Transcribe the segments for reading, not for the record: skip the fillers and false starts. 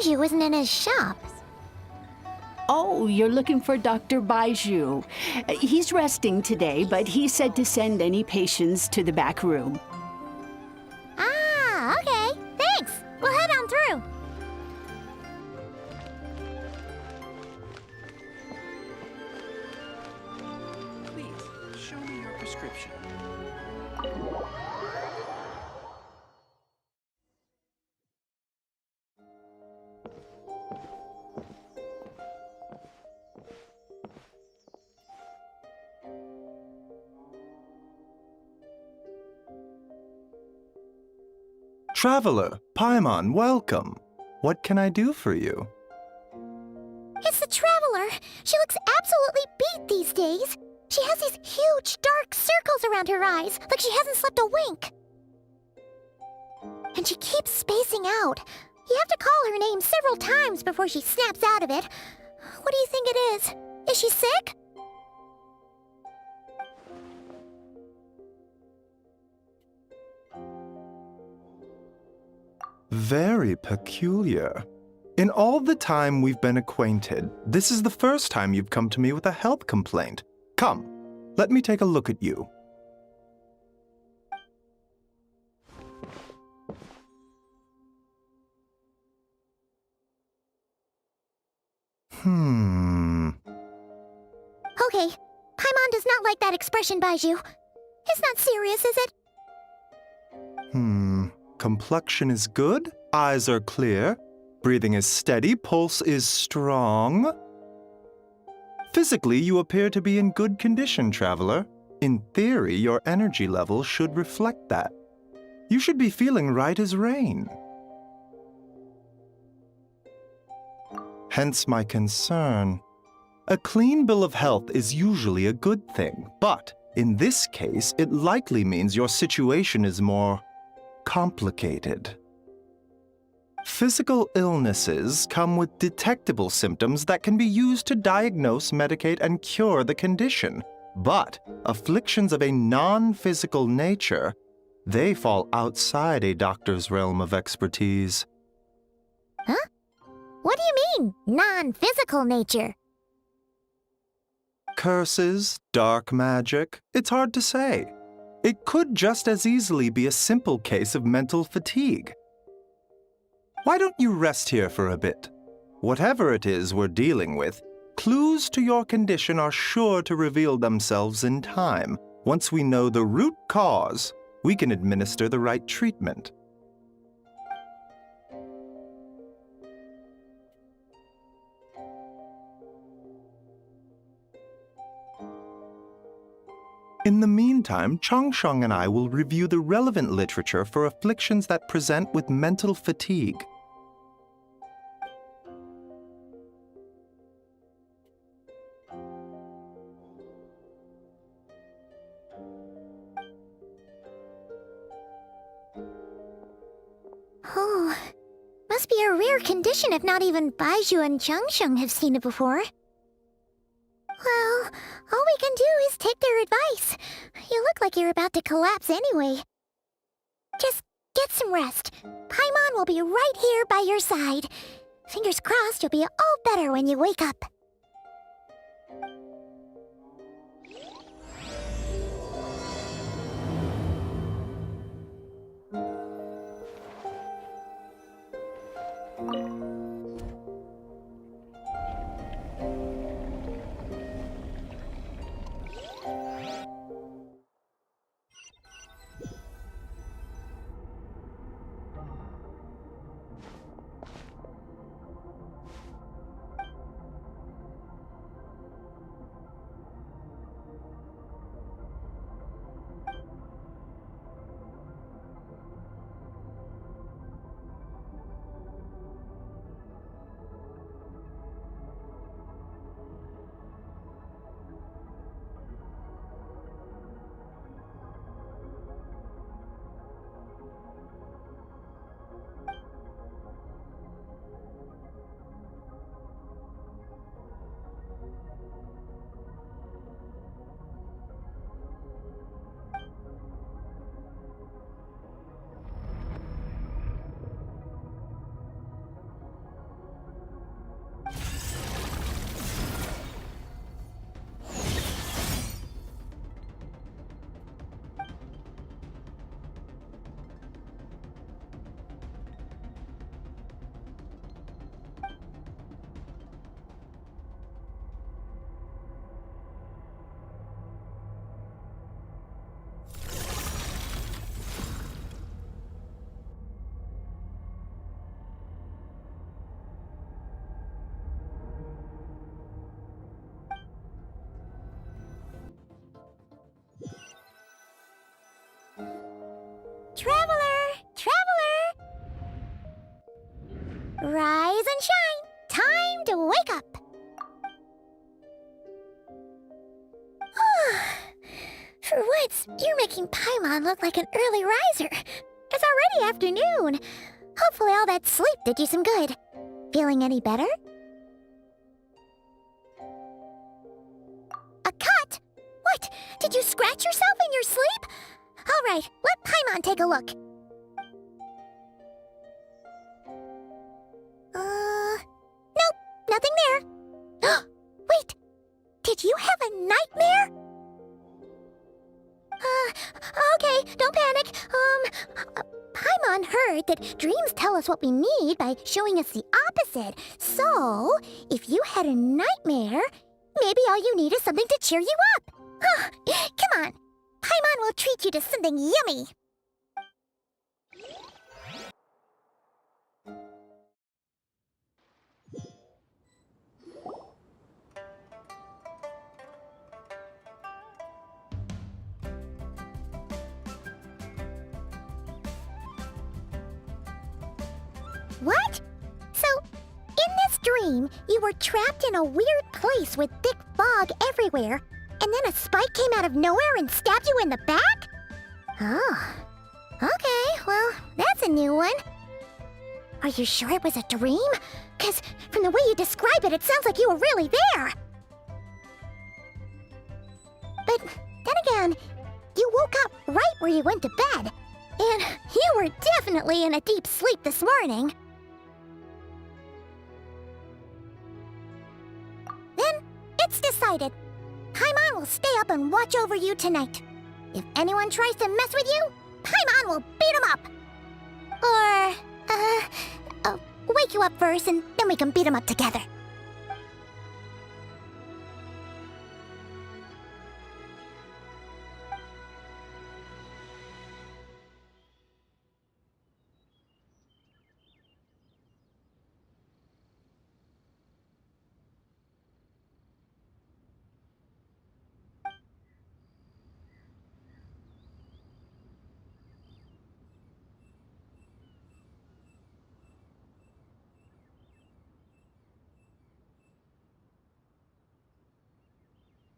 Baiju isn't in his shop. Oh, you're looking for Dr. Baiju. He's resting today, but he said to send any patients to the back room. Ah, okay. Thanks. We'll head on through. Please, show me your prescription. Traveler, Paimon, welcome. What can I do for you? It's the Traveler. She looks absolutely beat these days. She has these huge, dark circles around her eyes, like she hasn't slept a wink. And she keeps spacing out. You have to call her name several times before she snaps out of it. What do you think it is? Is she sick? Very peculiar. In all the time we've been acquainted, this is the first time you've come to me with a health complaint. Come, let me take a look at you. Okay, Paimon does not like that expression, Baiju. It's not serious, is it? Complexion is good, eyes are clear, breathing is steady, pulse is strong. Physically, you appear to be in good condition, Traveler. In theory, your energy level should reflect that. You should be feeling right as rain. Hence my concern. A clean bill of health is usually a good thing, but in this case, it likely means your situation is more complicated. Physical illnesses come with detectable symptoms that can be used to diagnose, medicate, and cure the condition. But afflictions of a non-physical nature, they fall outside a doctor's realm of expertise. Huh? What do you mean, non-physical nature? Curses, dark magic, it's hard to say. It could just as easily be a simple case of mental fatigue. Why don't you rest here for a bit? Whatever it is we're dealing with, clues to your condition are sure to reveal themselves in time. Once we know the root cause, we can administer the right treatment. In the meantime, Changsheng and I will review the relevant literature for afflictions that present with mental fatigue. Oh, must be a rare condition if not even Baiju and Changsheng have seen it before. Well, all we can do is take their advice. You look like you're about to collapse anyway. Just get some rest. Paimon will be right here by your side. Fingers crossed you'll be all better when you wake up. Rise and shine! Time to wake up! For once, you're making Paimon look like an early riser. It's already afternoon. Hopefully all that sleep did you some good. Feeling any better? A cut? What? Did you scratch yourself in your sleep? All right, let Paimon take a look. Nope, nothing there. Wait, did you have a nightmare? Okay, don't panic. Paimon heard that dreams tell us what we need by showing us the opposite. So, if you had a nightmare, maybe all you need is something to cheer you up. Come on, Paimon will treat you to something yummy. What? So, in this dream, you were trapped in a weird place with thick fog everywhere, and then a spike came out of nowhere and stabbed you in the back? Oh. Okay, well, that's a new one. Are you sure it was a dream? 'Cause from the way you describe it, it sounds like you were really there. But then again, you woke up right where you went to bed, and you were definitely in a deep sleep this morning. Then, it's decided. Paimon will stay up and watch over you tonight. If anyone tries to mess with you, Paimon will beat him up. Or, wake you up first and then we can beat him up together.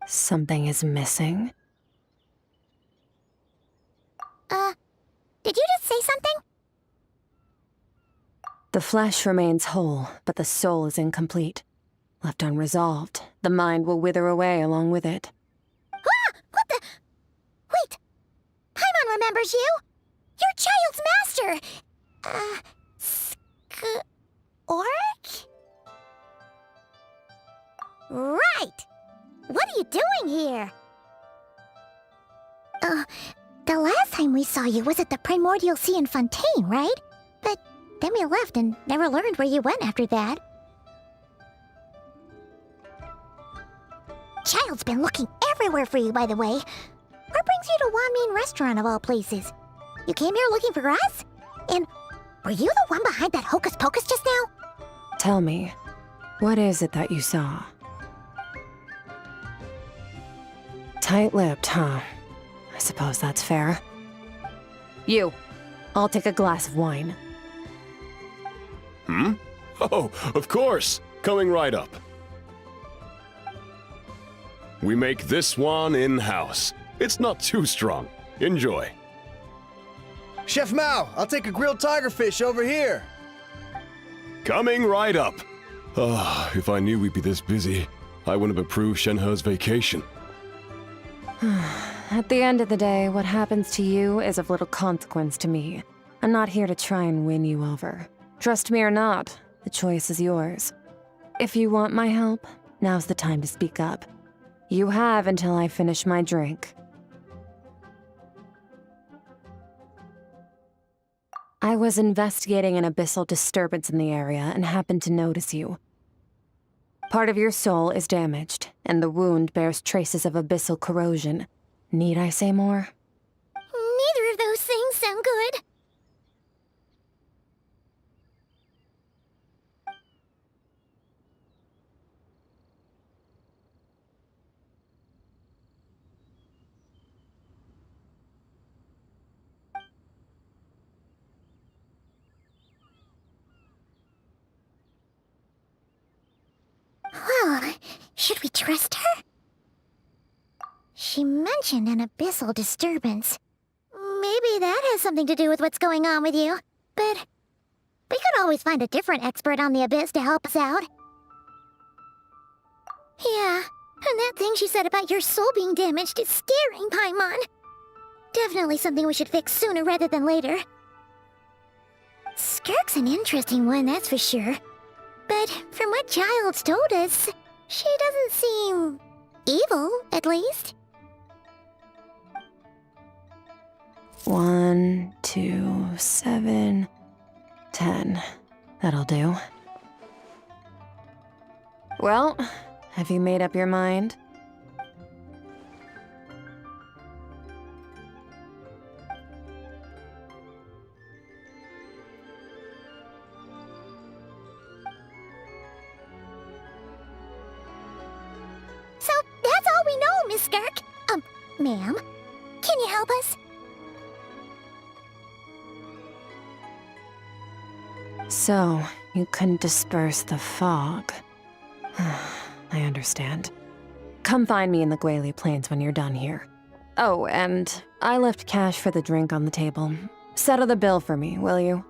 Something is missing. Did you just say something? The flesh remains whole, but the soul is incomplete. Left unresolved, the mind will wither away along with it. Ah! What the? Wait! Paimon remembers you! You're Child's master! Skirk? Right! What are you doing here? The last time we saw you was at the Primordial Sea in Fontaine, right? But then we left and never learned where you went after that. Child's been looking everywhere for you, by the way. What brings you to Wanmin Restaurant of all places? You came here looking for us? And were you the one behind that hocus pocus just now? Tell me, what is it that you saw? Tight-lipped, huh? I suppose that's fair. You, I'll take a glass of wine. Hmm? Oh, of course! Coming right up. We make this one in-house. It's not too strong. Enjoy. Chef Mao, I'll take a grilled tigerfish over here. Coming right up. Ah, if I knew we'd be this busy, I wouldn't have approved Shenhe's vacation. At the end of the day, what happens to you is of little consequence to me. I'm not here to try and win you over. Trust me or not, the choice is yours. If you want my help, now's the time to speak up. You have until I finish my drink. I was investigating an abyssal disturbance in the area and happened to notice you. Part of your soul is damaged, and the wound bears traces of abyssal corrosion. Need I say more? Neither of those things sound good. Should we trust her? She mentioned an abyssal disturbance. Maybe that has something to do with what's going on with you. But we could always find a different expert on the abyss to help us out. Yeah, and that thing she said about your soul being damaged is scaring, Paimon. Definitely something we should fix sooner rather than later. Skirk's an interesting one, that's for sure. But from what Child's told us, she doesn't seem evil, at least. 1, 2, 7, 10. That'll do. Well, have you made up your mind? So that's all we know, Miss Skirk. Ma'am, can you help us? So, you couldn't disperse the fog. I understand. Come find me in the Gwali Plains when you're done here. Oh, and I left cash for the drink on the table. Settle the bill for me, will you?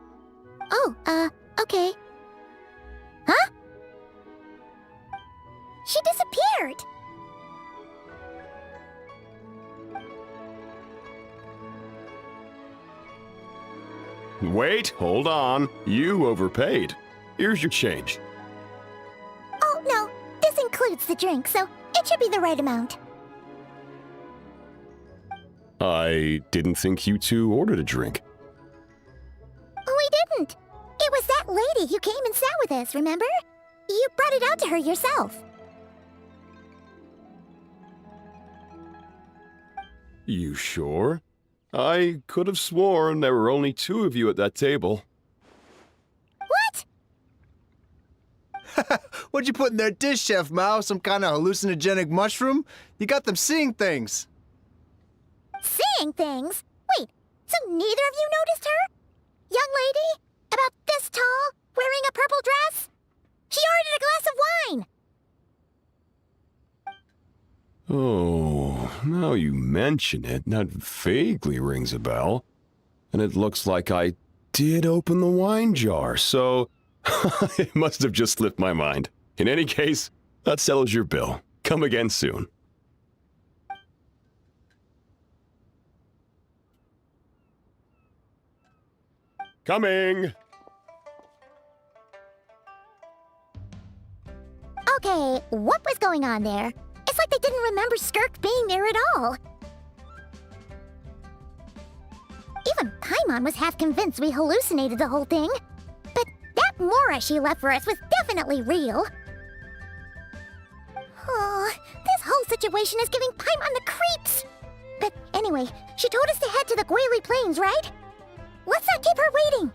Oh, okay. Huh? She disappeared! Wait, hold on. You overpaid. Here's your change. Oh, no. This includes the drink, so it should be the right amount. I didn't think you two ordered a drink. We didn't. It was that lady who came and sat with us, remember? You brought it out to her yourself. You sure? I could have sworn there were only 2 of you at that table. What? What'd you put in their dish, Chef Mao? Some kind of hallucinogenic mushroom? You got them seeing things. Seeing things? Wait, so neither of you noticed her? Young lady? About this tall? Wearing a purple dress? She ordered a glass of wine! Oh, now you mention it, that vaguely rings a bell. And it looks like I did open the wine jar, so it must have just slipped my mind. In any case, that settles your bill. Come again soon. Coming! Okay, what was going on there? It's like they didn't remember Skirk being there at all. Even Paimon was half convinced we hallucinated the whole thing. But that Mora she left for us was definitely real. Oh, this whole situation is giving Paimon the creeps. But anyway, she told us to head to the Gwali Plains, right? Let's not keep her waiting.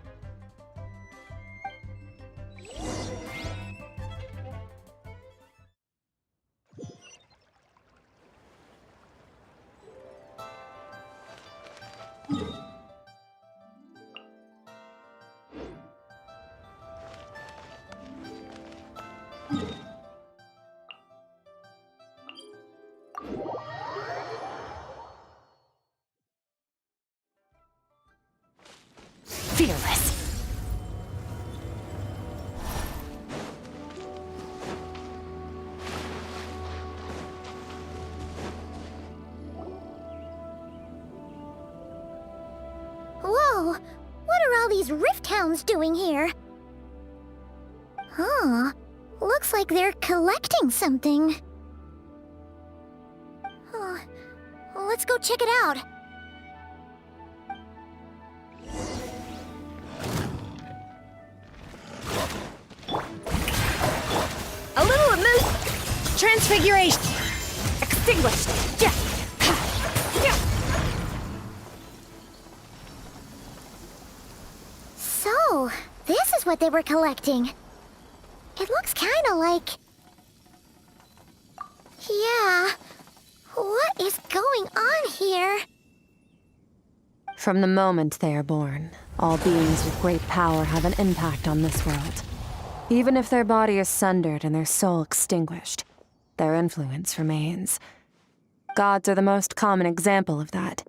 Fearless. Whoa, what are all these rift hounds doing here? Huh, looks like they're collecting something. Huh. Let's go check it out. A little amuse. Transfiguration. Extinguished. Yeah. So, this is what they were collecting. It looks kinda like... Yeah, what is going on here? From the moment they are born, all beings with great power have an impact on this world. Even if their body is sundered and their soul extinguished, their influence remains. Gods are the most common example of that.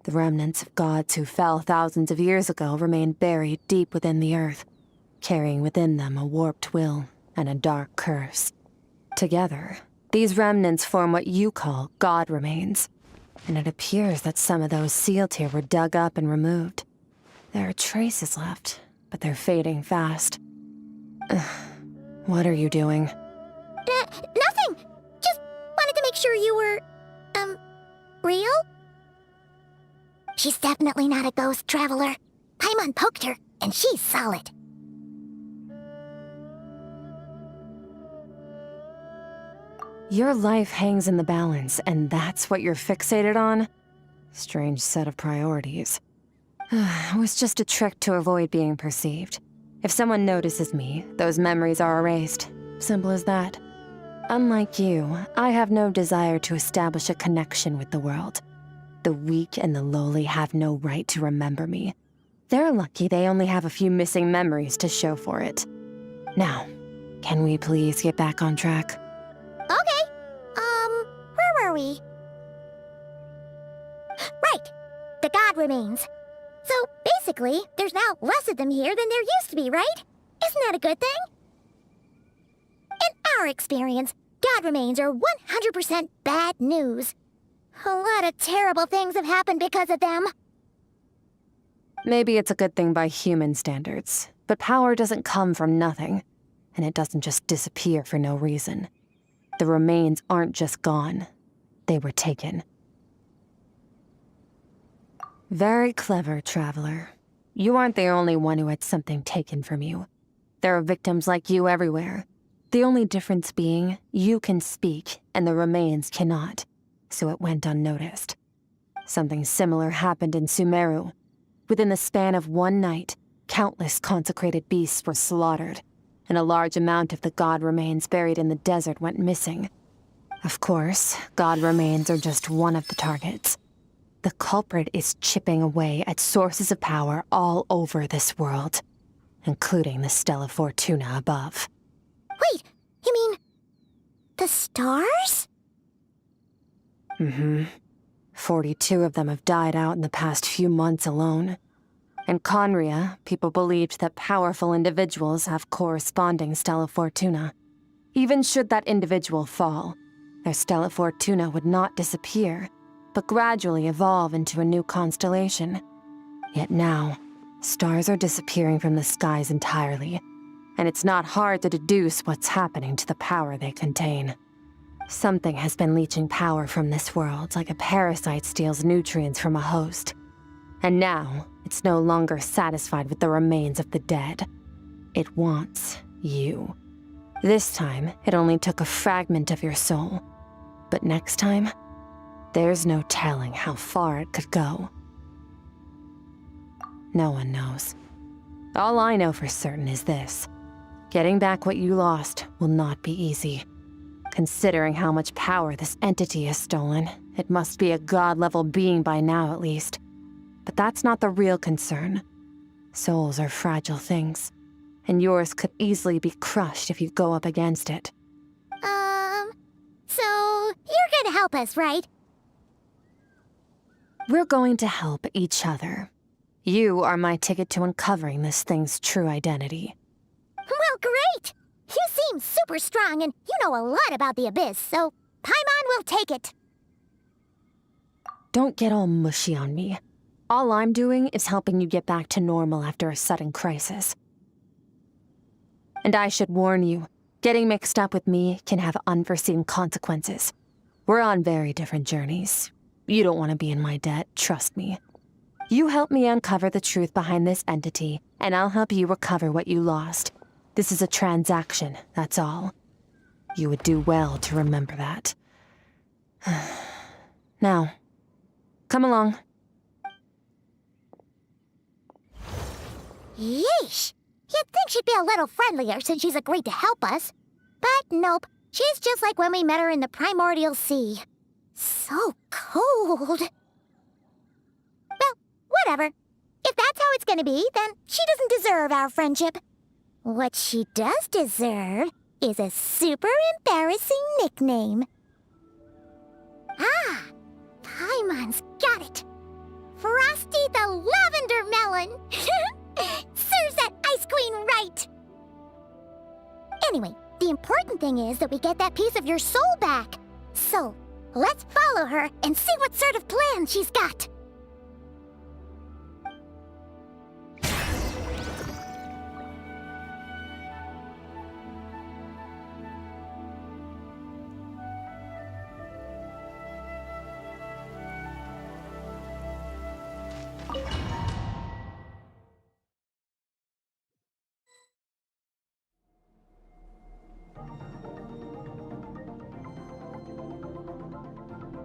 The remnants of gods who fell thousands of years ago remain buried deep within the earth, carrying within them a warped will and a dark curse. Together, these remnants form what you call god remains, and it appears that some of those sealed here were dug up and removed. There are traces left, but they're fading fast. What are you doing? Nothing! Just wanted to make sure you were, real? She's definitely not a ghost traveler. Paimon poked her, and she's solid. Your life hangs in the balance, and that's what you're fixated on? Strange set of priorities. It was just a trick to avoid being perceived. If someone notices me, those memories are erased. Simple as that. Unlike you, I have no desire to establish a connection with the world. The weak and the lowly have no right to remember me. They're lucky they only have a few missing memories to show for it. Now, can we please get back on track? Okay. Where were we? Right. The god remains. So, basically, there's now less of them here than there used to be, right? Isn't that a good thing? In our experience, god remains are 100% bad news. A lot of terrible things have happened because of them. Maybe it's a good thing by human standards, but power doesn't come from nothing, and it doesn't just disappear for no reason. The remains aren't just gone. They were taken. Very clever, traveler. You aren't the only one who had something taken from you. There are victims like you everywhere. The only difference being, you can speak, and the remains cannot, so it went unnoticed. Something similar happened in Sumeru. Within the span of one night, countless consecrated beasts were slaughtered, and a large amount of the god remains buried in the desert went missing. Of course, god remains are just one of the targets. The culprit is chipping away at sources of power all over this world, including the Stella Fortuna above. Wait, you mean... the stars? 42 of them have died out in the past few months alone. In Conria, people believed that powerful individuals have corresponding Stella Fortuna. Even should that individual fall, their Stella Fortuna would not disappear, but gradually evolve into a new constellation. Yet now, stars are disappearing from the skies entirely, and it's not hard to deduce what's happening to the power they contain. Something has been leeching power from this world like a parasite steals nutrients from a host. And now, it's no longer satisfied with the remains of the dead. It wants you. This time, it only took a fragment of your soul. But next time, there's no telling how far it could go. No one knows. All I know for certain is this. Getting back what you lost will not be easy. Considering how much power this entity has stolen, it must be a god-level being by now at least. But that's not the real concern. Souls are fragile things, and yours could easily be crushed if you go up against it. So you're gonna help us, right? We're going to help each other. You are my ticket to uncovering this thing's true identity. Well, great! You seem super strong, and you know a lot about the Abyss, so Paimon will take it. Don't get all mushy on me. All I'm doing is helping you get back to normal after a sudden crisis. And I should warn you, getting mixed up with me can have unforeseen consequences. We're on very different journeys. You don't want to be in my debt, trust me. You help me uncover the truth behind this entity, and I'll help you recover what you lost. This is a transaction, that's all. You would do well to remember that. Now, come along. Yeesh! You'd think she'd be a little friendlier since she's agreed to help us. But nope, she's just like when we met her in the primordial sea. So cold. Well, whatever. If that's how it's gonna be, then she doesn't deserve our friendship. What she does deserve is a super embarrassing nickname. Ah, Paimon's got it. Frosty the Lavender Melon. Serves that ice queen right. Anyway, the important thing is that we get that piece of your soul back. So, let's follow her and see what sort of plan she's got.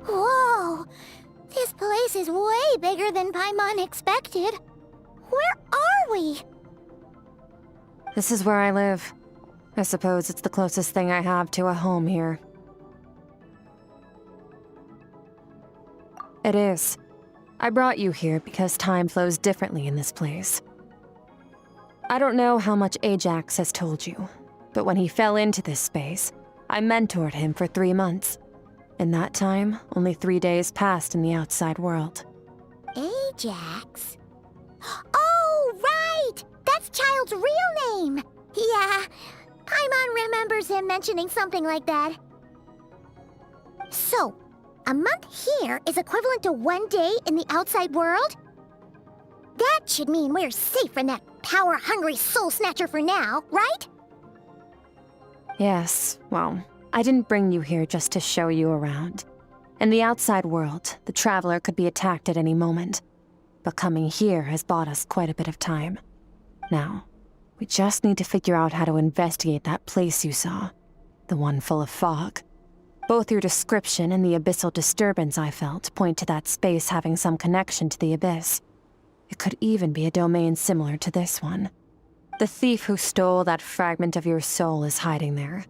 Whoa! This place is way bigger than Paimon expected. Where are we? This is where I live. I suppose it's the closest thing I have to a home here. It is. I brought you here because time flows differently in this place. I don't know how much Ajax has told you, but when he fell into this space, I mentored him for 3 months. In that time, only 3 days passed in the outside world. Ajax? Oh, right! That's Child's real name! Yeah, Paimon remembers him mentioning something like that. So, a month here is equivalent to 1 day in the outside world? That should mean we're safe from that power-hungry soul snatcher for now, right? Yes, well, I didn't bring you here just to show you around. In the outside world, the Traveler could be attacked at any moment. But coming here has bought us quite a bit of time. Now, we just need to figure out how to investigate that place you saw. The one full of fog. Both your description and the abyssal disturbance I felt point to that space having some connection to the abyss. It could even be a domain similar to this one. The thief who stole that fragment of your soul is hiding there.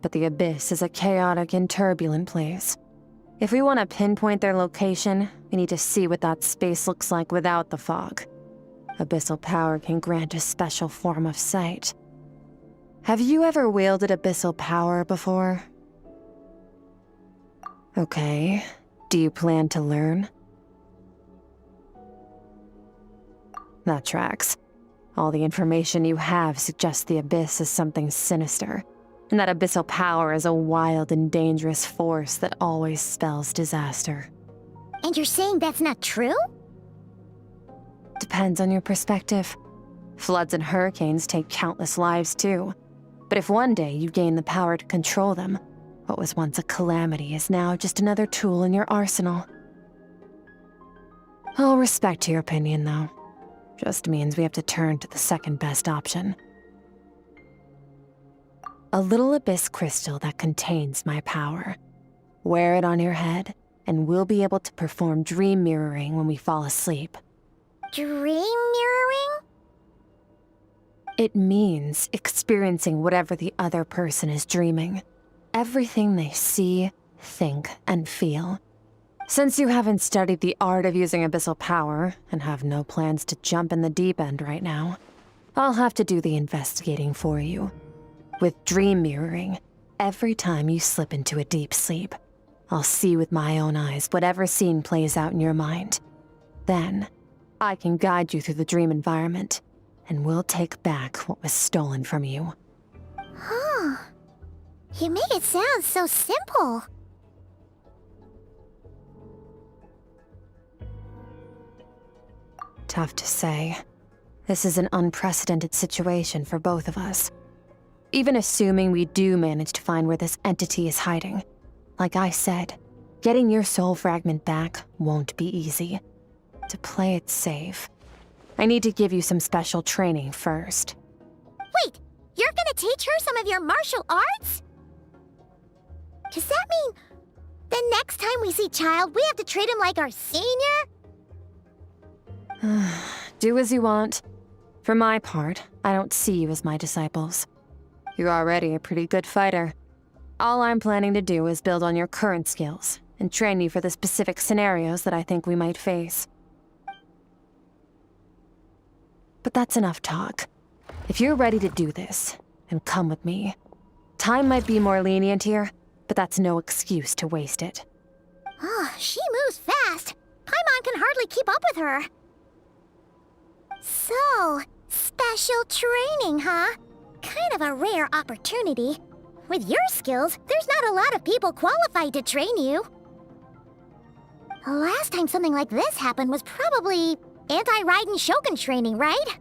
But the abyss is a chaotic and turbulent place. If we want to pinpoint their location, we need to see what that space looks like without the fog. Abyssal power can grant a special form of sight. Have you ever wielded abyssal power before? Okay. Do you plan to learn? That tracks. All the information you have suggests the abyss is something sinister, and that abyssal power is a wild and dangerous force that always spells disaster. And you're saying that's not true? Depends on your perspective. Floods and hurricanes take countless lives too. But if one day you gain the power to control them, what was once a calamity is now just another tool in your arsenal. I'll respect your opinion, though. Just means we have to turn to the second best option. A little abyss crystal that contains my power. Wear it on your head, and we'll be able to perform dream mirroring when we fall asleep. Dream mirroring? It means experiencing whatever the other person is dreaming. Everything they see, think, and feel. Since you haven't studied the art of using abyssal power, and have no plans to jump in the deep end right now, I'll have to do the investigating for you. With dream mirroring, every time you slip into a deep sleep, I'll see with my own eyes whatever scene plays out in your mind. Then, I can guide you through the dream environment, and we'll take back what was stolen from you. Huh. You make it sound so simple. Tough to say. This is an unprecedented situation for both of us. Even assuming we do manage to find where this entity is hiding, like I said, getting your soul fragment back won't be easy. To play it safe, I need to give you some special training first. Wait, you're gonna teach her some of your martial arts? Does that mean the next time we see Child, we have to treat him like our senior? Do as you want. For my part, I don't see you as my disciples. You're already a pretty good fighter. All I'm planning to do is build on your current skills and train you for the specific scenarios that I think we might face. But that's enough talk. If you're ready to do this, then come with me. Time might be more lenient here, but that's no excuse to waste it. Oh, she moves fast. Paimon can hardly keep up with her. So, special training, huh? Kind of a rare opportunity. With your skills, there's not a lot of people qualified to train you. The last time something like this happened was probably anti-Raiden Shogun training, right?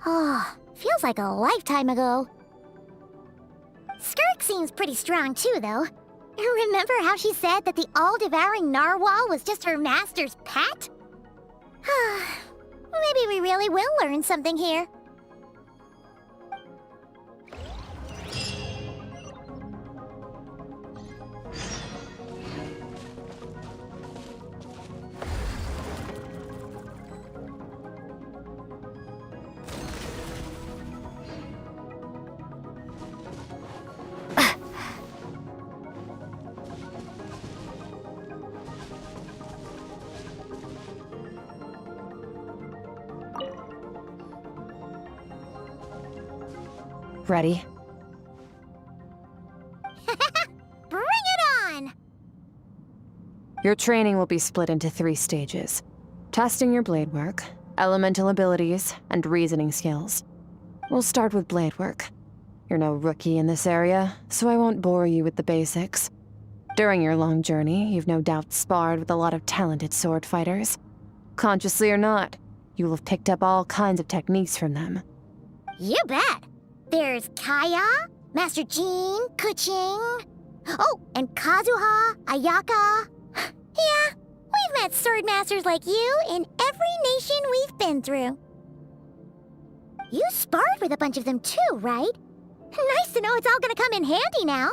Oh, feels like a lifetime ago. Skirk seems pretty strong too, though. Remember how she said that the all-devouring narwhal was just her master's pet? Maybe we really will learn something here. Ready? Bring it on! Your training will be split into 3 stages. Testing your blade work, elemental abilities, and reasoning skills. We'll start with blade work. You're no rookie in this area, so I won't bore you with the basics. During your long journey, you've no doubt sparred with a lot of talented sword fighters. Consciously or not, you will have picked up all kinds of techniques from them. You bet! There's Kaya, Master Jean, Kuching. Oh, and Kazuha, Ayaka. Yeah, we've met sword masters like you in every nation we've been through. You sparred with a bunch of them too, right? Nice to know it's all gonna come in handy now.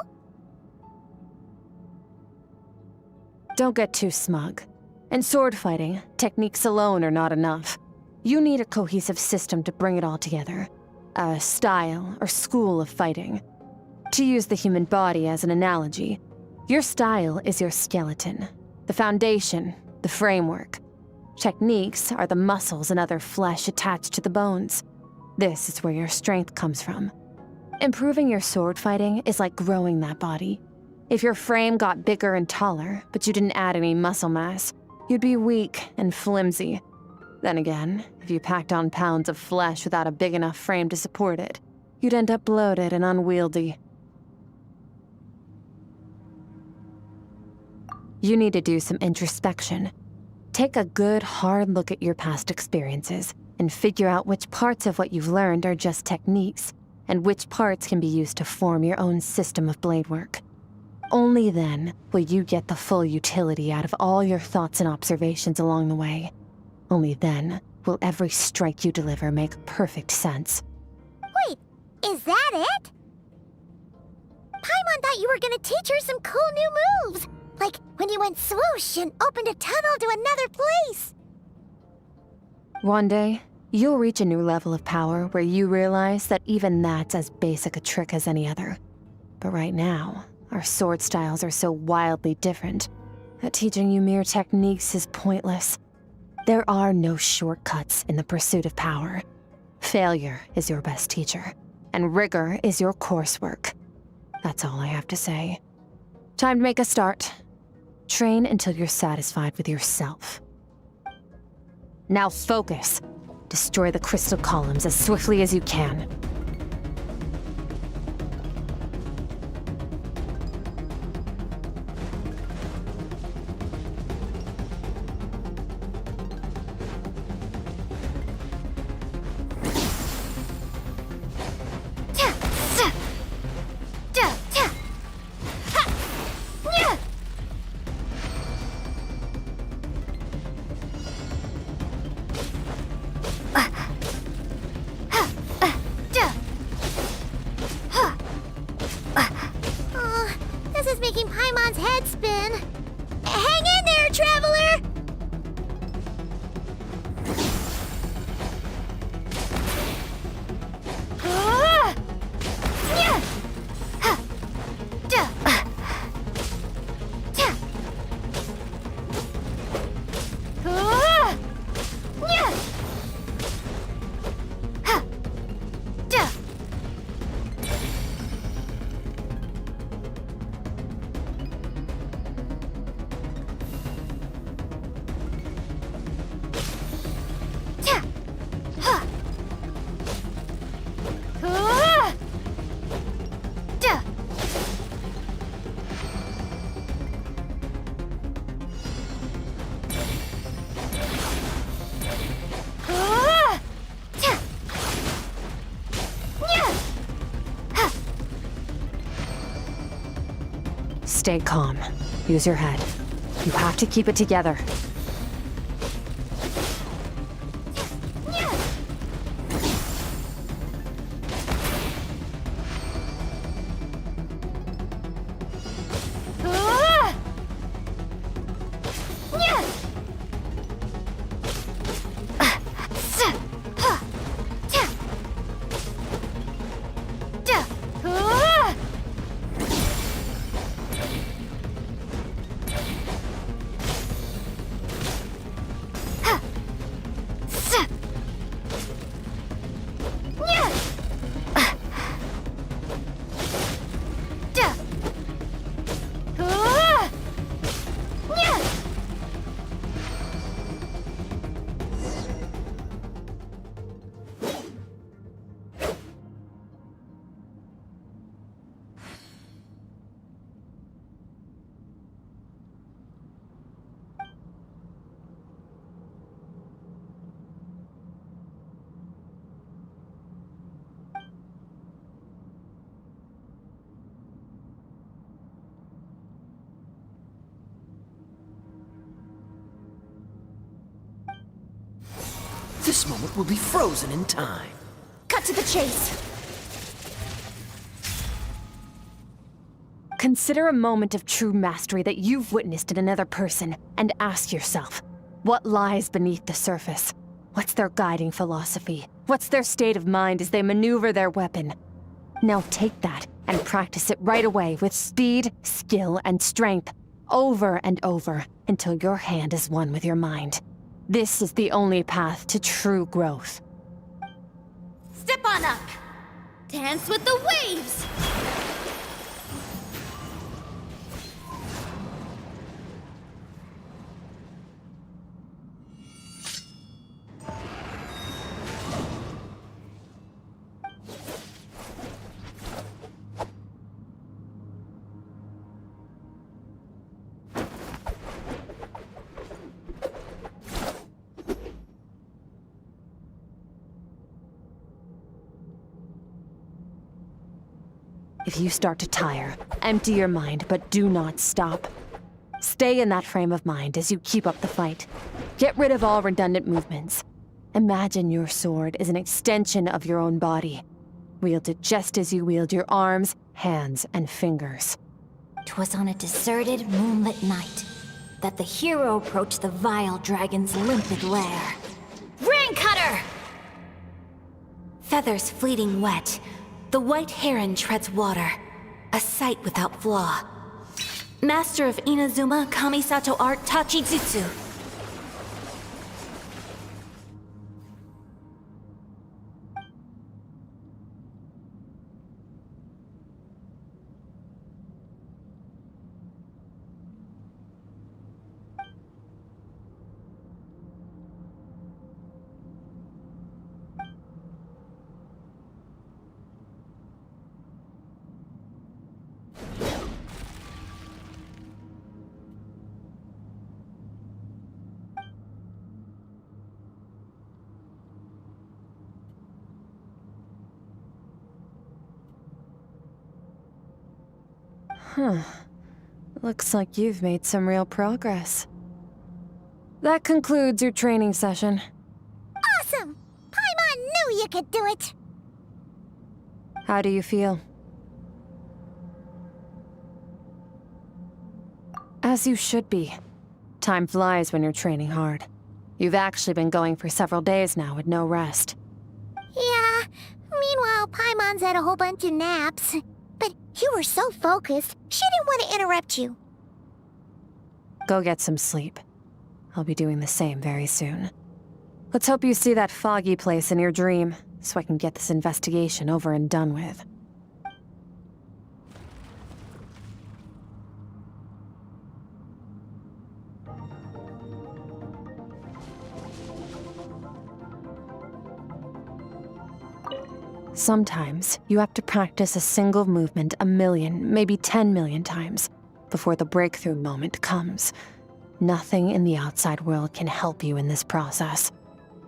Don't get too smug. In sword fighting, techniques alone are not enough. You need a cohesive system to bring it all together. A style or school of fighting. To use the human body as an analogy, your style is your skeleton, the foundation, the framework. Techniques are the muscles and other flesh attached to the bones. This is where your strength comes from. Improving your sword fighting is like growing that body. If your frame got bigger and taller, but you didn't add any muscle mass, you'd be weak and flimsy. Then again, if you packed on pounds of flesh without a big enough frame to support it, you'd end up bloated and unwieldy. You need to do some introspection. Take a good, hard look at your past experiences and figure out which parts of what you've learned are just techniques, and which parts can be used to form your own system of blade work. Only then will you get the full utility out of all your thoughts and observations along the way. Only then will every strike you deliver make perfect sense. Wait, is that it? Paimon thought you were gonna teach her some cool new moves. Like when you went swoosh and opened a tunnel to another place. One day, you'll reach a new level of power where you realize that even that's as basic a trick as any other. But right now, our sword styles are so wildly different that teaching you mere techniques is pointless. There are no shortcuts in the pursuit of power. Failure is your best teacher, and rigor is your coursework. That's all I have to say. Time to make a start. Train until you're satisfied with yourself. Now focus. Destroy the crystal columns as swiftly as you can. This is making Paimon's head spin. Hang in there, traveler! Stay calm. Use your head. You have to keep it together. This moment will be frozen in time. Cut to the chase. Consider a moment of true mastery that you've witnessed in another person, and ask yourself, what lies beneath the surface? What's their guiding philosophy? What's their state of mind as they maneuver their weapon? Now take that and practice it right away with speed, skill, and strength, over and over, until your hand is one with your mind. This is the only path to true growth. Step on up. Dance with the waves. If you start to tire, empty your mind, but do not stop. Stay in that frame of mind as you keep up the fight. Get rid of all redundant movements. Imagine your sword is an extension of your own body. Wield it just as you wield your arms, hands, and fingers. 'Twas on a deserted, moonlit night that the hero approached the vile dragon's limpid lair. Ring cutter! Feathers fleeting wet, the white heron treads water, a sight without flaw. Master of Inazuma Kamisato art Tachijutsu. Looks like you've made some real progress. That concludes your training session. Awesome! Paimon knew you could do it! How do you feel? As you should be. Time flies when you're training hard. You've actually been going for several days now with no rest. Yeah, meanwhile Paimon's had a whole bunch of naps. But you were so focused, she didn't want to interrupt you. Go get some sleep. I'll be doing the same very soon. Let's hope you see that foggy place in your dream, so I can get this investigation over and done with. Sometimes, you have to practice a single movement 1 million, maybe 10 million times, before the breakthrough moment comes. Nothing in the outside world can help you in this process.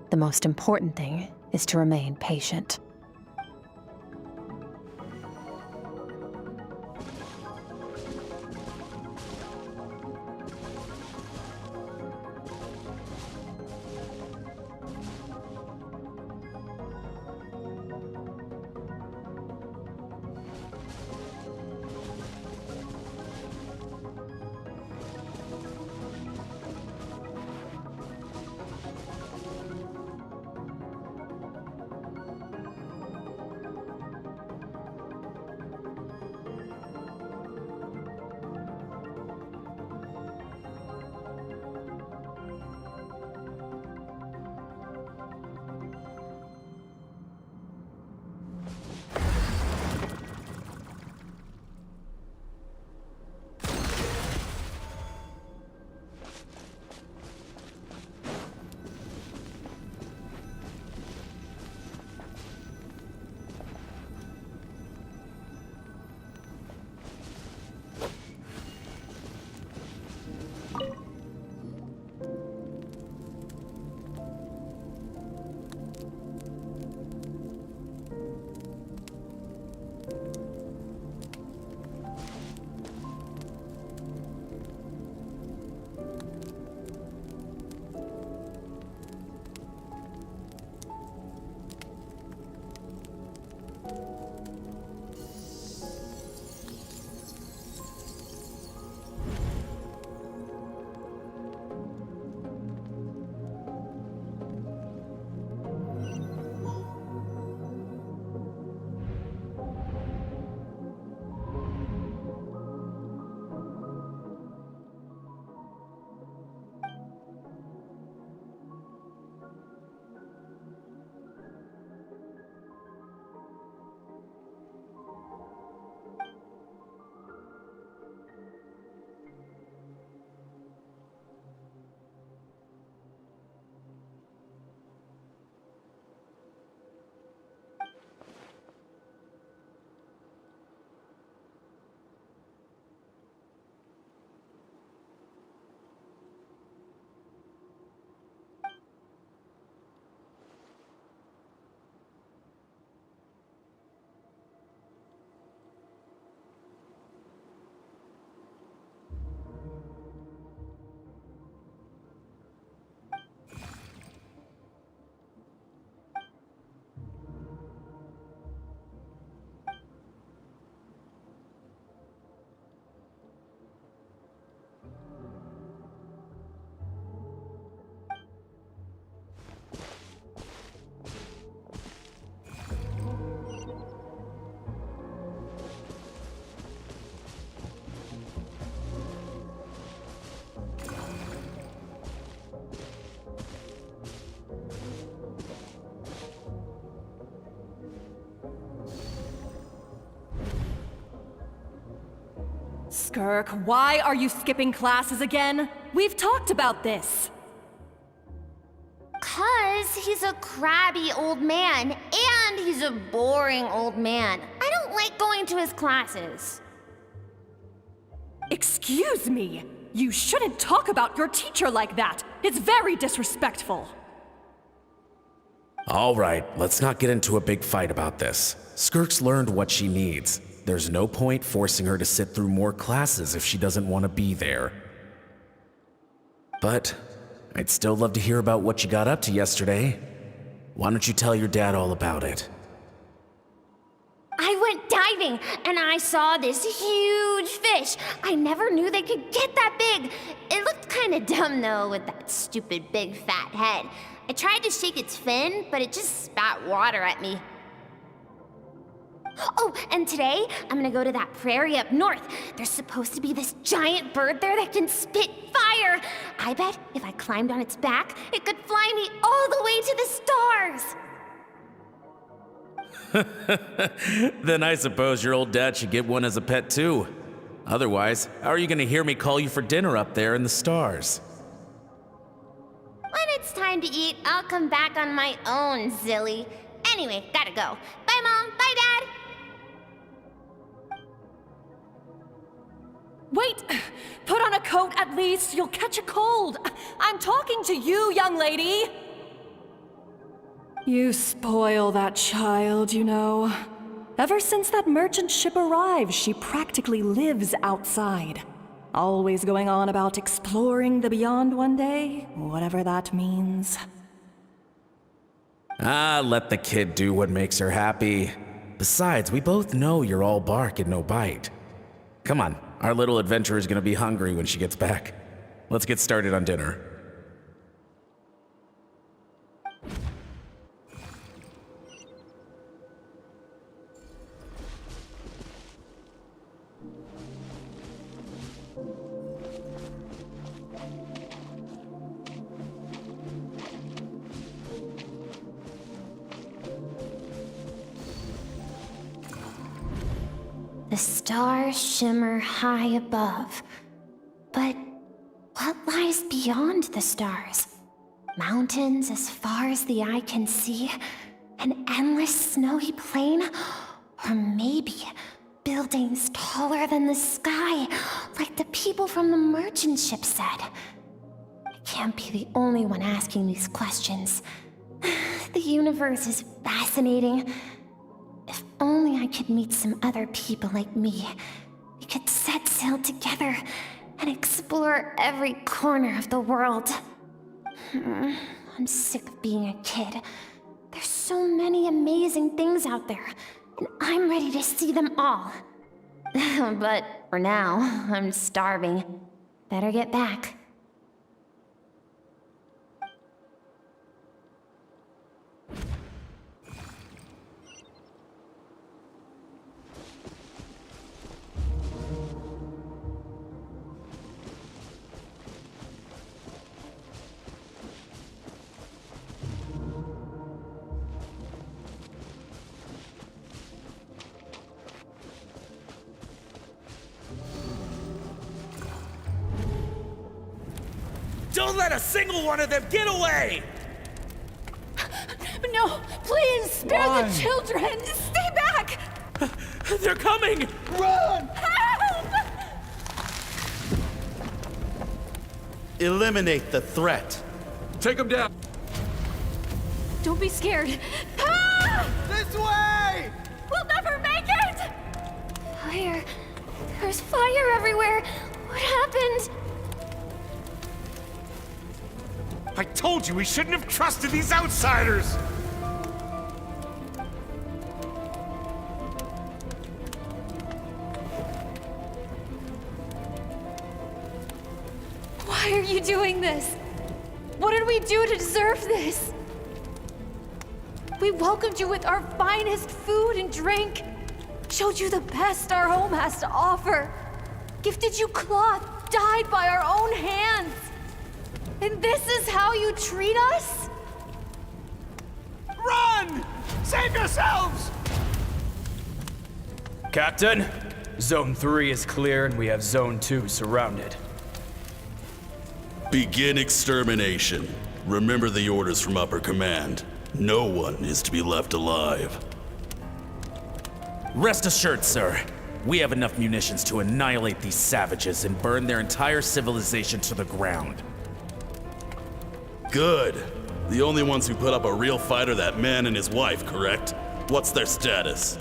The most important thing is to remain patient. Skirk, why are you skipping classes again? We've talked about this. 'Cause he's a crabby old man, and he's a boring old man. I don't like going to his classes. Excuse me. You shouldn't talk about your teacher like that. It's very disrespectful. All right, let's not get into a big fight about this. Skirk's learned what she needs. There's no point forcing her to sit through more classes if she doesn't want to be there. But I'd still love to hear about what you got up to yesterday. Why don't you tell your dad all about it? I went diving, and I saw this huge fish. I never knew they could get that big. It looked kind of dumb, though, with that stupid big fat head. I tried to shake its fin, but it just spat water at me. Oh, and today, I'm gonna go to that prairie up north. There's supposed to be this giant bird there that can spit fire. I bet if I climbed on its back, it could fly me all the way to the stars. Then I suppose your old dad should get one as a pet too. Otherwise, how are you gonna hear me call you for dinner up there in the stars? When it's time to eat, I'll come back on my own, Zilly. Anyway, gotta go. Bye, Mom. Bye, Dad. Wait! Put on a coat at least. You'll catch a cold. I'm talking to you, young lady. You spoil that child, you know. Ever since that merchant ship arrived, she practically lives outside. Always going on about exploring the beyond one day, whatever that means. Let the kid do what makes her happy. Besides, we both know you're all bark and no bite. Come on, our little adventurer is gonna be hungry when she gets back. Let's get started on dinner. The stars shimmer high above. But what lies beyond the stars? Mountains as far as the eye can see? An endless snowy plain? Or maybe buildings taller than the sky, like the people from the merchant ship said? I can't be the only one asking these questions. The universe is fascinating. If only I could meet some other people like me. We could set sail together and explore every corner of the world. I'm sick of being a kid. There's so many amazing things out there, and I'm ready to see them all. But for now, I'm starving. Better get back. Don't let a single one of them get away! No, please, spare the children! Stay back! They're coming! Run! Help! Eliminate the threat. Take him down. Don't be scared. Ah! This way! We'll never make it! Fire. There's fire everywhere. What happened? I told you we shouldn't have trusted these outsiders! Why are you doing this? What did we do to deserve this? We welcomed you with our finest food and drink, showed you the best our home has to offer, gifted you cloth dyed by our own hands. And this is how you treat us? Run! Save yourselves! Captain, Zone 3 is clear and we have Zone 2 surrounded. Begin extermination. Remember the orders from upper command. No one is to be left alive. Rest assured, sir. We have enough munitions to annihilate these savages and burn their entire civilization to the ground. Good. The only ones who put up a real fight are that man and his wife, correct? What's their status?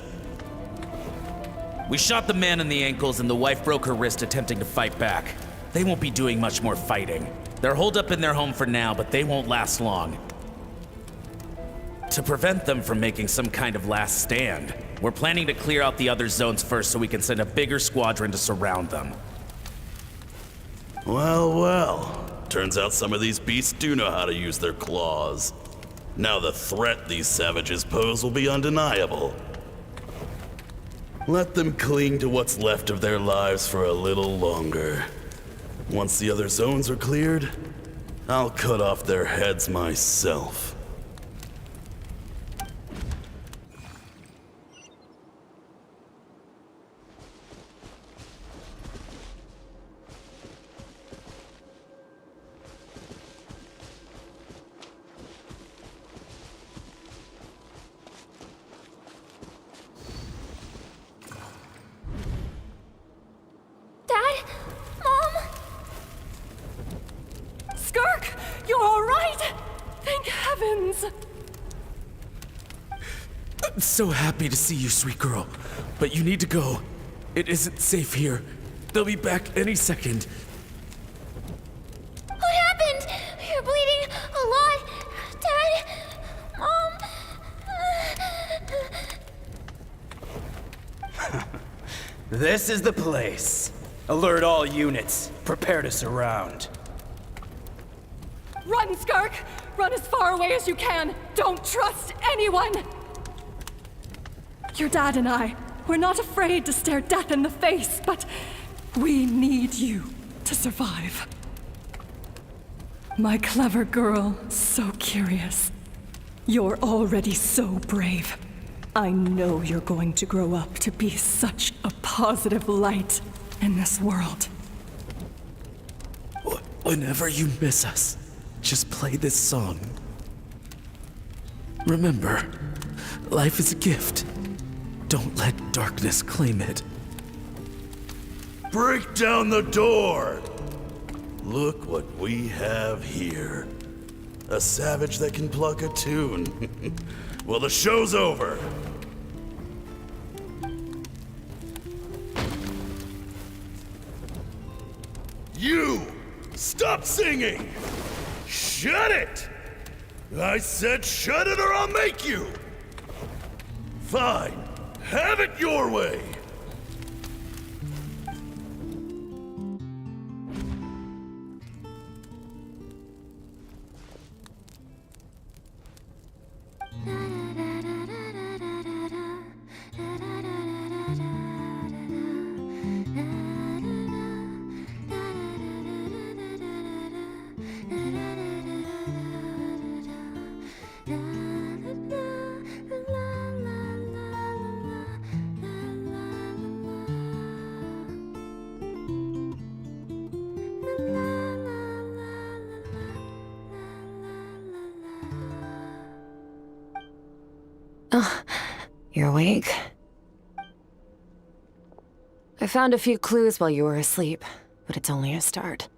We shot the man in the ankles and the wife broke her wrist attempting to fight back. They won't be doing much more fighting. They're holed up in their home for now, but they won't last long. To prevent them from making some kind of last stand, we're planning to clear out the other zones first so we can send a bigger squadron to surround them. Well, well. Turns out some of these beasts do know how to use their claws. Now the threat these savages pose will be undeniable. Let them cling to what's left of their lives for a little longer. Once the other zones are cleared, I'll cut off their heads myself. Dad? Mom? Skirk, you're all right? Thank heavens. I'm so happy to see you, sweet girl. But you need to go. It isn't safe here. They'll be back any second. What happened? You're bleeding a lot. Dad? Mom? This is the place. Alert all units. Prepare to surround. Run, Skirk! Run as far away as you can! Don't trust anyone! Your dad and I, we're not afraid to stare death in the face, but we need you to survive. My clever girl, so curious. You're already so brave. I know you're going to grow up to be such a positive light in this world. Whenever you miss us, just play this song. Remember, life is a gift. Don't let darkness claim it. Break down the door! Look what we have here. A savage that can pluck a tune. Well, the show's over. You! Stop singing! Shut it! I said shut it or I'll make you! Fine. Have it your way! Oh, you're awake? I found a few clues while you were asleep, but it's only a start.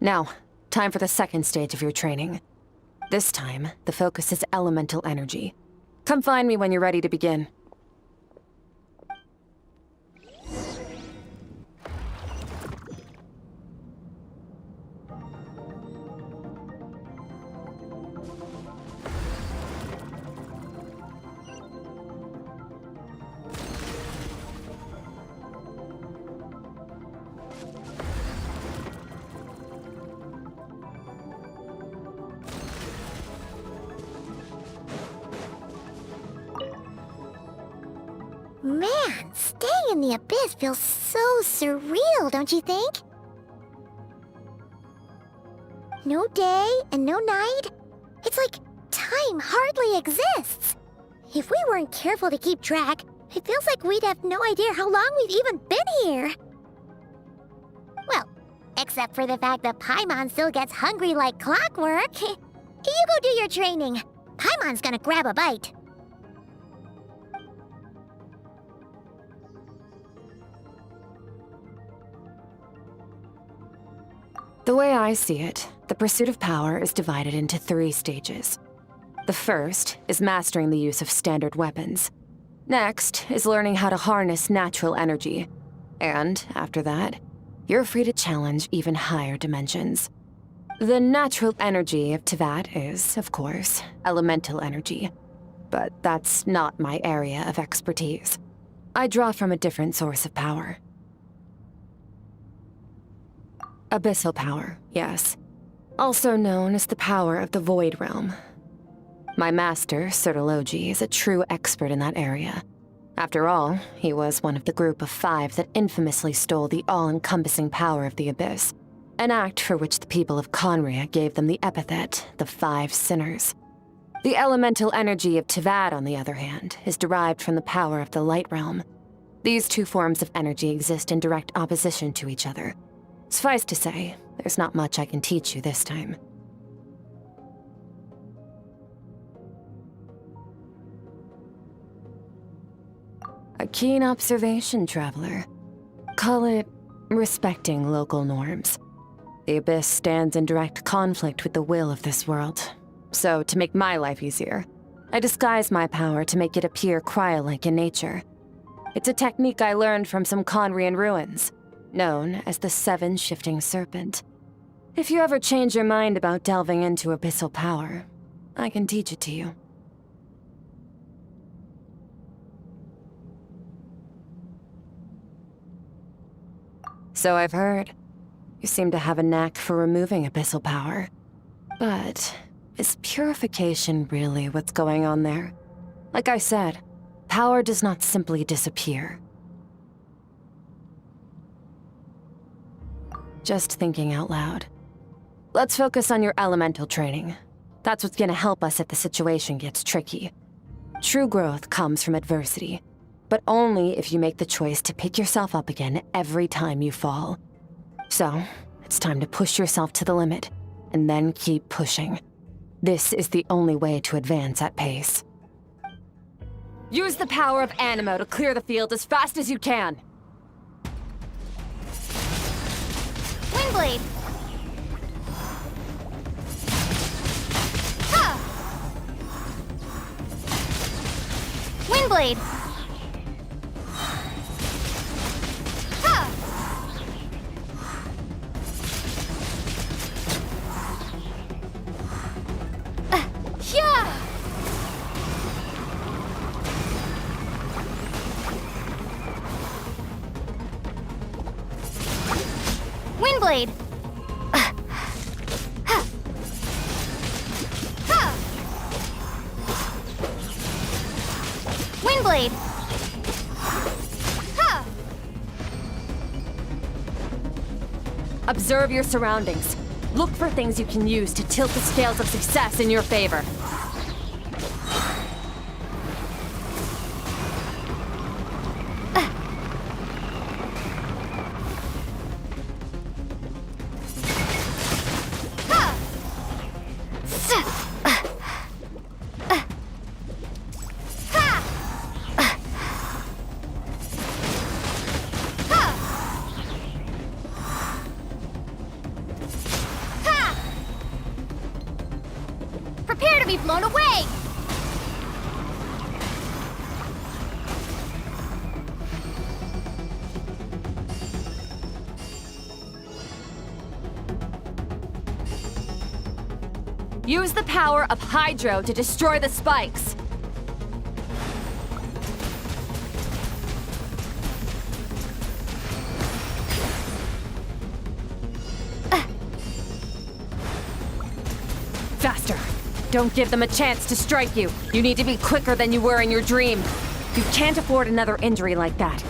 Now, time for the second stage of your training. This time, the focus is elemental energy. Come find me when you're ready to begin. Man, staying in the abyss feels so surreal, don't you think? No day and no night? It's like time hardly exists. If we weren't careful to keep track, It feels like we'd have no idea how long we've even been here. Well, except for the fact that Paimon still gets hungry like clockwork. You go do your training. Paimon's gonna grab a bite. The way I see it, the pursuit of power is divided into 3 stages. The first is mastering the use of standard weapons. Next is learning how to harness natural energy. And after that, you're free to challenge even higher dimensions. The natural energy of Tevat is, of course, elemental energy. But that's not my area of expertise. I draw from a different source of power. Abyssal power, yes. Also known as the power of the Void Realm. My master, Sertologi, is a true expert in that area. After all, he was one of the group of 5 that infamously stole the all-encompassing power of the Abyss, an act for which the people of Conria gave them the epithet, the 5 Sinners. The elemental energy of Tevat, on the other hand, is derived from the power of the Light Realm. These 2 forms of energy exist in direct opposition to each other. Suffice to say, there's not much I can teach you this time. A keen observation, traveler. Call it respecting local norms. The Abyss stands in direct conflict with the will of this world. So, to make my life easier, I disguise my power to make it appear cryo-like in nature. It's a technique I learned from some Conrian ruins, known as the 7 Shifting Serpent. If you ever change your mind about delving into abyssal power, I can teach it to you. So I've heard. You seem to have a knack for removing abyssal power. But is purification really what's going on there? Like I said, power does not simply disappear. Just thinking out loud. Let's focus on your elemental training. That's what's gonna help us if the situation gets tricky. True growth comes from adversity, but only if you make the choice to pick yourself up again every time you fall. So, it's time to push yourself to the limit, and then keep pushing. This is the only way to advance at pace. Use the power of Animo to clear the field as fast as you can! Windblade! Ha! Windblade! Ha! Yeah! Windblade! Windblade! Ha! Observe your surroundings. Look for things you can use to tilt the scales of success in your favor. Prepare to be blown away! Use the power of Hydro to destroy the spikes. Faster. Don't give them a chance to strike you. You need to be quicker than you were in your dream. You can't afford another injury like that.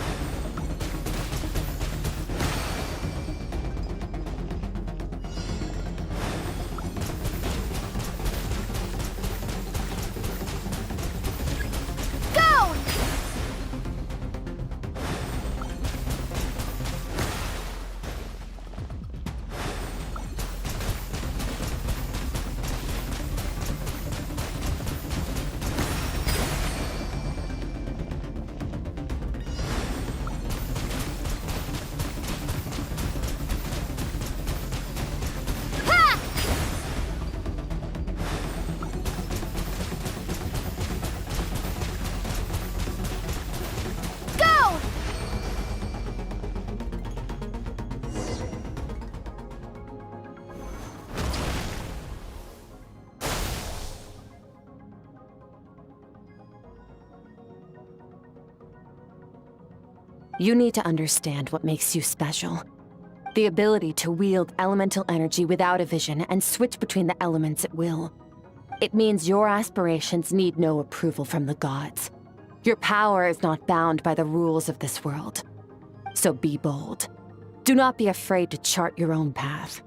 Go! You need to understand what makes you special. The ability to wield elemental energy without a vision and switch between the elements at will. It means your aspirations need no approval from the gods. Your power is not bound by the rules of this world. So be bold. Do not be afraid to chart your own path.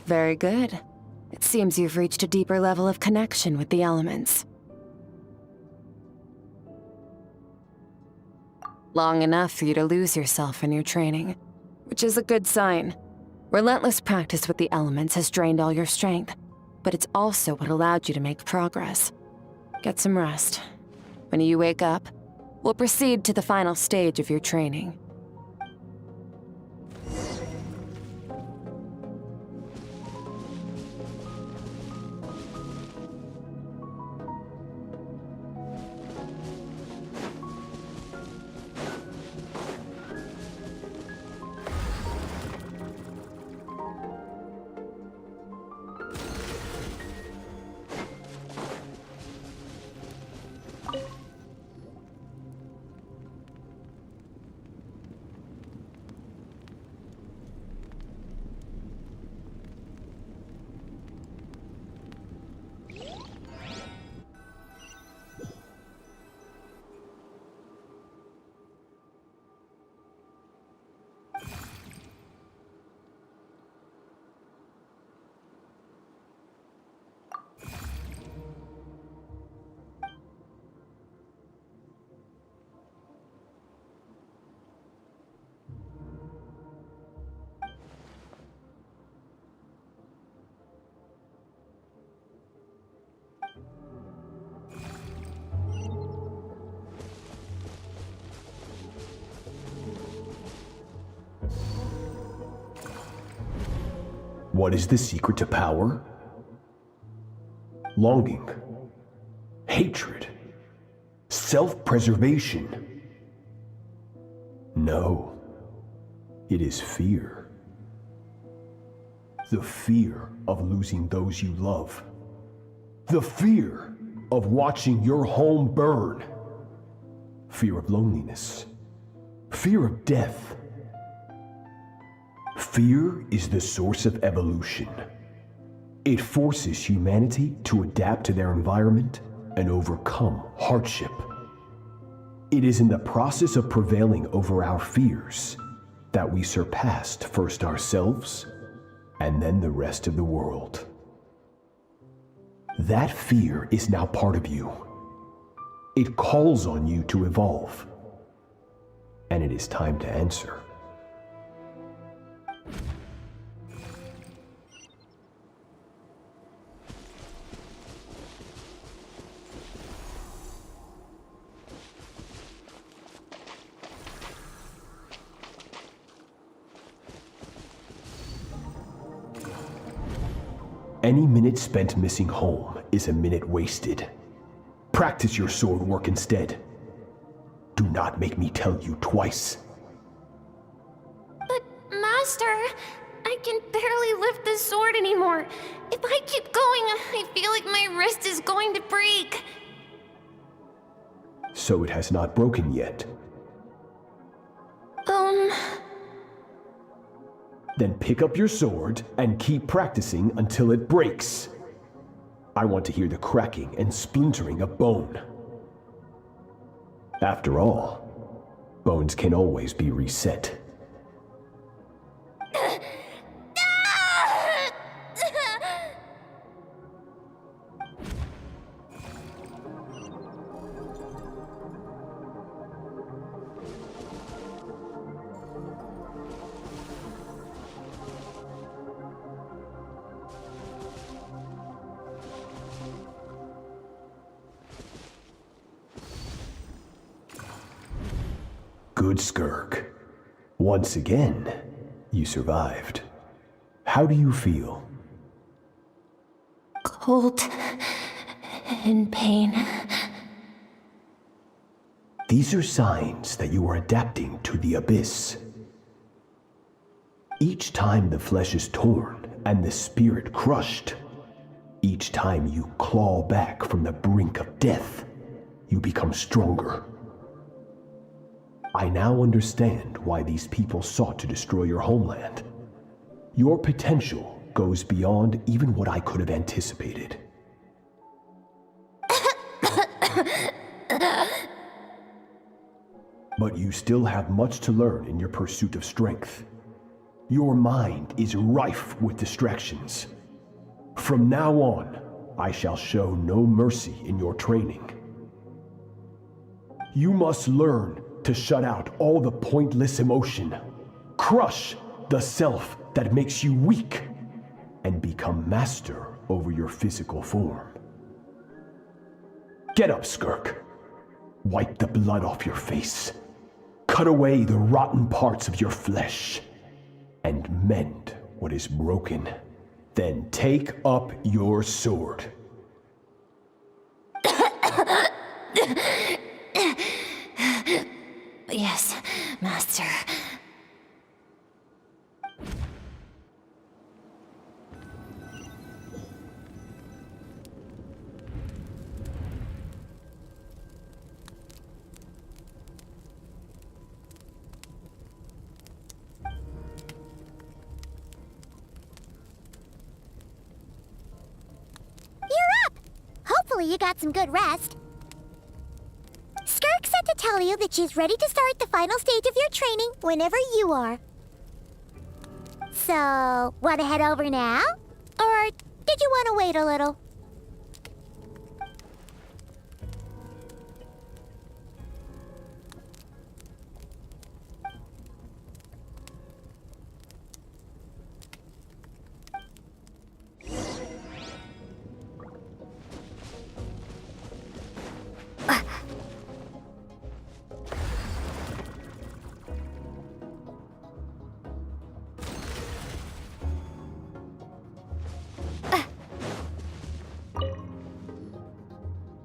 Very good. It seems you've reached a deeper level of connection with the elements. Long enough for you to lose yourself in your training, which is a good sign. Relentless practice with the elements has drained all your strength, but it's also what allowed you to make progress. Get some rest. When you wake up, we'll proceed to the final stage of your training. What is the secret to power? Longing, hatred, self-preservation. No, it is fear. The fear of losing those you love. The fear of watching your home burn. Fear of loneliness. Fear of death. Fear is the source of evolution. It forces humanity to adapt to their environment and overcome hardship. It is in the process of prevailing over our fears that we surpassed first ourselves and then the rest of the world. That fear is now part of you. It calls on you to evolve. And it is time to answer. Any minute spent missing home is a minute wasted. Practice your sword work instead. Do not make me tell you twice. But, Master, I can barely lift the sword anymore. If I keep going, I feel like my wrist is going to break. So it has not broken yet. Then pick up your sword and keep practicing until it breaks. I want to hear the cracking and splintering of bone. After all, bones can always be reset. Good, Skirk. Once again, you survived. How do you feel? Cold and pain. These are signs that you are adapting to the abyss. Each time the flesh is torn and the spirit crushed, each time you claw back from the brink of death, you become stronger. I now understand why these people sought to destroy your homeland. Your potential goes beyond even what I could have anticipated. But you still have much to learn in your pursuit of strength. Your mind is rife with distractions. From now on, I shall show no mercy in your training. You must learn to shut out all the pointless emotion, crush the self that makes you weak, and become master over your physical form. Get up, Skirk. Wipe the blood off your face. Cut away the rotten parts of your flesh, and mend what is broken. Then take up your sword. Yes, Master. Hopefully you got some good rest. Skirk said to tell you that she's ready to start the final stage of your training whenever you are. So, want to head over now? Or did you want to wait a little?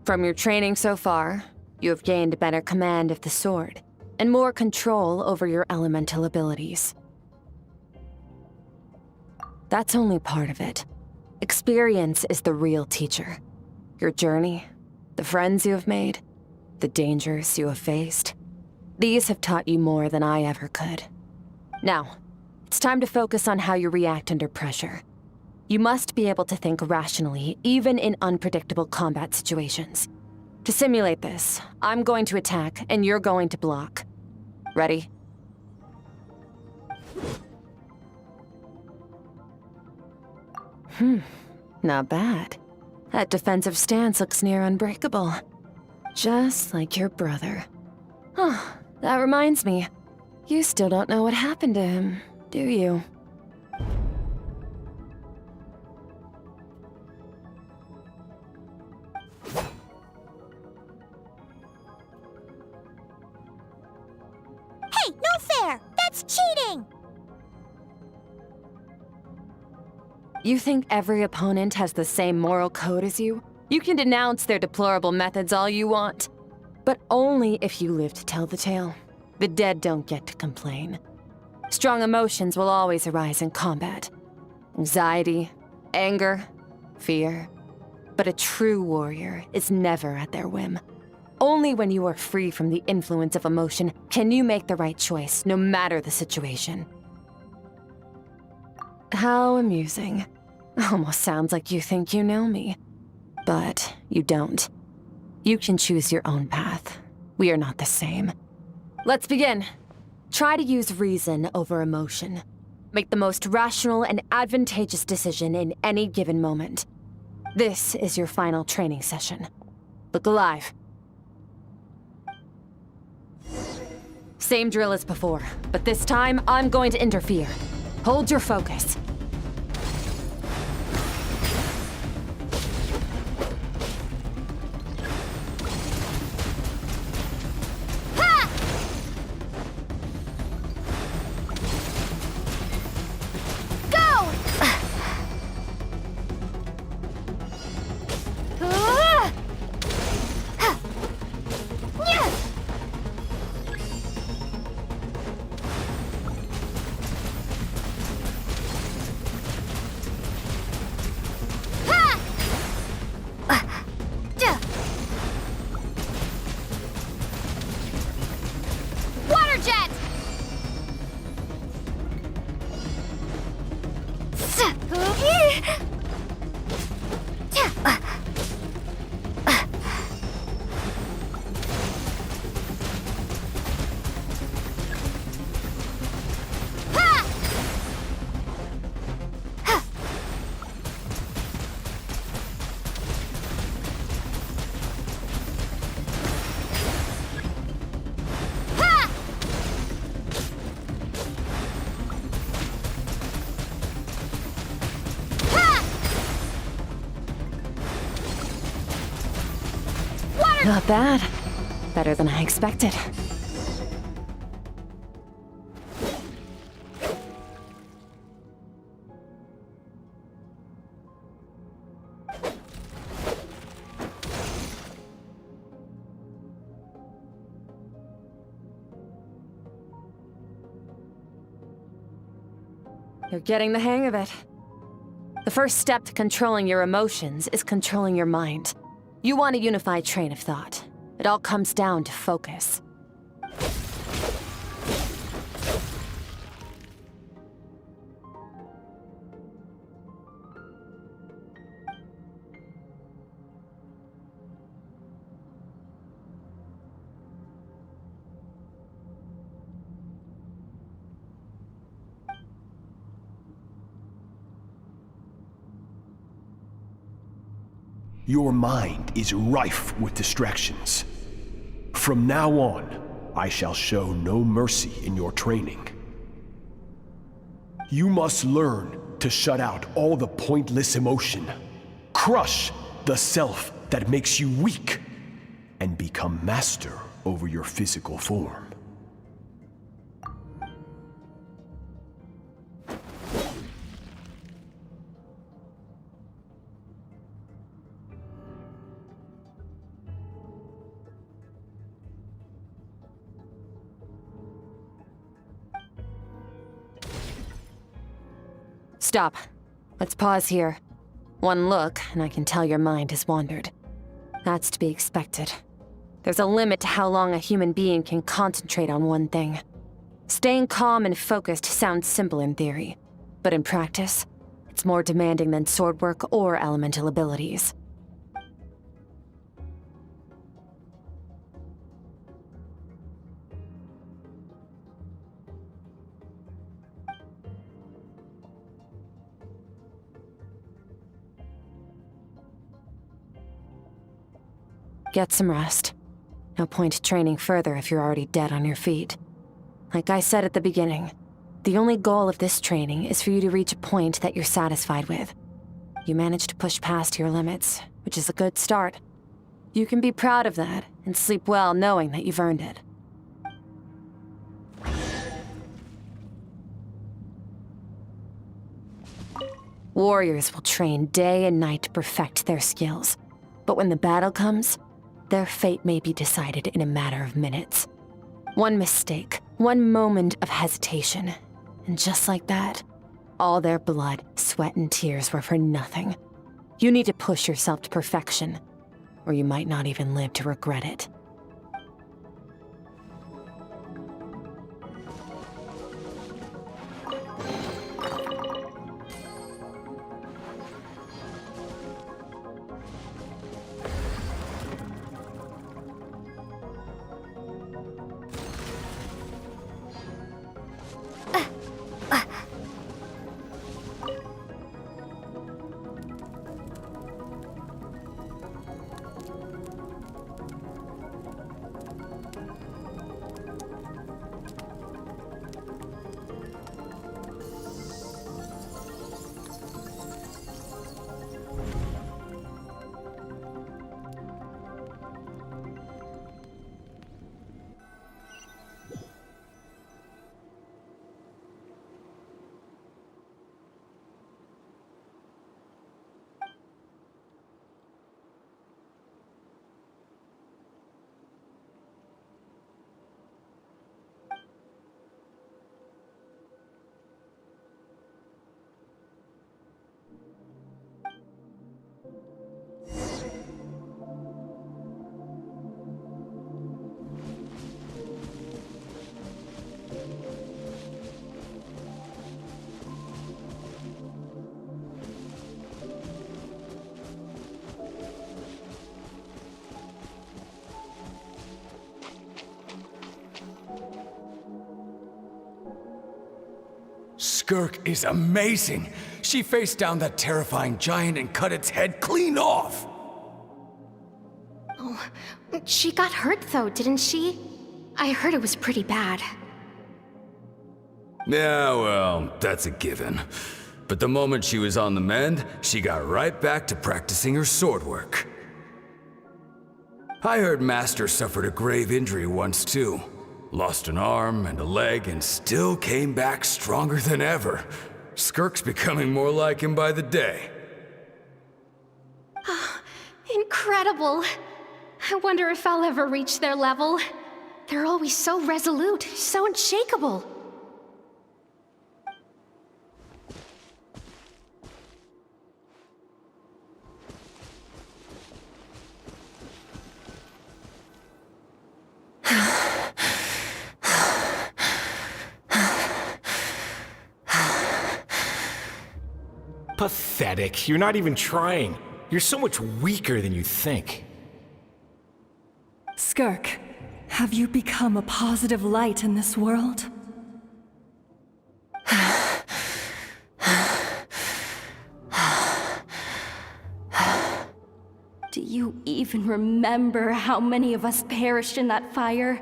From your training so far, you have gained better command of the sword and more control over your elemental abilities. That's only part of it. Experience is the real teacher. Your journey, the friends you have made, the dangers you have faced. These have taught you more than I ever could. Now, it's time to focus on how you react under pressure. You must be able to think rationally, even in unpredictable combat situations. To simulate this, I'm going to attack and you're going to block. Ready? Not bad. That defensive stance looks near unbreakable. Just like your brother. Oh, that reminds me. You still don't know what happened to him, do you? Hey, no fair! That's cheating! You think every opponent has the same moral code as you? You can denounce their deplorable methods all you want, but only if you live to tell the tale. The dead don't get to complain. Strong emotions will always arise in combat. Anxiety, anger, fear. But a true warrior is never at their whim. Only when you are free from the influence of emotion can you make the right choice, no matter the situation. How amusing. Almost sounds like you think you know me. But you don't. You can choose your own path. We are not the same. Let's begin. Try to use reason over emotion. Make the most rational and advantageous decision in any given moment. This is your final training session. Look alive. Same drill as before, but this time I'm going to interfere. Hold your focus. Not bad. Better than I expected. You're getting the hang of it. The first step to controlling your emotions is controlling your mind. You want a unified train of thought. It all comes down to focus. Your mind is rife with distractions. From now on, I shall show no mercy in your training. You must learn to shut out all the pointless emotion, crush the self that makes you weak, and become master over your physical form. Stop. Let's pause here. One look, and I can tell your mind has wandered. That's to be expected. There's a limit to how long a human being can concentrate on one thing. Staying calm and focused sounds simple in theory, but in practice, it's more demanding than sword work or elemental abilities. Get some rest. No point training further if you're already dead on your feet. Like I said at the beginning, the only goal of this training is for you to reach a point that you're satisfied with. You managed to push past your limits, which is a good start. You can be proud of that and sleep well knowing that you've earned it. Warriors will train day and night to perfect their skills, but when the battle comes, their fate may be decided in a matter of minutes. One mistake, one moment of hesitation, and just like that, all their blood, sweat, and tears were for nothing. You need to push yourself to perfection, or you might not even live to regret it. Skirk is amazing. She faced down that terrifying giant and cut its head clean off. Oh, she got hurt though, didn't she? I heard it was pretty bad. Yeah, well, that's a given. But the moment she was on the mend, she got right back to practicing her sword work. I heard Master suffered a grave injury once too. Lost an arm and a leg and still came back stronger than ever. Skirk's becoming more like him by the day. Incredible. I wonder if I'll ever reach their level. They're always so resolute, so unshakable. Pathetic. You're not even trying. You're so much weaker than you think. Skirk, have you become a positive light in this world? Do you even remember how many of us perished in that fire?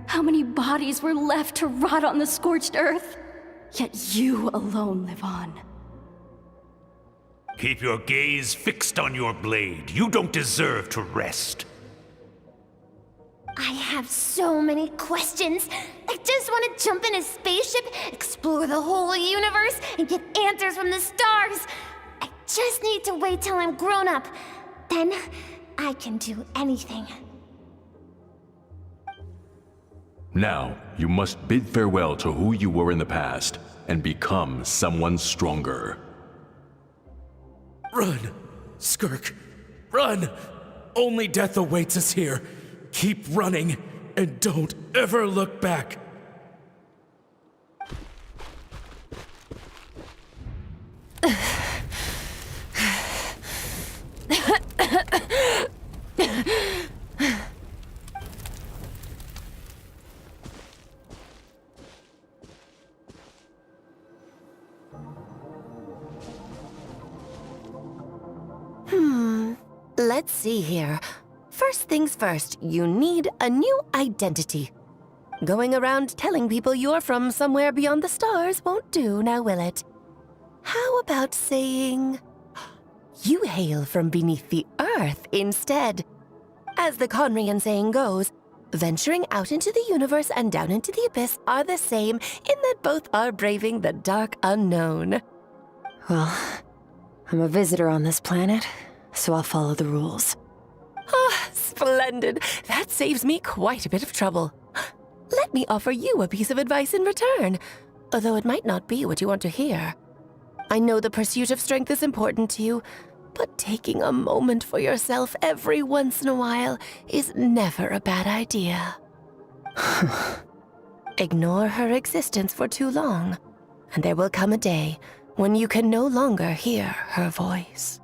How many bodies were left to rot on the scorched earth? Yet you alone live on. Keep your gaze fixed on your blade. You don't deserve to rest. I have so many questions. I just want to jump in a spaceship, explore the whole universe, and get answers from the stars. I just need to wait till I'm grown up. Then I can do anything. Now, you must bid farewell to who you were in the past and become someone stronger. Run, Skirk, run! Only death awaits us here. Keep running, and don't ever look back. Let's see here. First things first, you need a new identity. Going around telling people you're from somewhere beyond the stars won't do, now will it? How about saying you hail from beneath the earth instead? As the Conrian saying goes, venturing out into the universe and down into the abyss are the same in that both are braving the dark unknown. Well, I'm a visitor on this planet, so I'll follow the rules. Ah, splendid. That saves me quite a bit of trouble. Let me offer you a piece of advice in return, although it might not be what you want to hear. I know the pursuit of strength is important to you, but taking a moment for yourself every once in a while is never a bad idea. Ignore her existence for too long, and there will come a day when you can no longer hear her voice.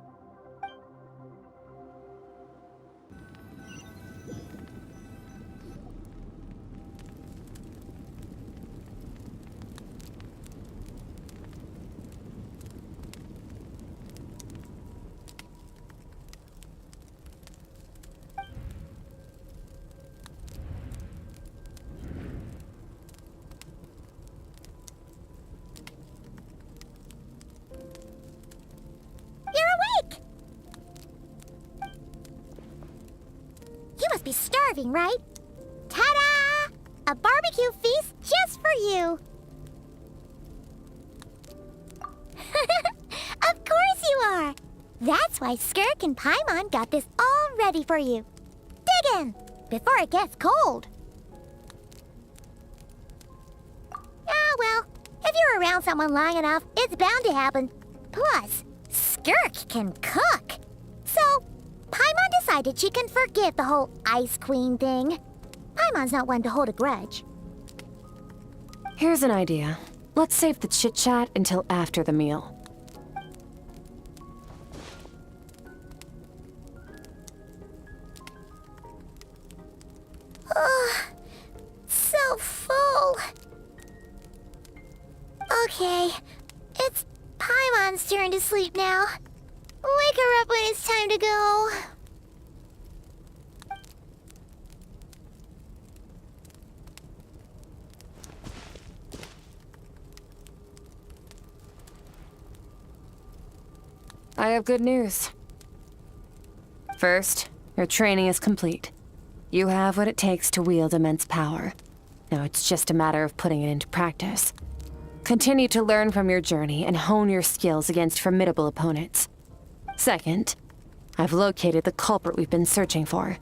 You must be starving, right? Ta-da! A barbecue feast just for you! Of course you are! That's why Skirk and Paimon got this all ready for you. Dig in, before it gets cold. Ah, well, if you're around someone long enough, it's bound to happen. Plus, Skirk can cook. So, Paimon decided she can forgive the whole Ice Queen thing. Paimon's not one to hold a grudge. Here's an idea. Let's save the chit-chat until after the meal. So full. Okay, it's Paimon's turn to sleep now. Wake her up when it's time to go. I have good news. First, your training is complete. You have what it takes to wield immense power. Now it's just a matter of putting it into practice. Continue to learn from your journey and hone your skills against formidable opponents. Second, I've located the culprit we've been searching for.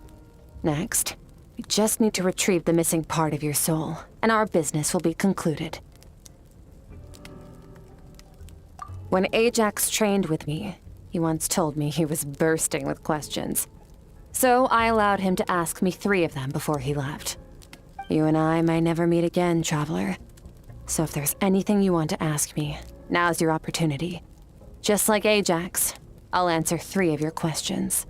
Next, we just need to retrieve the missing part of your soul, and our business will be concluded. When Ajax trained with me, he once told me he was bursting with questions. So I allowed him to ask me 3 of them before he left. You and I may never meet again, Traveler. So if there's anything you want to ask me, now's your opportunity. Just like Ajax, I'll answer 3 of your questions.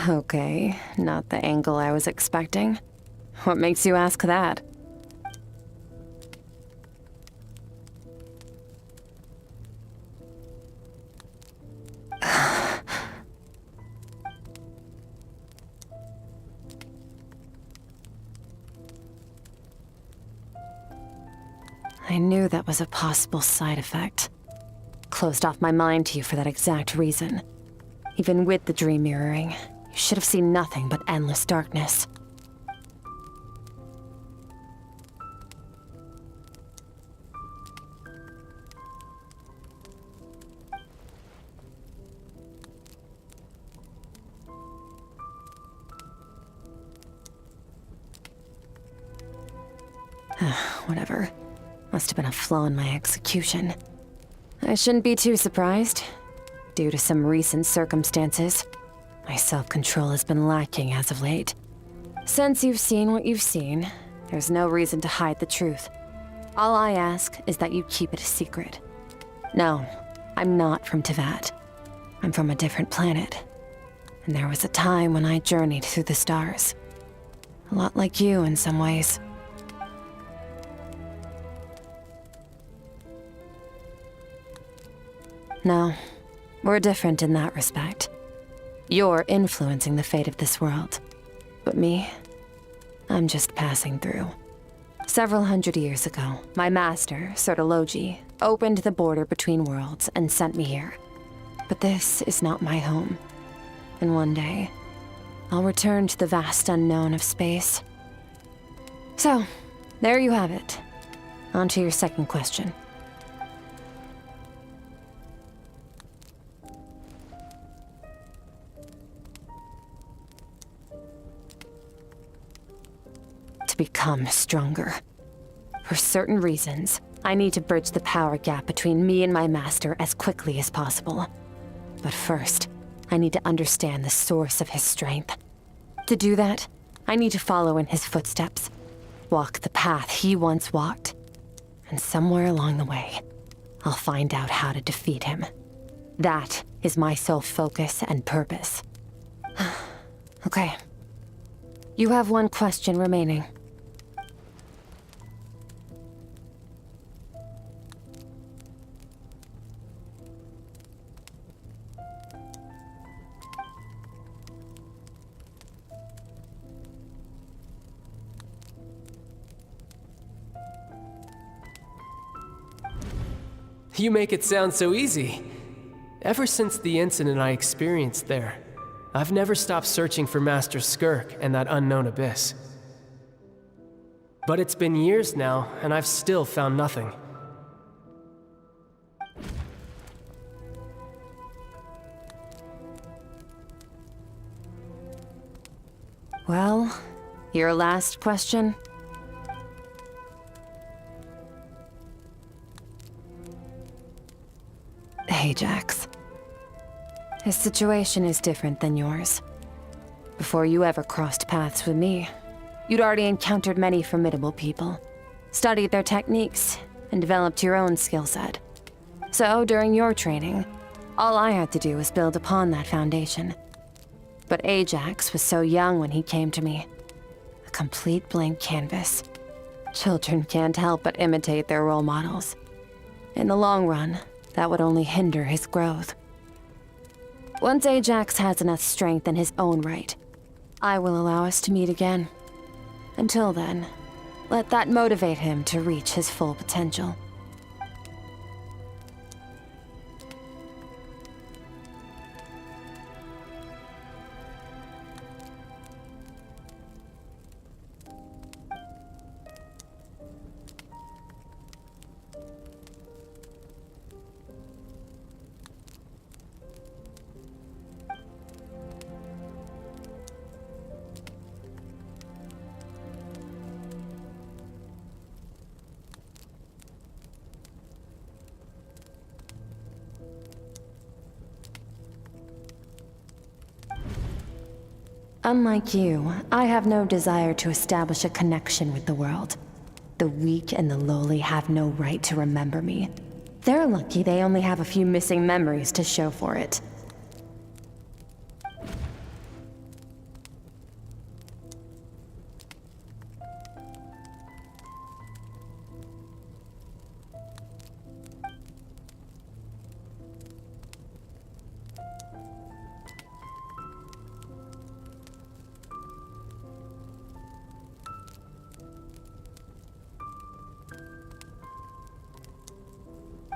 Okay, not the angle I was expecting. What makes you ask that? I knew that was a possible side effect. Closed off my mind to you for that exact reason. Even with the dream mirroring, you should have seen nothing but endless darkness. Whatever. Must have been a flaw in my execution. I shouldn't be too surprised. Due to some recent circumstances, my self-control has been lacking as of late. Since you've seen what you've seen, there's no reason to hide the truth. All I ask is that you keep it a secret. No, I'm not from Tevat. I'm from a different planet. And there was a time when I journeyed through the stars. A lot like you in some ways. No, we're different in that respect. You're influencing the fate of this world. But me, I'm just passing through. Several hundred years ago, my master, Sertologi, opened the border between worlds and sent me here. But this is not my home. And one day, I'll return to the vast unknown of space. So, there you have it. On to your second question. Become stronger. For certain reasons, I need to bridge the power gap between me and my master as quickly as possible. But first, I need to understand the source of his strength. To do that, I need to follow in his footsteps, walk the path he once walked, and somewhere along the way, I'll find out how to defeat him. That is my sole focus and purpose. Okay. You have one question remaining. You make it sound so easy. Ever since the incident I experienced there, I've never stopped searching for Master Skirk and that unknown abyss. But it's been years now, and I've still found nothing. Well, your last question? Ajax. His situation is different than yours. Before you ever crossed paths with me, you'd already encountered many formidable people, studied their techniques, and developed your own skill set. So, during your training, all I had to do was build upon that foundation. But Ajax was so young when he came to me. A complete blank canvas. Children can't help but imitate their role models. In the long run, that would only hinder his growth. Once Ajax has enough strength in his own right, I will allow us to meet again. Until then, let that motivate him to reach his full potential. Unlike you, I have no desire to establish a connection with the world. The weak and the lowly have no right to remember me. They're lucky they only have a few missing memories to show for it.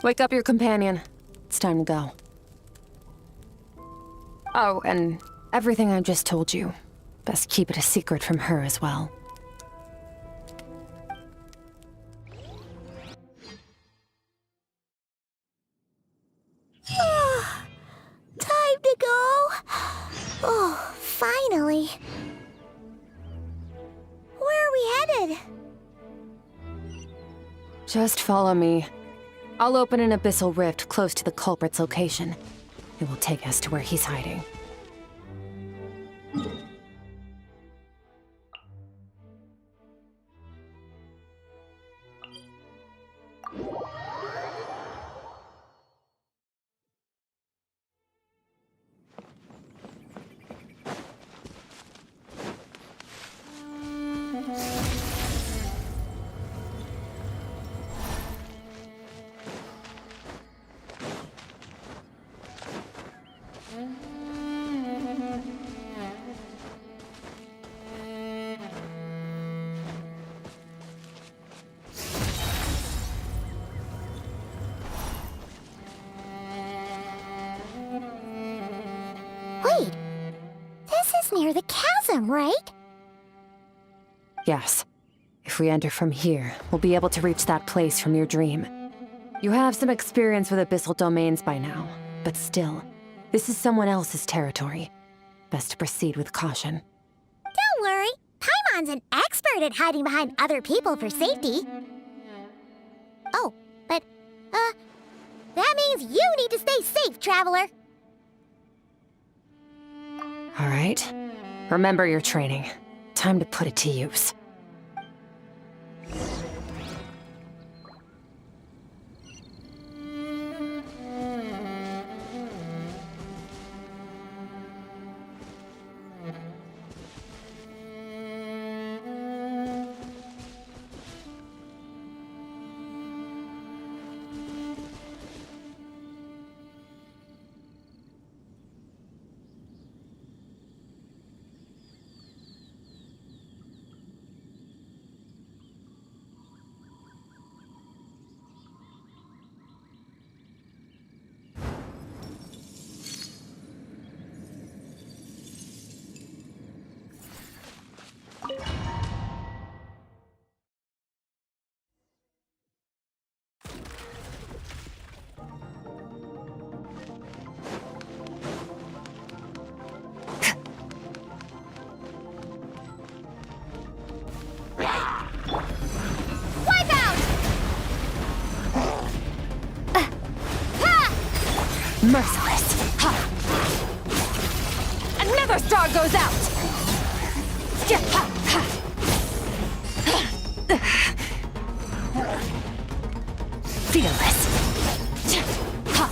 Wake up your companion. It's time to go. Oh, and everything I just told you. Best keep it a secret from her as well. Time to go. Oh, finally. Where are we headed? Just follow me. I'll open an abyssal rift close to the culprit's location. It will take us to where he's hiding. Wait, this is near the chasm, right? Yes. If we enter from here, we'll be able to reach that place from your dream. You have some experience with abyssal domains by now, but still, this is someone else's territory. Best to proceed with caution. Don't worry, Paimon's an expert at hiding behind other people for safety. Oh, but, that means you need to stay safe, traveler. All right. Remember your training. Time to put it to use. Merciless. Ha! Another star goes out! Ha! Ha! Fearless. Ha!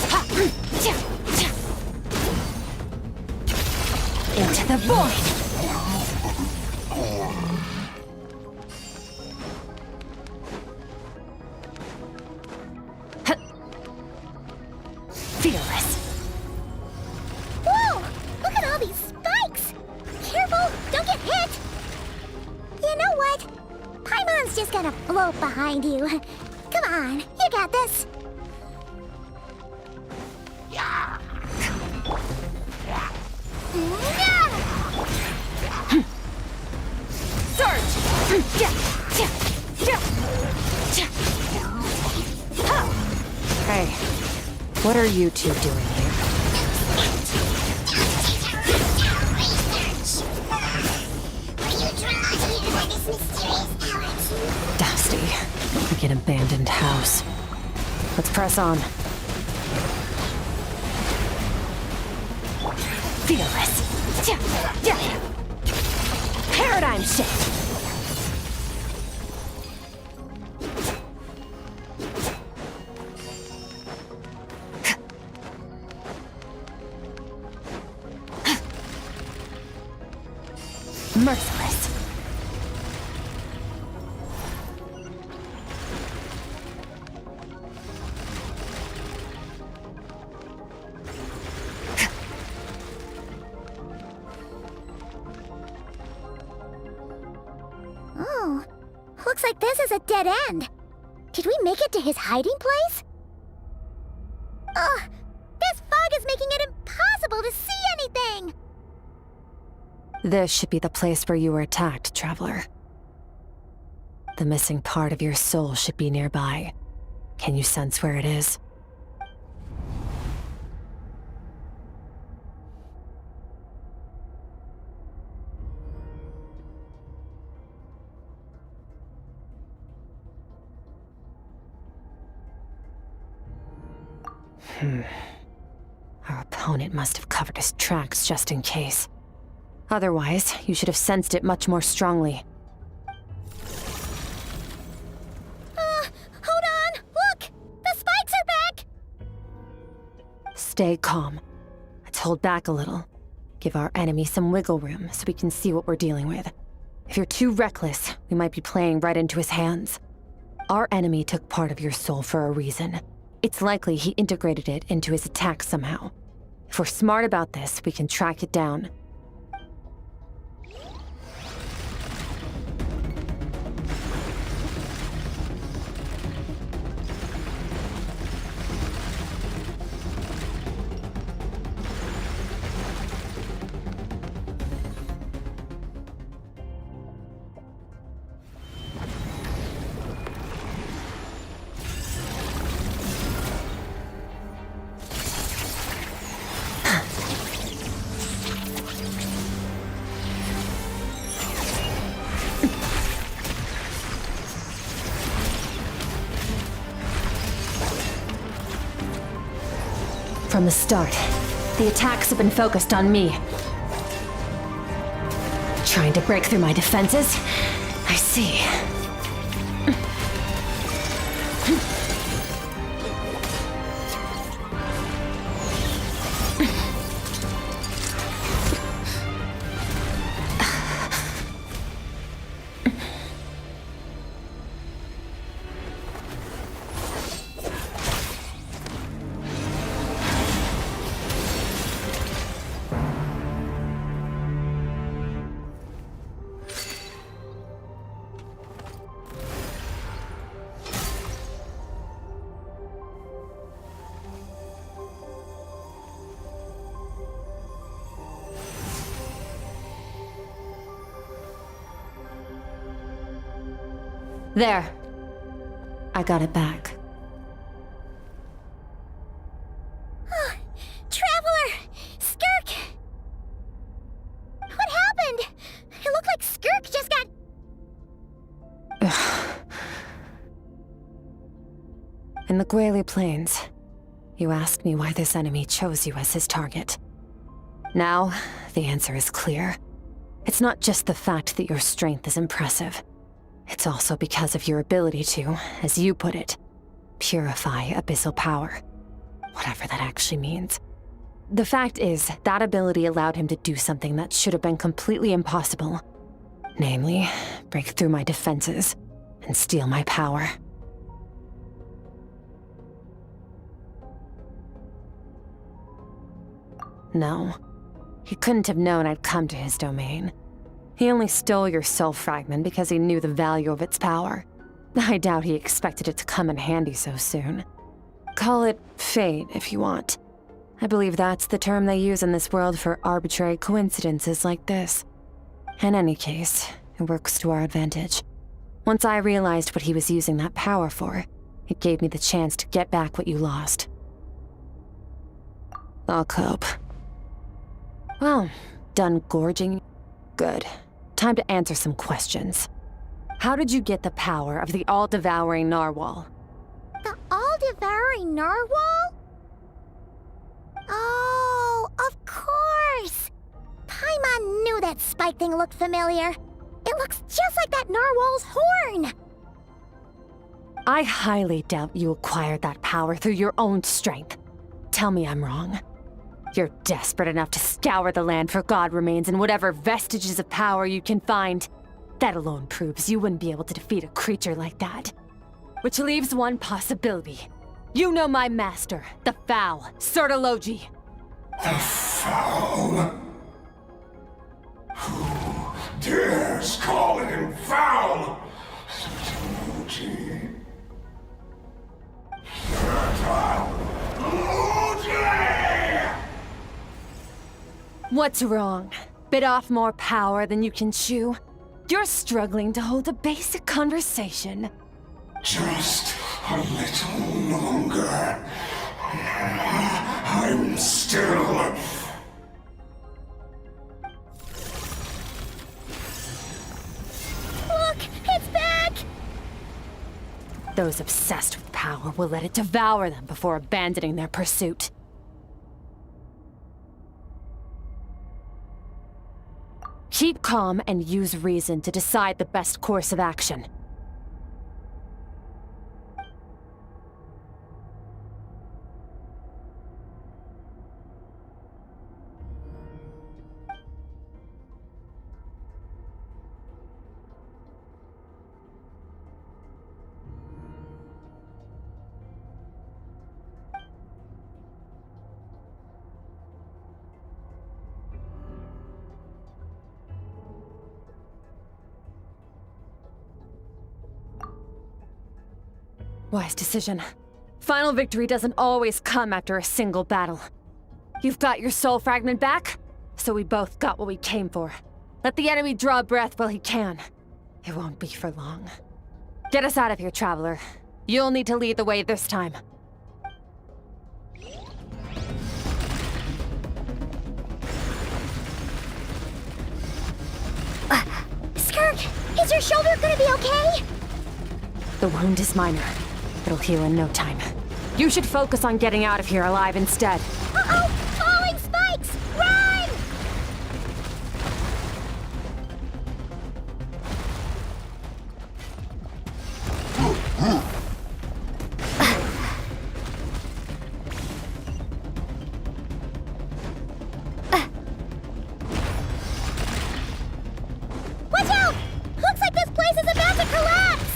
Ha! Into the void! Fearless. Whoa! Look at all these spikes! Careful! Don't get hit! He's just gonna float behind you. Come on, you got this. Hey, what are you two doing here? Dusty, like an abandoned house. Let's press on. Feel this. Paradigm shift. Merciless. Oh, looks like this is a dead end. Did we make it to his hiding place? Ugh, this fog is making it impossible to see anything! This should be the place where you were attacked, Traveler. The missing part of your soul should be nearby. Can you sense where it is? Our opponent must have covered his tracks just in case. Otherwise, you should have sensed it much more strongly. Hold on! Look! The spikes are back! Stay calm. Let's hold back a little. Give our enemy some wiggle room so we can see what we're dealing with. If you're too reckless, we might be playing right into his hands. Our enemy took part of your soul for a reason. It's likely he integrated it into his attack somehow. If we're smart about this, we can track it down. From the start, the attacks have been focused on me. Trying to break through my defenses? I see. There. I got it back. Traveler! Skirk! What happened? It looked like Skirk just got... In the Gueli Plains, you asked me why this enemy chose you as his target. Now, the answer is clear. It's not just the fact that your strength is impressive. It's also because of your ability to, as you put it, purify abyssal power. Whatever that actually means. The fact is, that ability allowed him to do something that should have been completely impossible. Namely, break through my defenses and steal my power. No, he couldn't have known I'd come to his domain. He only stole your soul fragment because he knew the value of its power. I doubt he expected it to come in handy so soon. Call it fate if you want. I believe that's the term they use in this world for arbitrary coincidences like this. In any case, it works to our advantage. Once I realized what he was using that power for, it gave me the chance to get back what you lost. I'll cope. Well, done gorging? Good. Time to answer some questions. How did you get the power of the all-devouring narwhal? The all-devouring narwhal? Oh, of course! Paimon knew that spike thing looked familiar. It looks just like that narwhal's horn! I highly doubt you acquired that power through your own strength. Tell me I'm wrong. You're desperate enough to scour the land for god remains and whatever vestiges of power you can find. That alone proves you wouldn't be able to defeat a creature like that. Which leaves one possibility. You know my master, the Foul, Sertologi. The Foul? Who dares call him foul? Sertologi. What's wrong? Bit off more power than you can chew? You're struggling to hold a basic conversation. Just a little longer. I'm still... Look! It's back! Those obsessed with power will let it devour them before abandoning their pursuit. Keep calm and use reason to decide the best course of action. Wise decision. Final victory doesn't always come after a single battle. You've got your soul fragment back, so we both got what we came for. Let the enemy draw breath while he can. It won't be for long. Get us out of here, traveler. You'll need to lead the way this time. Skirk, is your shoulder gonna be okay? The wound is minor. It'll heal in no time. You should focus on getting out of here alive instead. Uh-oh! Falling spikes! Run! Watch out! Looks like this place is about to collapse!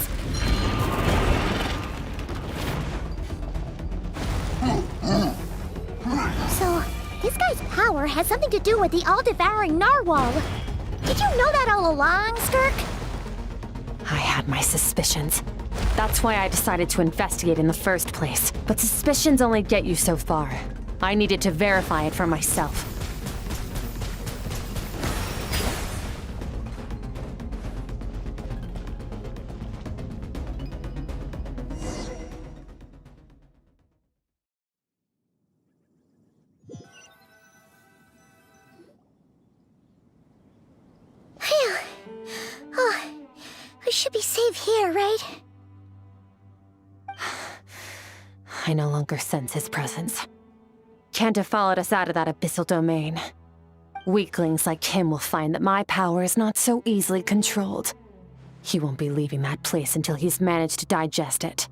So, this guy's power has something to do with the all-devouring narwhal. Did you know that all along, Skirk? I had my suspicions. That's why I decided to investigate in the first place. But suspicions only get you so far. I needed to verify it for myself. Phew. Oh, we should be safe here, right? I no longer sense his presence. Can't have followed us out of that abyssal domain. Weaklings like him will find that my power is not so easily controlled. He won't be leaving that place until he's managed to digest it.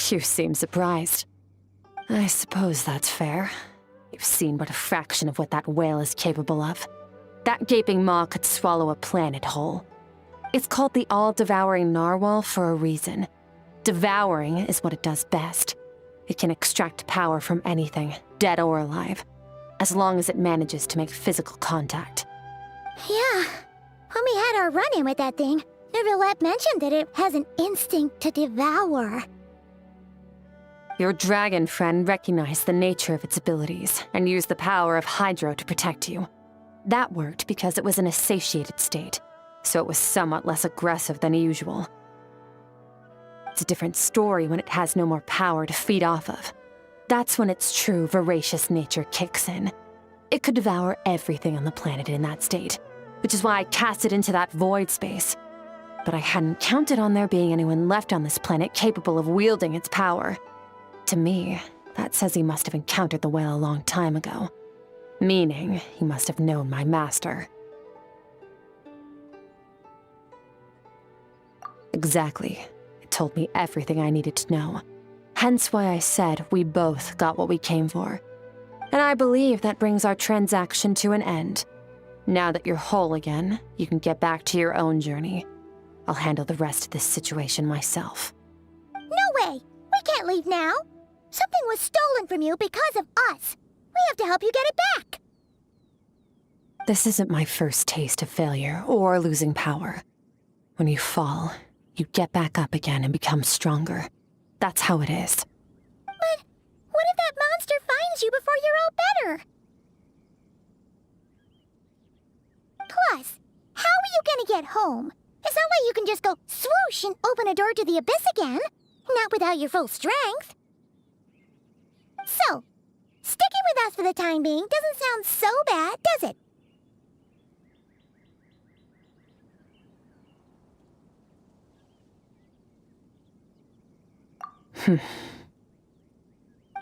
You seem surprised. I suppose that's fair. You've seen but a fraction of what that whale is capable of. That gaping maw could swallow a planet whole. It's called the all-devouring narwhal for a reason. Devouring is what it does best. It can extract power from anything, dead or alive, as long as it manages to make physical contact. Yeah. When we had our run-in with that thing, Neverlet mentioned that it has an instinct to devour. Your dragon friend recognized the nature of its abilities and used the power of Hydro to protect you. That worked because it was in a satiated state, so it was somewhat less aggressive than usual. It's a different story when it has no more power to feed off of. That's when its true voracious nature kicks in. It could devour everything on the planet in that state, which is why I cast it into that void space. But I hadn't counted on there being anyone left on this planet capable of wielding its power. To me, that says he must have encountered the whale a long time ago. Meaning, he must have known my master. Exactly. It told me everything I needed to know. Hence why I said we both got what we came for. And I believe that brings our transaction to an end. Now that you're whole again, you can get back to your own journey. I'll handle the rest of this situation myself. No way! We can't leave now! Something was stolen from you because of us! We have to help you get it back! This isn't my first taste of failure or losing power. When you fall, you get back up again and become stronger. That's how it is. But what if that monster finds you before you're all better? Plus, how are you gonna get home? It's not like you can just go swoosh and open a door to the abyss again. Not without your full strength. So, sticking with us for the time being doesn't sound so bad, does it?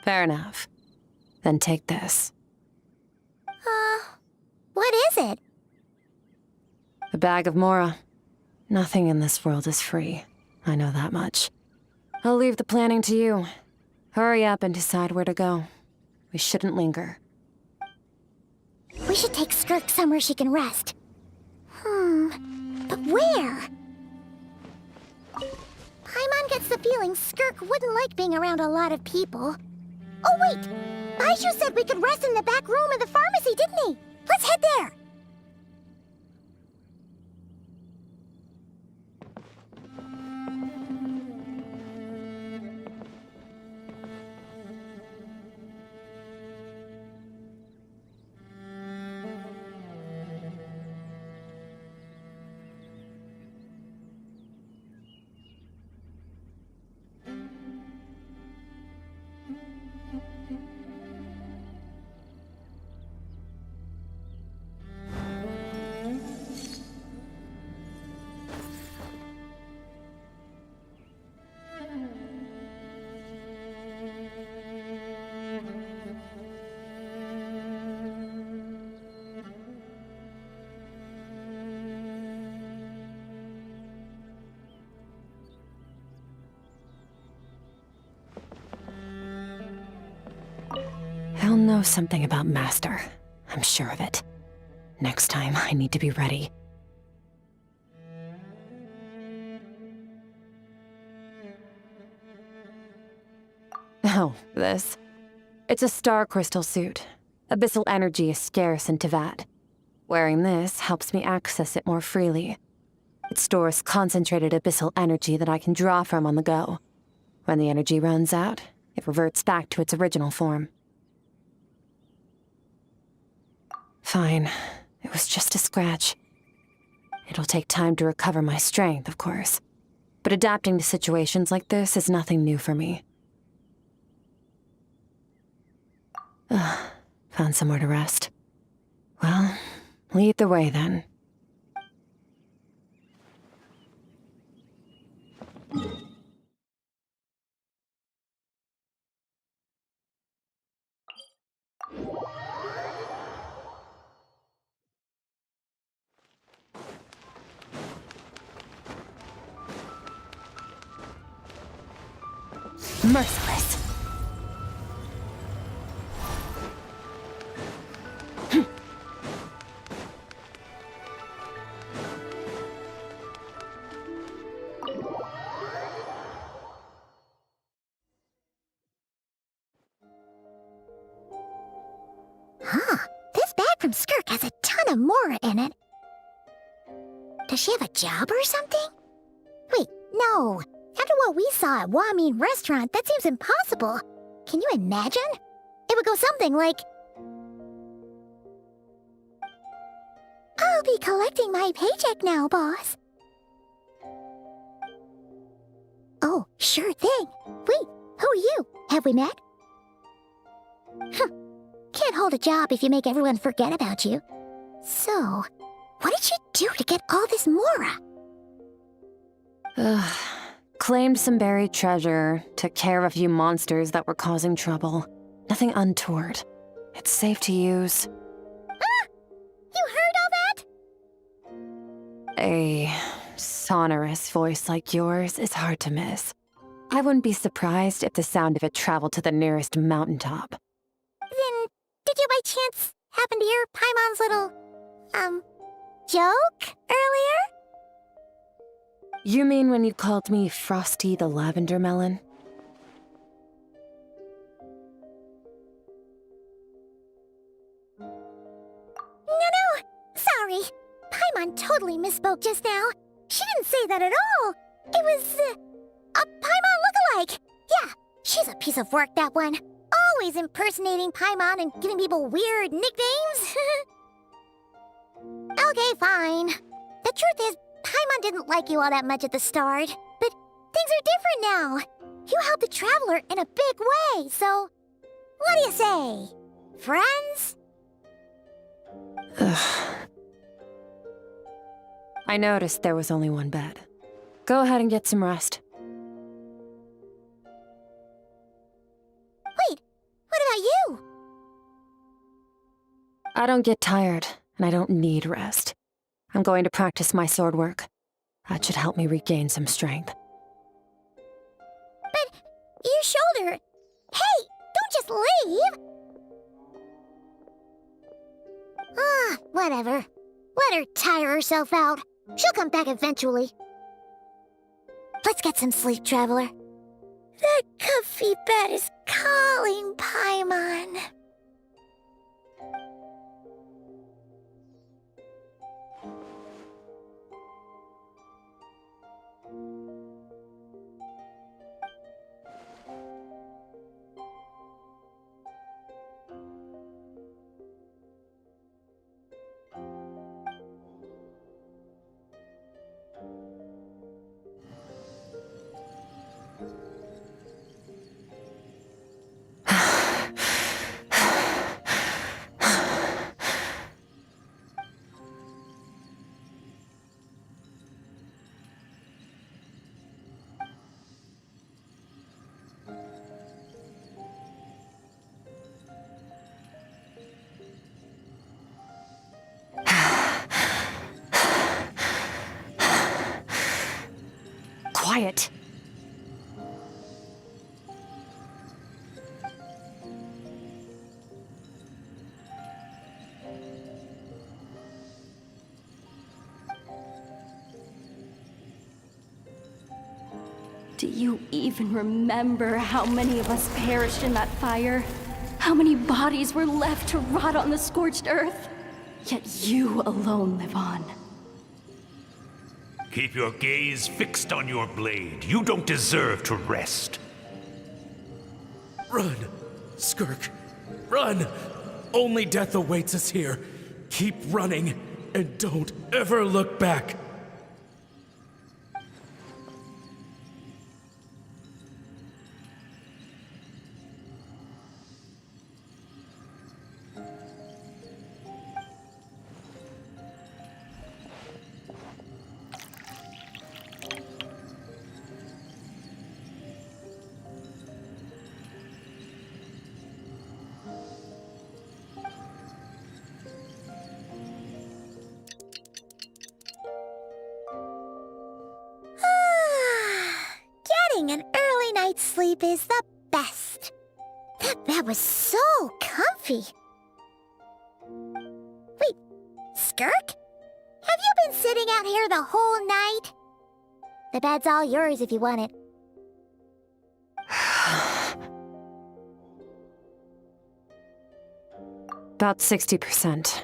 Fair enough. Then take this. What is it? A bag of Mora. Nothing in this world is free. I know that much. I'll leave the planning to you. Hurry up and decide where to go. We shouldn't linger. We should take Skirk somewhere she can rest. But where? Paimon gets the feeling Skirk wouldn't like being around a lot of people. Oh wait! Baiju said we could rest in the back room of the pharmacy, didn't he? Let's head there! He'll know something about Master. I'm sure of it. Next time, I need to be ready. Oh, this. It's a star crystal suit. Abyssal energy is scarce in Tevat. Wearing this helps me access it more freely. It stores concentrated abyssal energy that I can draw from on the go. When the energy runs out, it reverts back to its original form. Fine. It was just a scratch. It'll take time to recover my strength, of course. But adapting to situations like this is nothing new for me. Found somewhere to rest. Well, lead the way then. Merciless. has a ton of Mora in it. Does she have a job or something? Wait, no. After what we saw at Wamin Restaurant, that seems impossible. Can you imagine? It would go something like... I'll be collecting my paycheck now, boss. Oh, sure thing. Wait, who are you? Have we met? Can't hold a job if you make everyone forget about you. So, what did you do to get all this Mora? Claimed some buried treasure, took care of a few monsters that were causing trouble. Nothing untoward. It's safe to use. Ah! You heard all that? A sonorous voice like yours is hard to miss. I wouldn't be surprised if the sound of it traveled to the nearest mountaintop. Then, did you by chance happen to hear Paimon's little, joke earlier? You mean when you called me Frosty the Lavender Melon? No, sorry. Paimon totally misspoke just now. She didn't say that at all. It was, a Paimon lookalike. Yeah, she's a piece of work, that one. Always impersonating Paimon and giving people weird nicknames. Okay, fine. The truth is, Paimon didn't like you all that much at the start, but things are different now. You helped the Traveler in a big way, so what do you say? Friends? I noticed there was only one bed. Go ahead and get some rest. Wait, what about you? I don't get tired, and I don't need rest. I'm going to practice my sword work. That should help me regain some strength. But your shoulder... Hey, don't just leave! Ah, whatever. Let her tire herself out. She'll come back eventually. Let's get some sleep, Traveler. That comfy bed is calling, Paimon. Quiet. Do you even remember how many of us perished in that fire? How many bodies were left to rot on the scorched earth? Yet you alone live on. Keep your gaze fixed on your blade. You don't deserve to rest. Run, Skirk. Run! Only death awaits us here. Keep running, and don't ever look back. Getting an early night's sleep is the best. That bed was so comfy. Wait, Skirk? Have you been sitting out here the whole night? The bed's all yours if you want it. About 60%.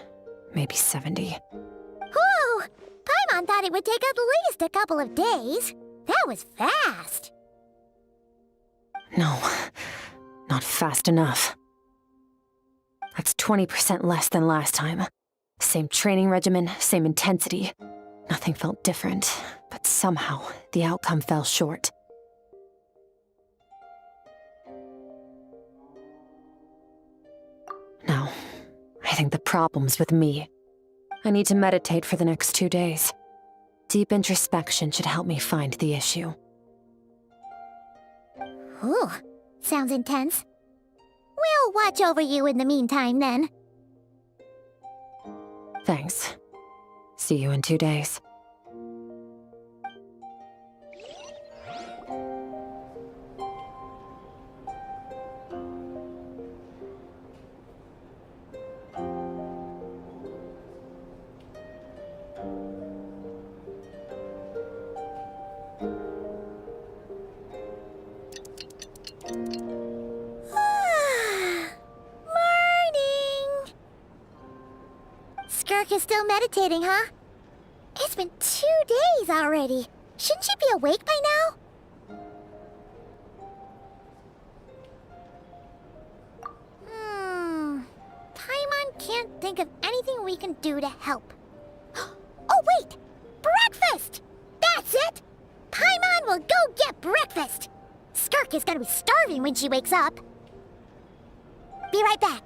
maybe 70. Whew! Paimon thought it would take at least a couple of days. That was fast. No, not fast enough. That's 20% less than last time. Same training regimen, same intensity. Nothing felt different, but somehow the outcome fell short. No, I think the problem's with me. I need to meditate for the next 2 days. Deep introspection should help me find the issue. Ooh, sounds intense. We'll watch over you in the meantime, then. Thanks. See you in 2 days. Skirk is still meditating, huh? It's been 2 days already. Shouldn't she be awake by now? Paimon can't think of anything we can do to help. Oh, wait! Breakfast! That's it! Paimon will go get breakfast! Skirk is gonna be starving when she wakes up. Be right back.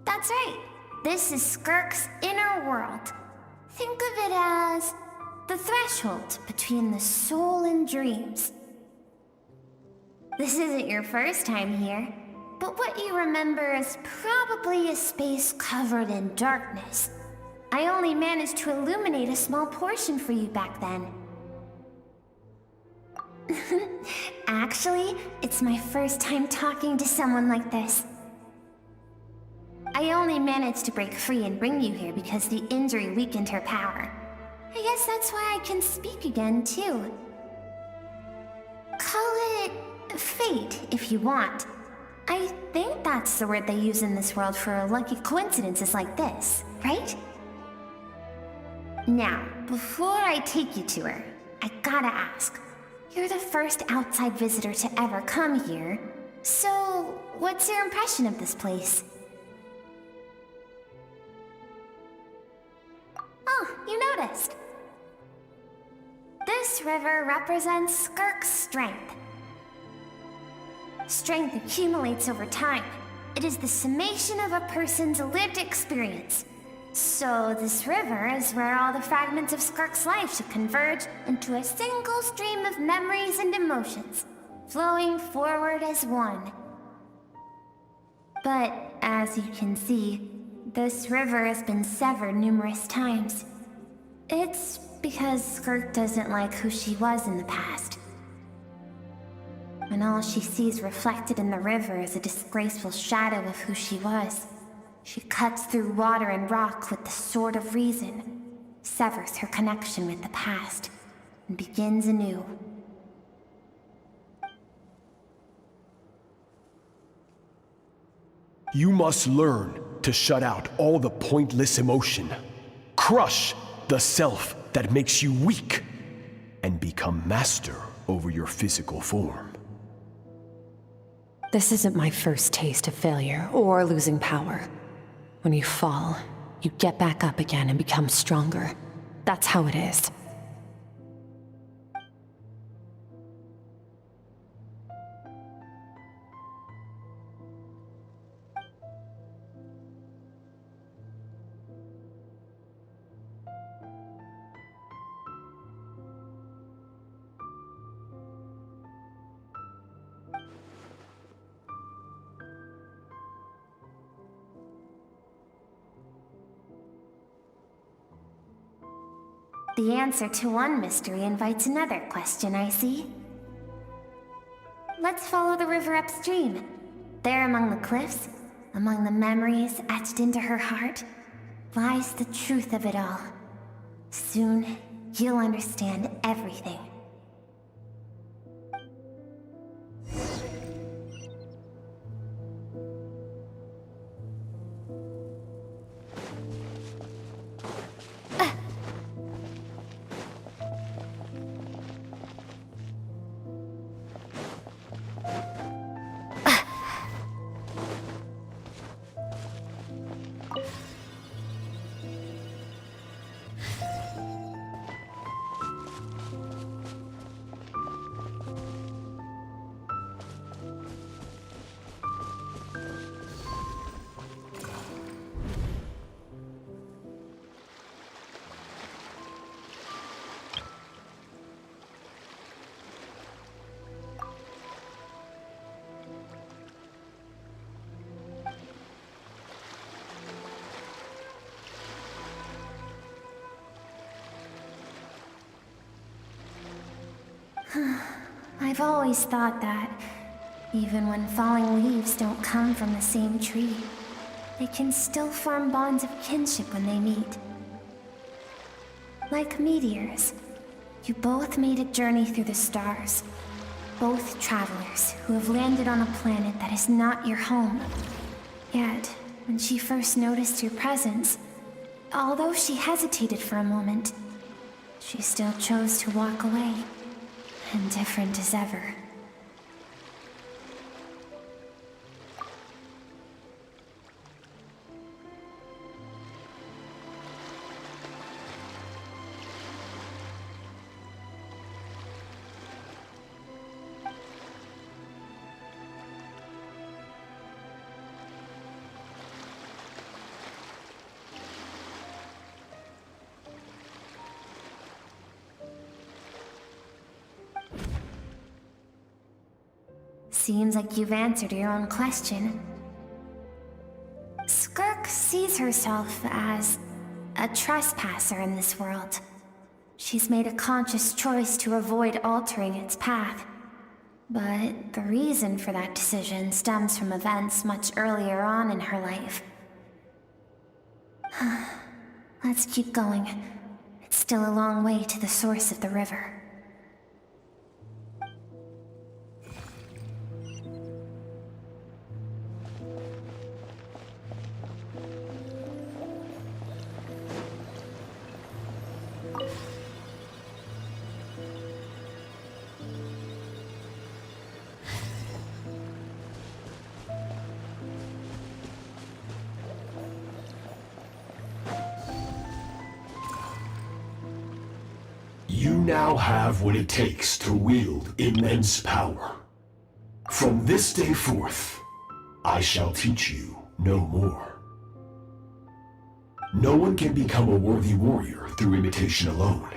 That's right. This is Skirk's inner world. Think of it as the threshold between the soul and dreams. This isn't your first time here, but what you remember is probably a space covered in darkness. I only managed to illuminate a small portion for you back then. Actually, it's my first time talking to someone like this. I only managed to break free and bring you here because the injury weakened her power. I guess that's why I can speak again, too. Call it fate, if you want. I think that's the word they use in this world for lucky coincidences like this, right? Now, before I take you to her, I gotta ask. You're the first outside visitor to ever come here, so what's your impression of this place? Oh, you noticed. This river represents Skirk's strength. Strength accumulates over time. It is the summation of a person's lived experience. So this river is where all the fragments of Skirk's life should converge into a single stream of memories and emotions, flowing forward as one. But as you can see, this river has been severed numerous times. It's because Skirk doesn't like who she was in the past. And all she sees reflected in the river is a disgraceful shadow of who she was. She cuts through water and rock with the sword of reason, severs her connection with the past, and begins anew. You must learn to shut out all the pointless emotion. Crush the self that makes you weak, and become master over your physical form. This isn't my first taste of failure or losing power. When you fall, you get back up again and become stronger. That's how it is. The answer to one mystery invites another question, I see. Let's follow the river upstream. There among the cliffs, among the memories etched into her heart, lies the truth of it all. Soon, you'll understand everything. I've always thought that, even when falling leaves don't come from the same tree, they can still form bonds of kinship when they meet. Like meteors, you both made a journey through the stars. Both travelers who have landed on a planet that is not your home. Yet, when she first noticed your presence, although she hesitated for a moment, she still chose to walk away. Indifferent as ever. Seems like you've answered your own question. Skirk sees herself as a trespasser in this world. She's made a conscious choice to avoid altering its path. But the reason for that decision stems from events much earlier on in her life. Let's keep going. It's still a long way to the source of the river. You now have what it takes to wield immense power. From this day forth, I shall teach you no more. No one can become a worthy warrior through imitation alone.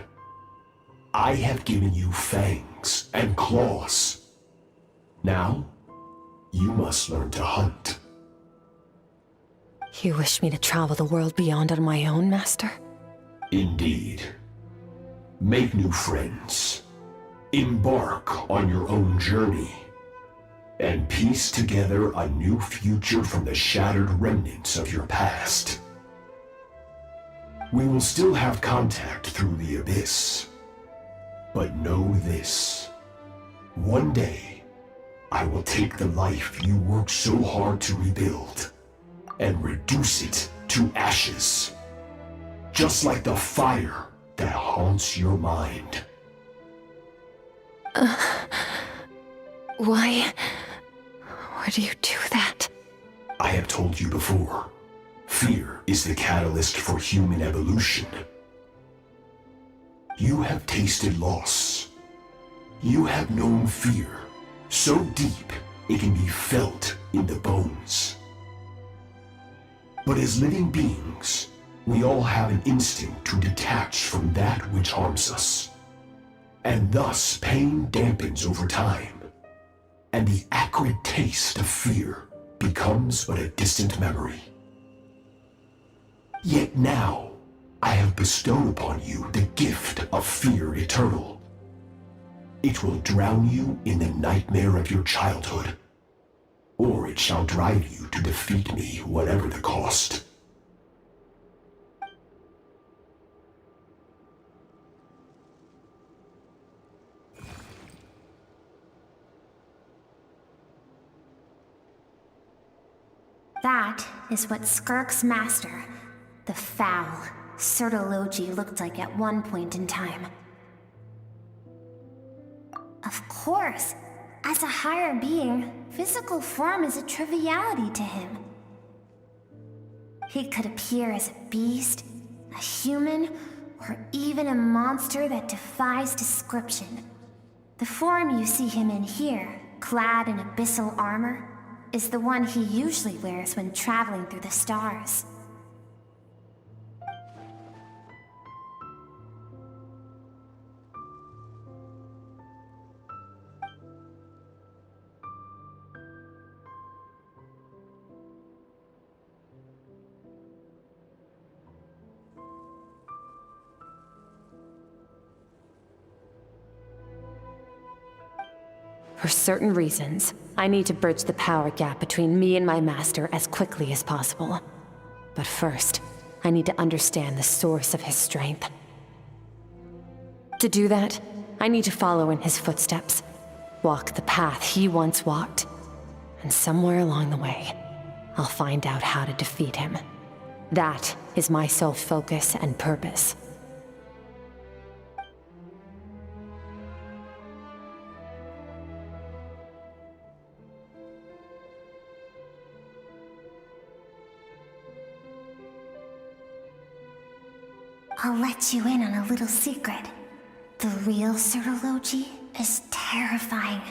I have given you fangs and claws. Now, you must learn to hunt. You wish me to travel the world beyond on my own, Master? Indeed. Make new friends. Embark on your own journey. And piece together a new future from the shattered remnants of your past. We will still have contact through the abyss. But know this. One day, I will take the life you worked so hard to rebuild and reduce it to ashes. just like the fire that haunts your mind. Why do you do that? I have told you before, fear is the catalyst for human evolution. You have tasted loss. You have known fear, so deep it can be felt in the bones. But as living beings, we all have an instinct to detach from that which harms us. And thus pain dampens over time, and the acrid taste of fear becomes but a distant memory. Yet now, I have bestowed upon you the gift of fear eternal. It will drown you in the nightmare of your childhood, or it shall drive you to defeat me, whatever the cost. That is what Skirk's master, the foul Sertologi, looked like at one point in time. Of course, as a higher being, physical form is a triviality to him. He could appear as a beast, a human, or even a monster that defies description. The form you see him in here, clad in abyssal armor, is the one he usually wears when traveling through the stars. For certain reasons, I need to bridge the power gap between me and my master as quickly as possible. But first, I need to understand the source of his strength. To do that, I need to follow in his footsteps, walk the path he once walked, and somewhere along the way, I'll find out how to defeat him. That is my sole focus and purpose. I'll let you in on a little secret. The real Sertologi is terrifying.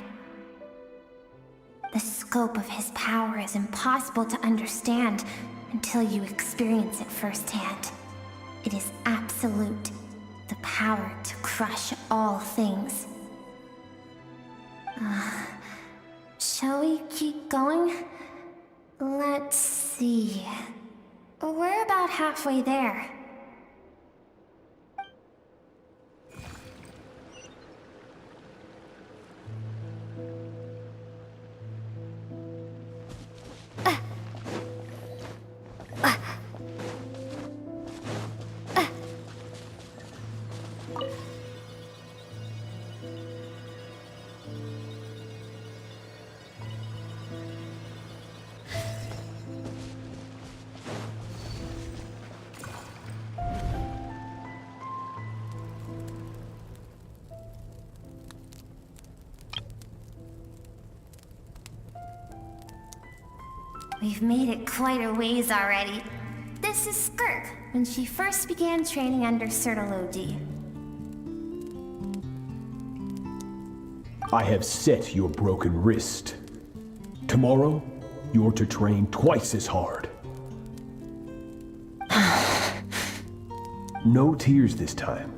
The scope of his power is impossible to understand until you experience it firsthand. It is absolute, the power to crush all things. Shall we keep going? Let's see. We're about halfway there. We've made it quite a ways already. This is Skirk, when she first began training under Sertologi. I have set your broken wrist. Tomorrow, you're to train twice as hard. No tears this time.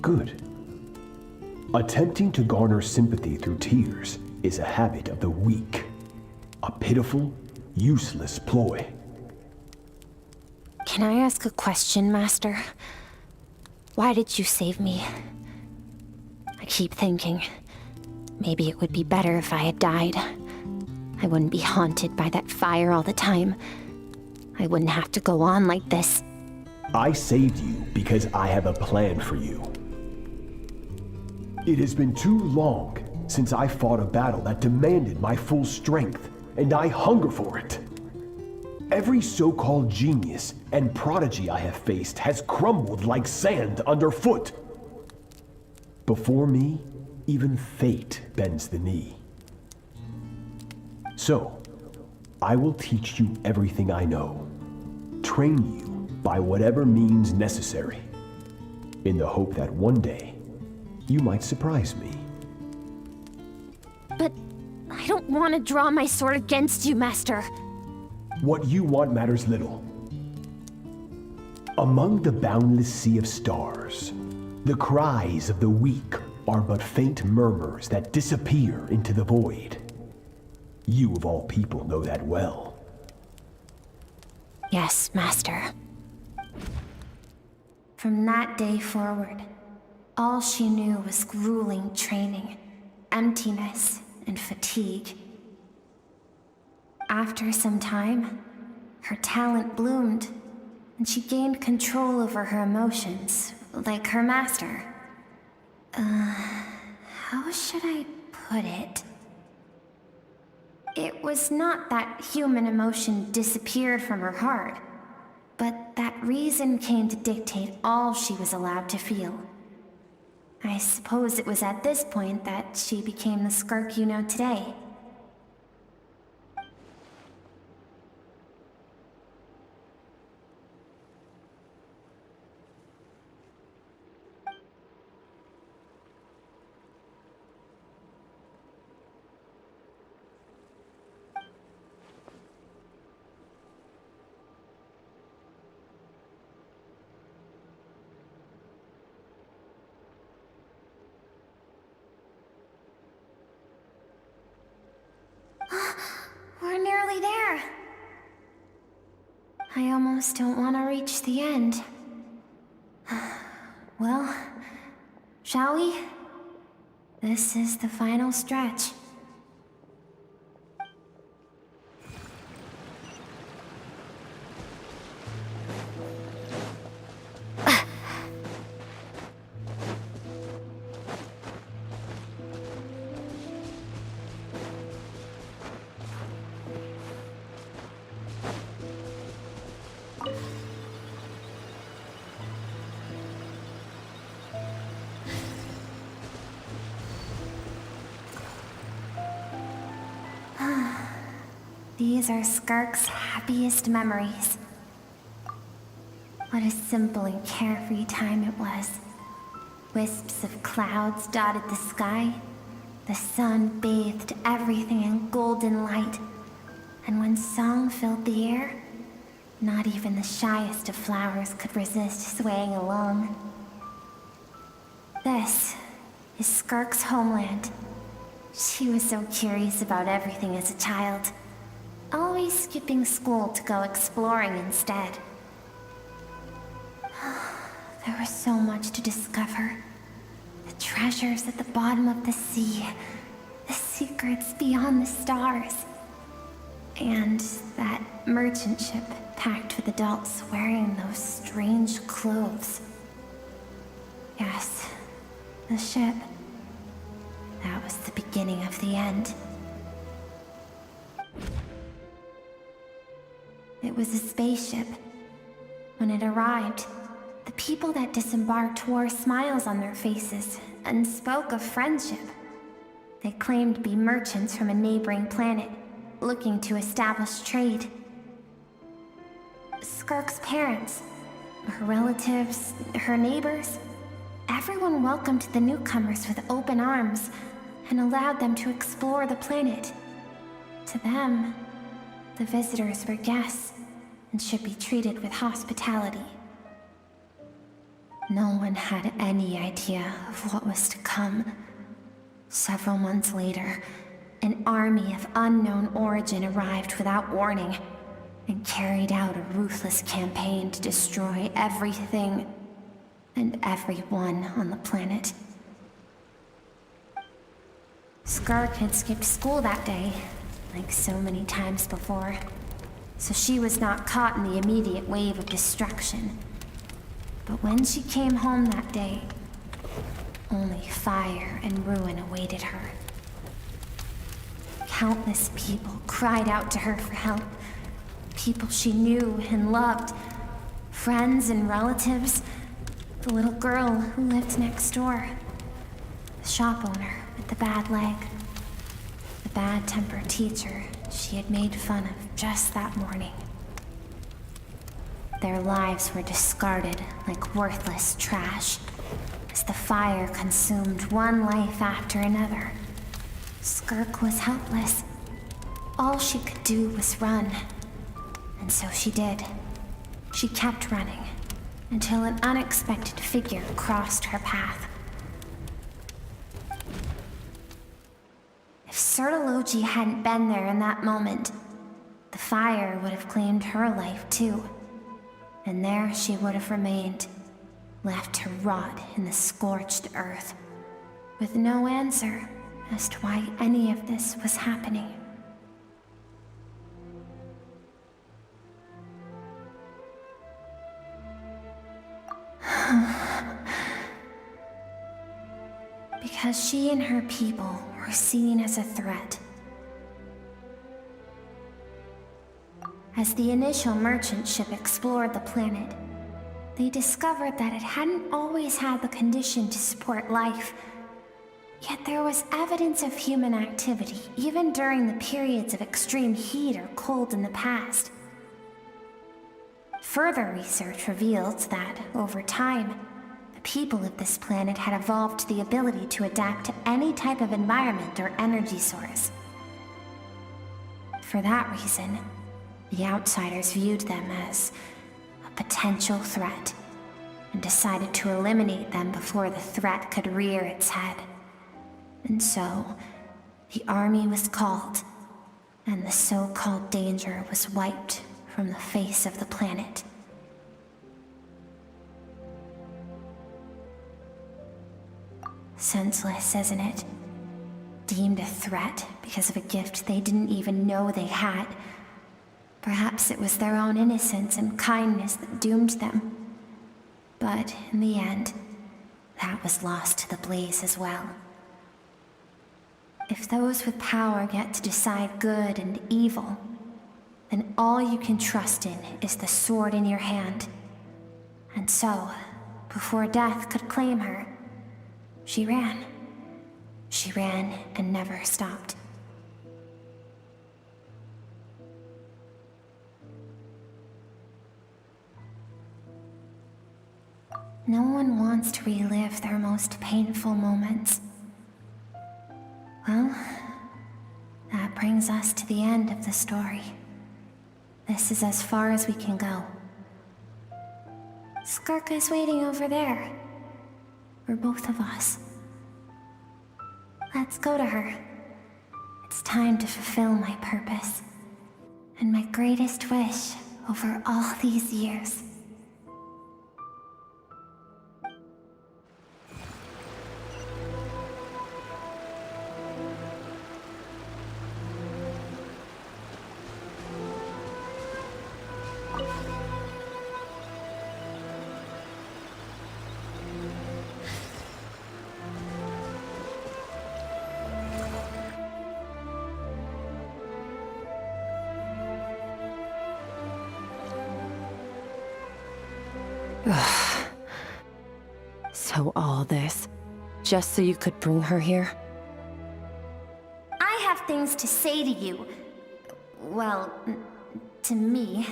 Good. Attempting to garner sympathy through tears is a habit of the weak. A pitiful, useless ploy. Can I ask a question, Master? Why did you save me? I keep thinking, maybe it would be better if I had died. I wouldn't be haunted by that fire all the time. I wouldn't have to go on like this. I saved you because I have a plan for you. It has been too long since I fought a battle that demanded my full strength, and I hunger for it. Every so-called genius and prodigy I have faced has crumbled like sand underfoot. Before me, even fate bends the knee. So, I will teach you everything I know, train you by whatever means necessary, in the hope that one day, you might surprise me. But I don't want to draw my sword against you, Master. What you want matters little. Among the boundless sea of stars, the cries of the weak are but faint murmurs that disappear into the void. You of all people know that well. Yes, Master. From that day forward, all she knew was grueling training, emptiness, and fatigue. After some time, her talent bloomed, and she gained control over her emotions, like her master. How should I put it? It was not that human emotion disappeared from her heart, but that reason came to dictate all she was allowed to feel. I suppose it was at this point that she became the skirk you know today. We're nearly there. I almost don't want to reach the end. Well, shall we? This is the final stretch. These are Skirk's happiest memories. What a simple and carefree time it was. Wisps of clouds dotted the sky. The sun bathed everything in golden light. And when song filled the air, not even the shyest of flowers could resist swaying along. This is Skirk's homeland. She was so curious about everything as a child. Always skipping school to go exploring instead. There was so much to discover. The treasures at the bottom of the sea. The secrets beyond the stars. And that merchant ship packed with adults wearing those strange clothes. Yes, the ship. That was the beginning of the end. It was a spaceship. When it arrived, the people that disembarked wore smiles on their faces and spoke of friendship. They claimed to be merchants from a neighboring planet, looking to establish trade. Skirk's parents, her relatives, her neighbors, everyone welcomed the newcomers with open arms and allowed them to explore the planet. To them, the visitors were guests and should be treated with hospitality. No one had any idea of what was to come. Several months later, an army of unknown origin arrived without warning and carried out a ruthless campaign to destroy everything and everyone on the planet. Skirk had skipped school that day, like so many times before, so she was not caught in the immediate wave of destruction. But when she came home that day, only fire and ruin awaited her. Countless people cried out to her for help, People she knew and loved. Friends and relatives. The little girl who lived next door. The shop owner with the bad leg. The bad-tempered teacher she had made fun of just that morning. Their lives were discarded like worthless trash as the fire consumed one life after another. Skirk was helpless. All she could do was run. And so she did. She kept running until an unexpected figure crossed her path. If Sertology hadn't been there in that moment, the fire would have claimed her life too. And there she would have remained, left to rot in the scorched earth, with no answer as to why any of this was happening. Because she and her people were seen as a threat. As the initial merchant ship explored the planet, they discovered that it hadn't always had the condition to support life. Yet there was evidence of human activity, even during the periods of extreme heat or cold in the past. Further research revealed that, over time, the people of this planet had evolved the ability to adapt to any type of environment or energy source. For that reason, the outsiders viewed them as a potential threat and decided to eliminate them before the threat could rear its head. And so, the army was called, and the so-called danger was wiped from the face of the planet. Senseless, isn't it? Deemed a threat because of a gift they didn't even know they had. Perhaps it was their own innocence and kindness that doomed them. But in the end, that was lost to the blaze as well. If those with power get to decide good and evil, then all you can trust in is the sword in your hand. And so, before death could claim her, she ran. She ran and never stopped. No one wants to relive their most painful moments. Well, that brings us to the end of the story. This is as far as we can go. Skirk is waiting over there. For both of us. Let's go to her. It's time to fulfill my purpose. And my greatest wish over all these years. So all this, just so you could bring her here? I have things to say to you. Well, to me.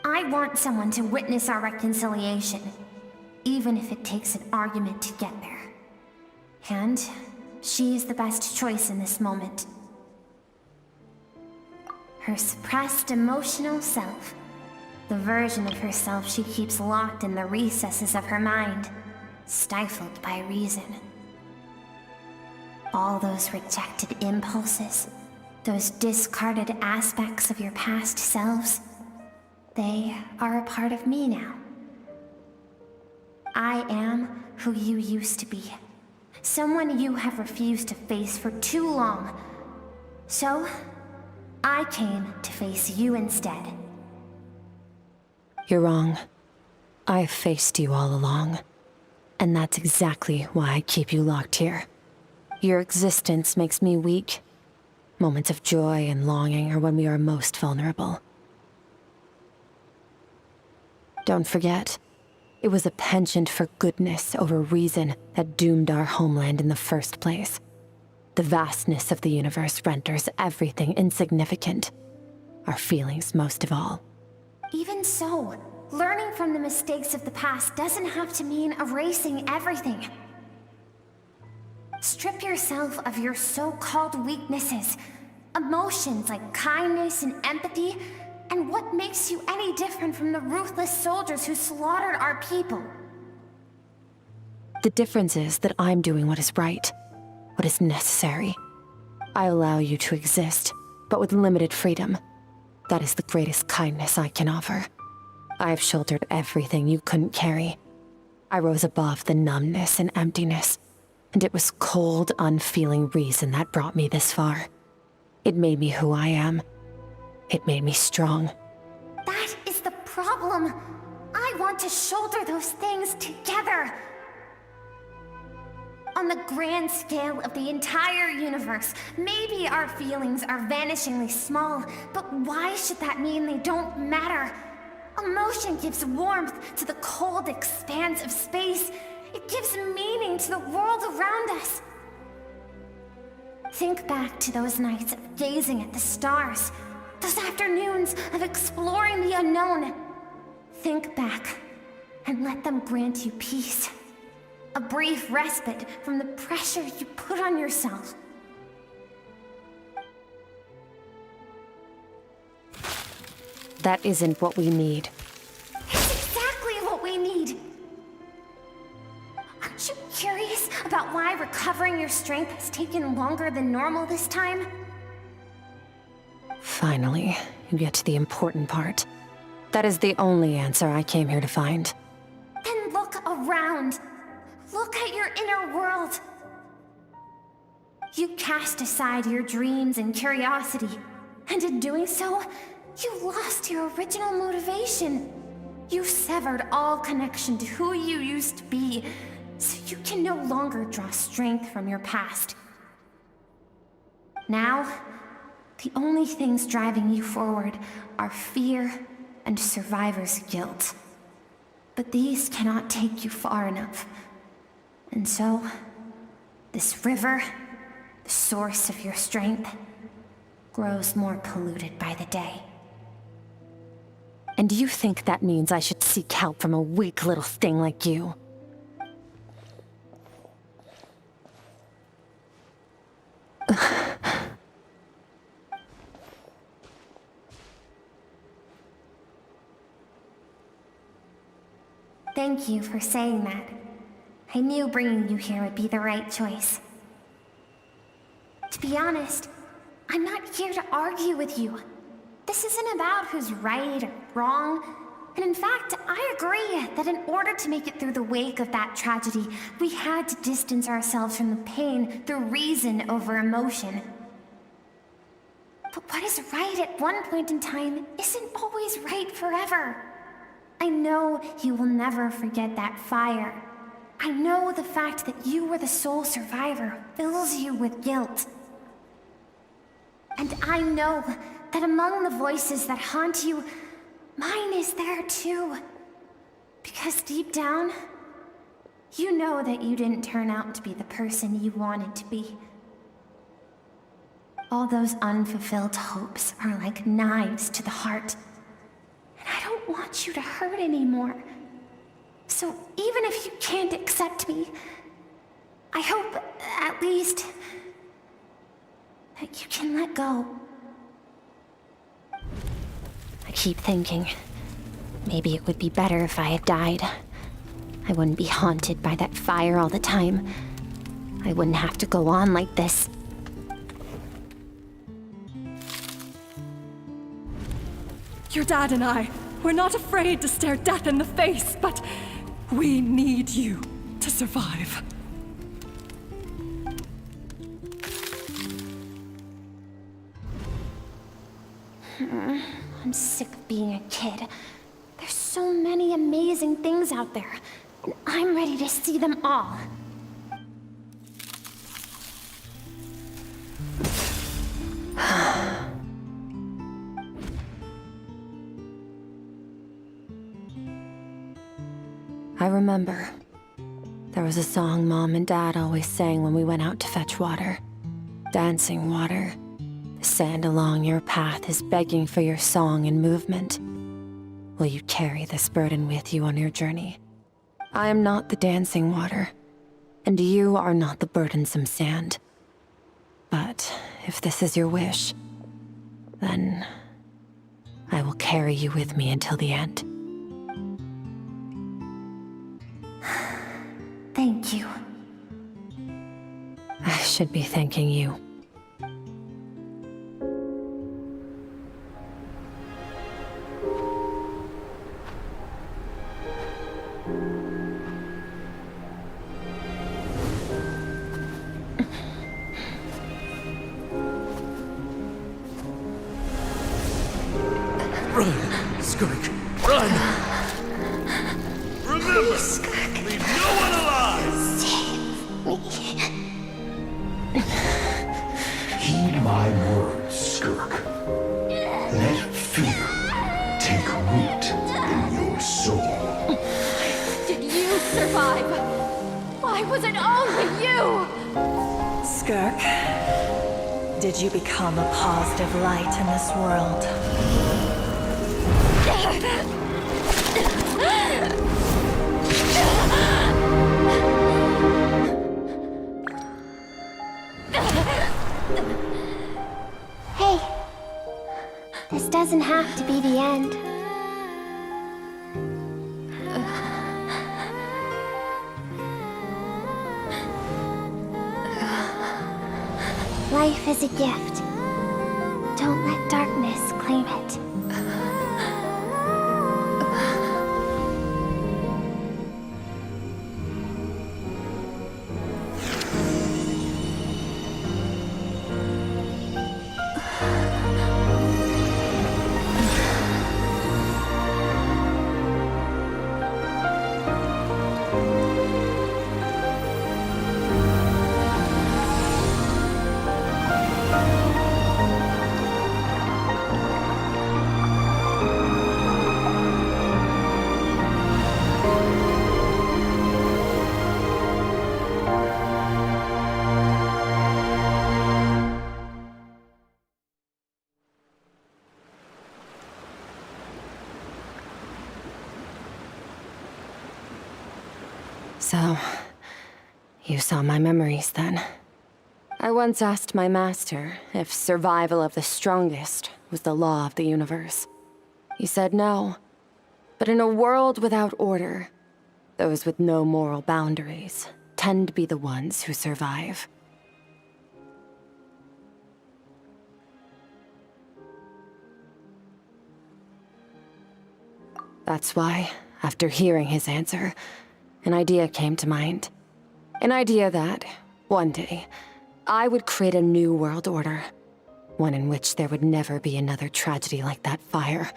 I want someone to witness our reconciliation, even if it takes an argument to get there. And she is the best choice in this moment. Her suppressed emotional self. The version of herself she keeps locked in the recesses of her mind, stifled by reason. All those rejected impulses, those discarded aspects of your past selves, they are a part of me now. I am who you used to be. Someone you have refused to face for too long. So, I came to face you instead. You're wrong. I've faced you all along. And that's exactly why I keep you locked here. Your existence makes me weak. Moments of joy and longing are when we are most vulnerable. Don't forget, it was a penchant for goodness over reason that doomed our homeland in the first place. The vastness of the universe renders everything insignificant. Our feelings most of all. Even so, learning from the mistakes of the past doesn't have to mean erasing everything. Strip yourself of your so-called weaknesses, emotions like kindness and empathy, and what makes you any different from the ruthless soldiers who slaughtered our people? The difference is that I'm doing what is right, what is necessary. I allow you to exist, but with limited freedom. That is the greatest kindness I can offer. I've shouldered everything you couldn't carry. I rose above the numbness and emptiness, and it was cold, unfeeling reason that brought me this far. It made me who I am. It made me strong. That is the problem. I want to shoulder those things together. On the grand scale of the entire universe, maybe our feelings are vanishingly small, but why should that mean they don't matter? Emotion gives warmth to the cold expanse of space. It gives meaning to the world around us. Think back to those nights of gazing at the stars, those afternoons of exploring the unknown. Think back and let them grant you peace. A brief respite from the pressure you put on yourself. That isn't what we need. It's exactly what we need. Aren't you curious about why recovering your strength has taken longer than normal this time? Finally, you get to the important part. That is the only answer I came here to find. Then look around. Look at your inner world. You cast aside your dreams and curiosity, and in doing so, you lost your original motivation. You severed all connection to who you used to be, so you can no longer draw strength from your past. Now, the only things driving you forward are fear and survivor's guilt. But these cannot take you far enough. And so, this river, the source of your strength, grows more polluted by the day. And you think that means I should seek help from a weak little thing like you? Thank you for saying that. I knew bringing you here would be the right choice. To be honest, I'm not here to argue with you. This isn't about who's right or wrong. And in fact, I agree that in order to make it through the wake of that tragedy, we had to distance ourselves from the pain through reason over emotion. But what is right at one point in time isn't always right forever. I know you will never forget that fire. I know the fact that you were the sole survivor fills you with guilt. And I know that among the voices that haunt you, mine is there too. Because deep down, you know that you didn't turn out to be the person you wanted to be. All those unfulfilled hopes are like knives to the heart. And I don't want you to hurt anymore. So even if you can't accept me, I hope, at least, that you can let go. I keep thinking, maybe it would be better if I had died. I wouldn't be haunted by that fire all the time. I wouldn't have to go on like this. Your dad and I, we're not afraid to stare death in the face, but we need you to survive. I'm sick of being a kid. There's so many amazing things out there, and I'm ready to see them all. I remember. There was a song Mom and Dad always sang when we went out to fetch water. Dancing water. The sand along your path is begging for your song and movement. Will you carry this burden with you on your journey? I am not the dancing water, and you are not the burdensome sand. But if this is your wish, then I will carry you with me until the end. Thank you. I should be thanking you. Run, Skirk, run! Remember, leave no one alive! Heed my words, Skirk. Let fear take root in your soul. Did you survive? Why was it only you? Skirk, did you become a positive light in this world? Hey, this doesn't have to be the end. Life is a gift. Don't let darkness claim it. So, you saw my memories then. I once asked my master if survival of the strongest was the law of the universe. He said no. But in a world without order, those with no moral boundaries tend to be the ones who survive. That's why, after hearing his answer, an idea came to mind. An idea that, one day, I would create a new world order. One in which there would never be another tragedy like that fire.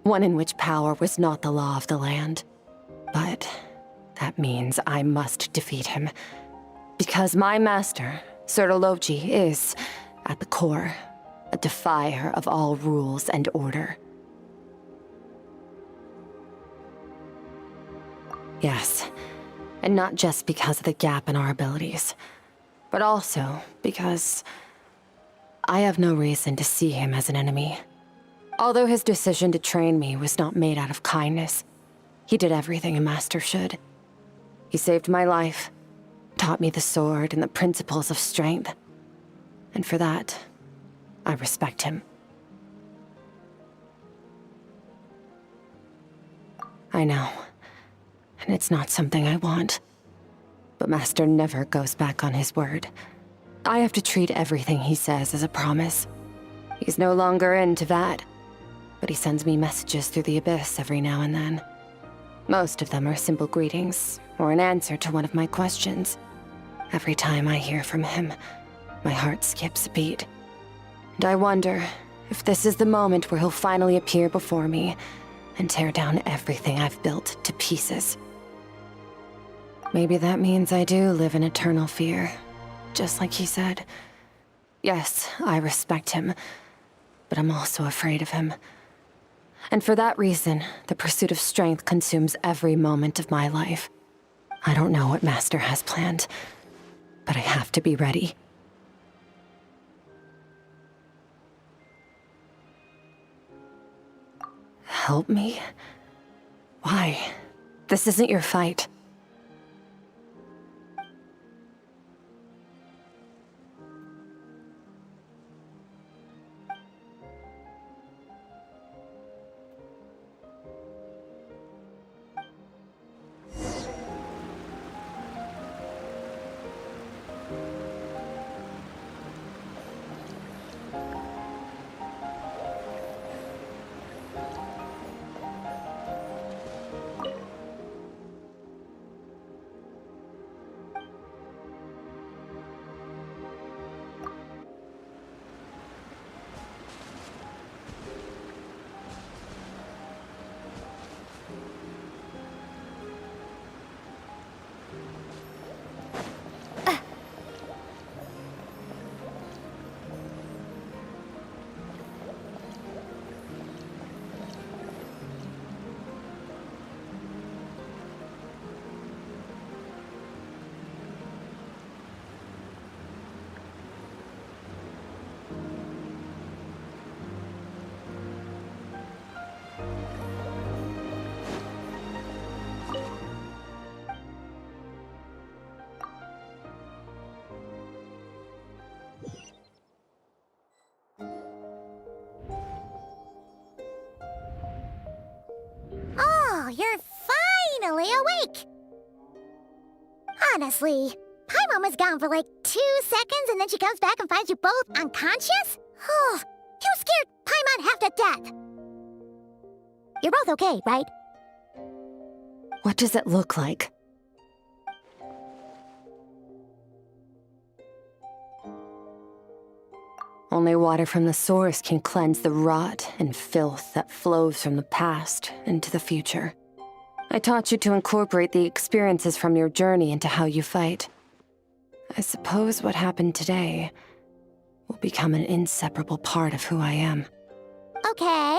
One in which power was not the law of the land. But that means I must defeat him. Because my master, Sertologi, is, at the core, a defier of all rules and order. Yes, and not just because of the gap in our abilities, but also because I have no reason to see him as an enemy. Although his decision to train me was not made out of kindness, he did everything a master should. He saved my life, taught me the sword and the principles of strength, and for that, I respect him. I know. And it's not something I want. But Master never goes back on his word. I have to treat everything he says as a promise. He's no longer into that, but he sends me messages through the abyss every now and then. Most of them are simple greetings, or an answer to one of my questions. Every time I hear from him, my heart skips a beat. And I wonder if this is the moment where he'll finally appear before me and tear down everything I've built to pieces. Maybe that means I do live in eternal fear, just like he said. Yes, I respect him, but I'm also afraid of him. And for that reason, the pursuit of strength consumes every moment of my life. I don't know what Master has planned, but I have to be ready. Help me? Why? This isn't your fight. Oh, you're finally awake! Honestly, Paimon was gone for like 2 seconds and then she comes back and finds you both unconscious? Oh, you scared Paimon half to death! You're both okay, right? What does it look like? Only water from the source can cleanse the rot and filth that flows from the past into the future. I taught you to incorporate the experiences from your journey into how you fight. I suppose what happened today will become an inseparable part of who I am. Okay,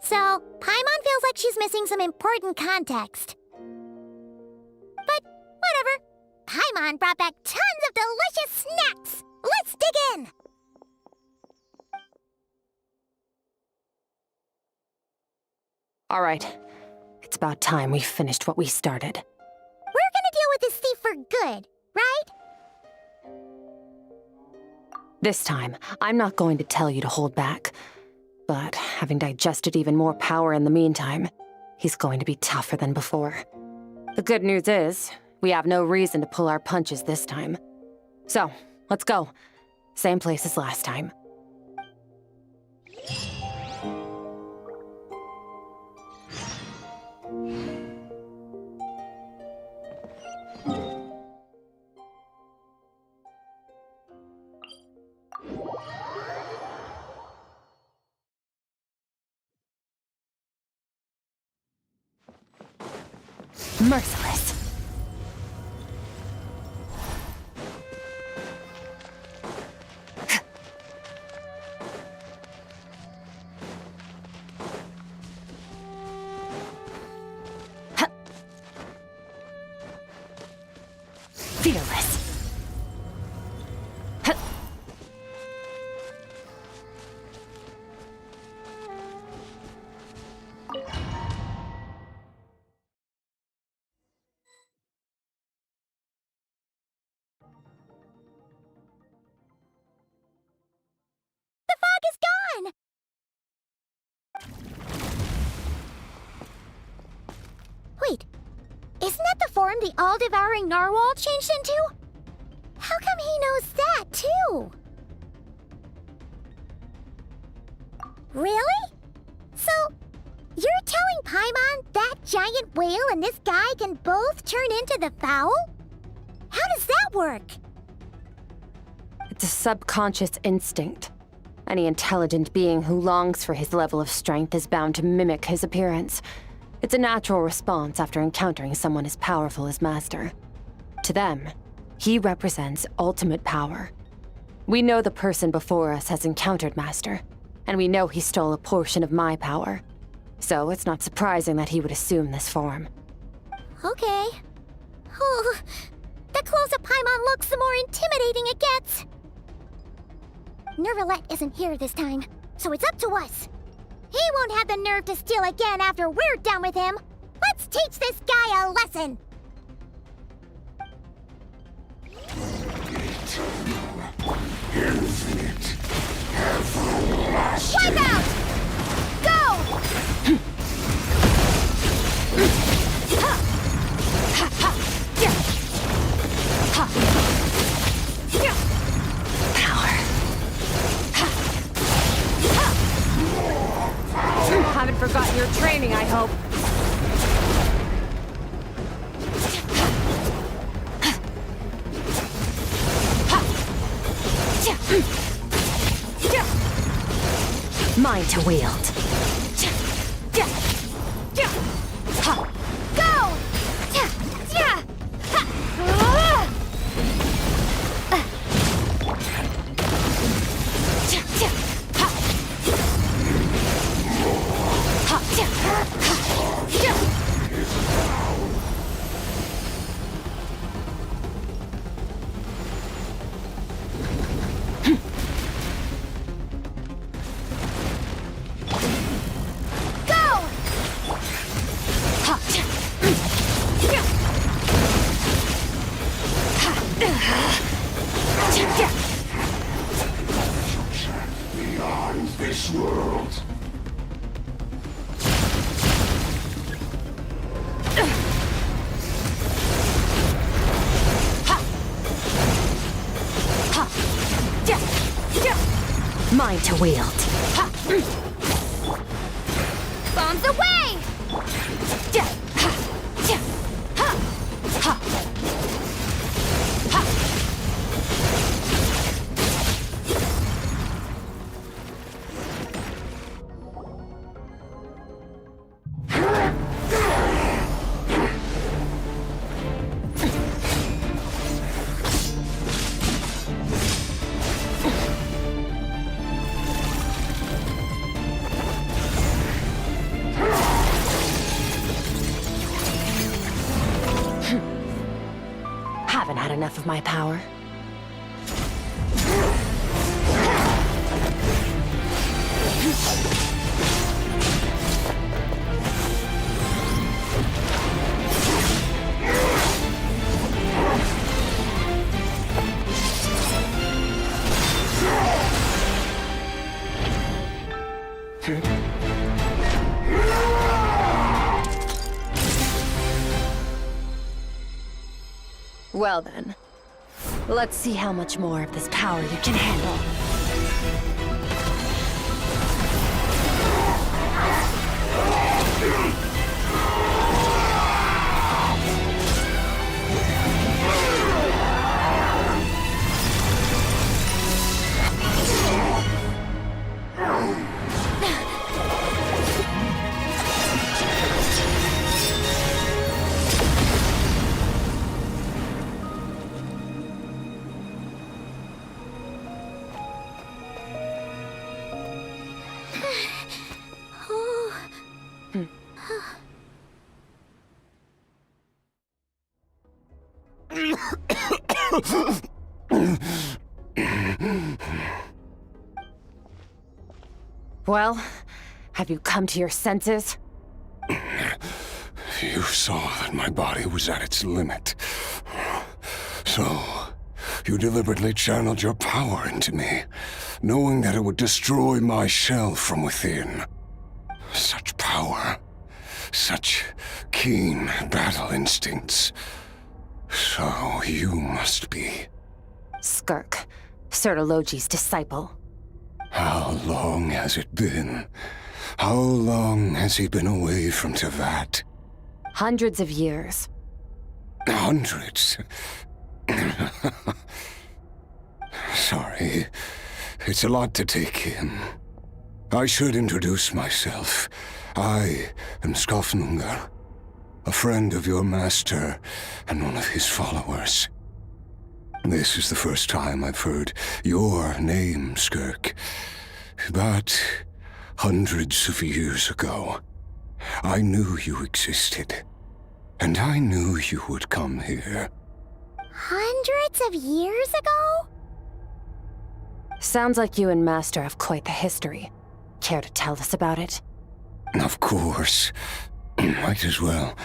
so Paimon feels like she's missing some important context. But whatever. Paimon brought back tons of delicious snacks! Let's dig in! All right, it's about time we finished what we started. We're gonna deal with this thief for good, right? This time, I'm not going to tell you to hold back. But having digested even more power in the meantime, he's going to be tougher than before. The good news is, we have no reason to pull our punches this time. So, let's go. Same place as last time. Merciless. Fearless. Wait, isn't that the form the all-devouring narwhal changed into? How come he knows that, too? Really? So, you're telling Paimon that giant whale and this guy can both turn into the fowl? How does that work? It's a subconscious instinct. Any intelligent being who longs for his level of strength is bound to mimic his appearance. It's a natural response after encountering someone as powerful as Master. To them, he represents ultimate power. We know the person before us has encountered Master, and we know he stole a portion of my power. So it's not surprising that he would assume this form. Okay. Oh, the closer Paimon looks, the more intimidating it gets. Nervalette isn't here this time, so it's up to us. He won't have the nerve to steal again after we're done with him. Let's teach this guy a lesson. Infinite, everlasting. Wipe out! Go! Haven't forgotten your training, I hope. Mine to wield. Go! Beyond this world. Mine to wield. Bombs away! Haven't had enough of my power. Well then, let's see how much more of this power you can handle. Well, have you come to your senses? You saw that my body was at its limit. So, you deliberately channeled your power into me, knowing that it would destroy my shell from within. Such power. Such keen battle instincts. So you must be... Skirk, Sertologi's disciple. How long has it been? How long has he been away from Tevat? Hundreds of years. Hundreds? Sorry. It's a lot to take in. I should introduce myself. I am Skofnungar, a friend of your master and one of his followers. This is the first time I've heard your name, Skirk. But hundreds of years ago, I knew you existed. And I knew you would come here. Hundreds of years ago? Sounds like you and Master have quite the history. Care to tell us about it? Of course. Might as well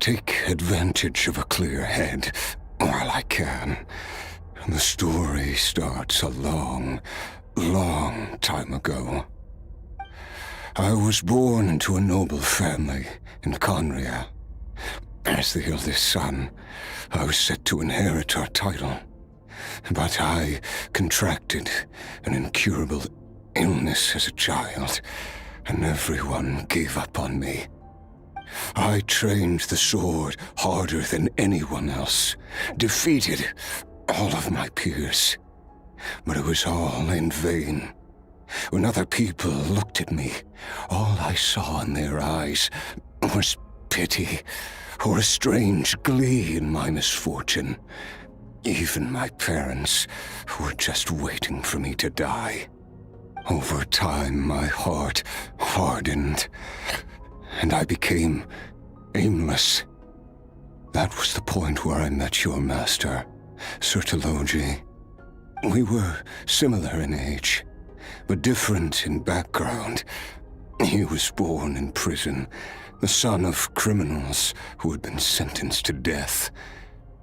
take advantage of a clear head while I can. The story starts a long, long time ago. I was born into a noble family in Conria. As the eldest son, I was set to inherit our title. But I contracted an incurable illness as a child, and everyone gave up on me. I trained the sword harder than anyone else, defeated all of my peers. But it was all in vain. When other people looked at me, all I saw in their eyes was pity or a strange glee in my misfortune. Even my parents were just waiting for me to die. Over time, my heart hardened, and I became aimless. That was the point where I met your master, Sir Taloji. We were similar in age, but different in background. He was born in prison, the son of criminals who had been sentenced to death.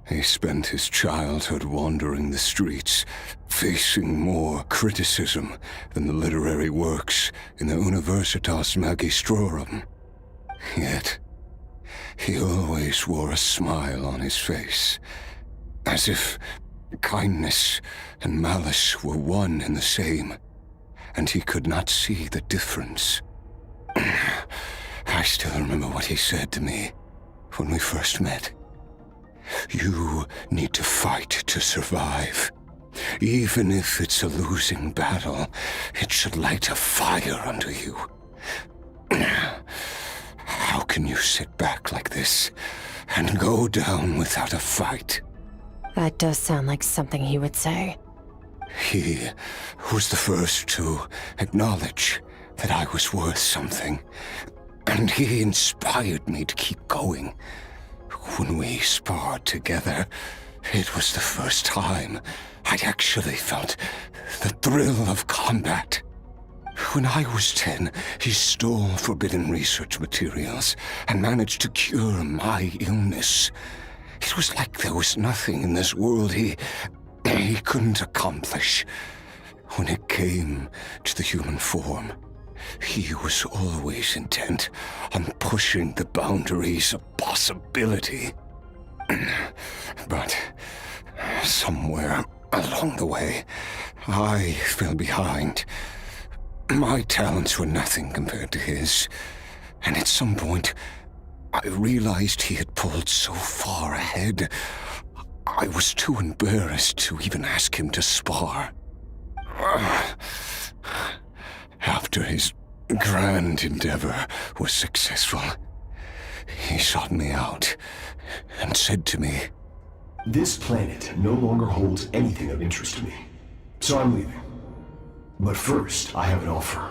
He spent his childhood wandering the streets, facing more criticism than the literary works in the Universitas Magistrorum. Yet, he always wore a smile on his face, as if kindness and malice were one and the same, and he could not see the difference. I still remember what he said to me when we first met. You need to fight to survive. Even if it's a losing battle, it should light a fire under you. How can you sit back like this and go down without a fight? That does sound like something he would say. He was the first to acknowledge that I was worth something, and he inspired me to keep going. When we sparred together, it was the first time I'd actually felt the thrill of combat. When I was 10, he stole forbidden research materials and managed to cure my illness. It was like there was nothing in this world he couldn't accomplish. When it came to the human form, he was always intent on pushing the boundaries of possibility. But somewhere along the way, I fell behind. My talents were nothing compared to his, and at some point, I realized he had pulled so far ahead, I was too embarrassed to even ask him to spar. After his grand endeavor was successful, he sought me out and said to me, "This planet no longer holds anything of interest to me, so I'm leaving. But first, I have an offer.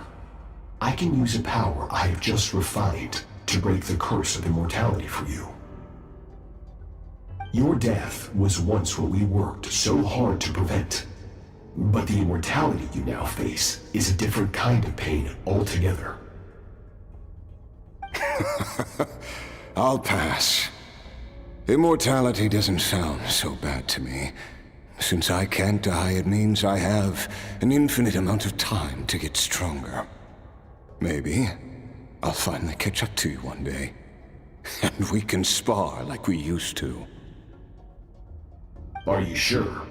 I can use a power I have just refined to break the curse of immortality for you. Your death was once what we worked so hard to prevent. But the immortality you now face is a different kind of pain altogether." I'll pass. Immortality doesn't sound so bad to me. Since I can't die, it means I have an infinite amount of time to get stronger. Maybe I'll finally catch up to you one day, and we can spar like we used to. Are you sure?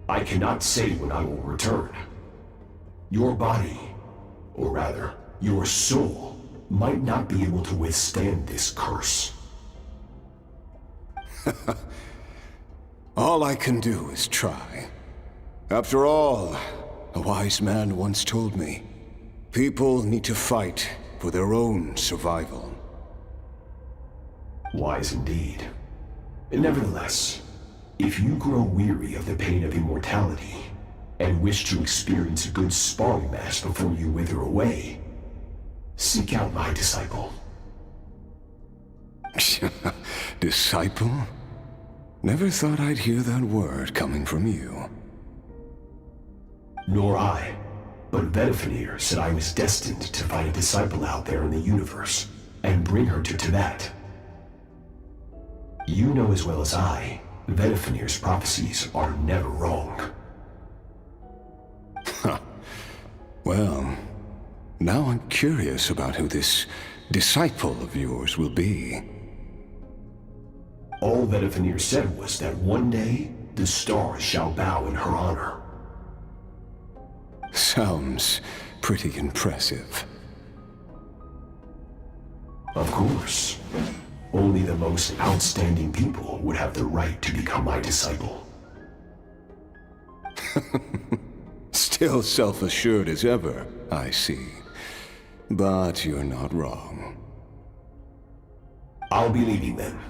I cannot say when I will return. Your body, or rather, your soul, might not be able to withstand this curse. All I can do is try. After all, a wise man once told me, people need to fight for their own survival. Wise indeed. Nevertheless, if you grow weary of the pain of immortality, and wish to experience a good sparring match before you wither away, seek out my disciple. Disciple? Never thought I'd hear that word coming from you. Nor I. But Vedifenir said I was destined to find a disciple out there in the universe and bring her to Tibet. You know as well as I, Vedifenir's prophecies are never wrong. Huh. Well, now I'm curious about who this disciple of yours will be. All Vedifenir said was that one day, the stars shall bow in her honor. Sounds pretty impressive. Of course. Only the most outstanding people would have the right to become my disciple. Still self-assured as ever, I see. But you're not wrong. I'll be leading them.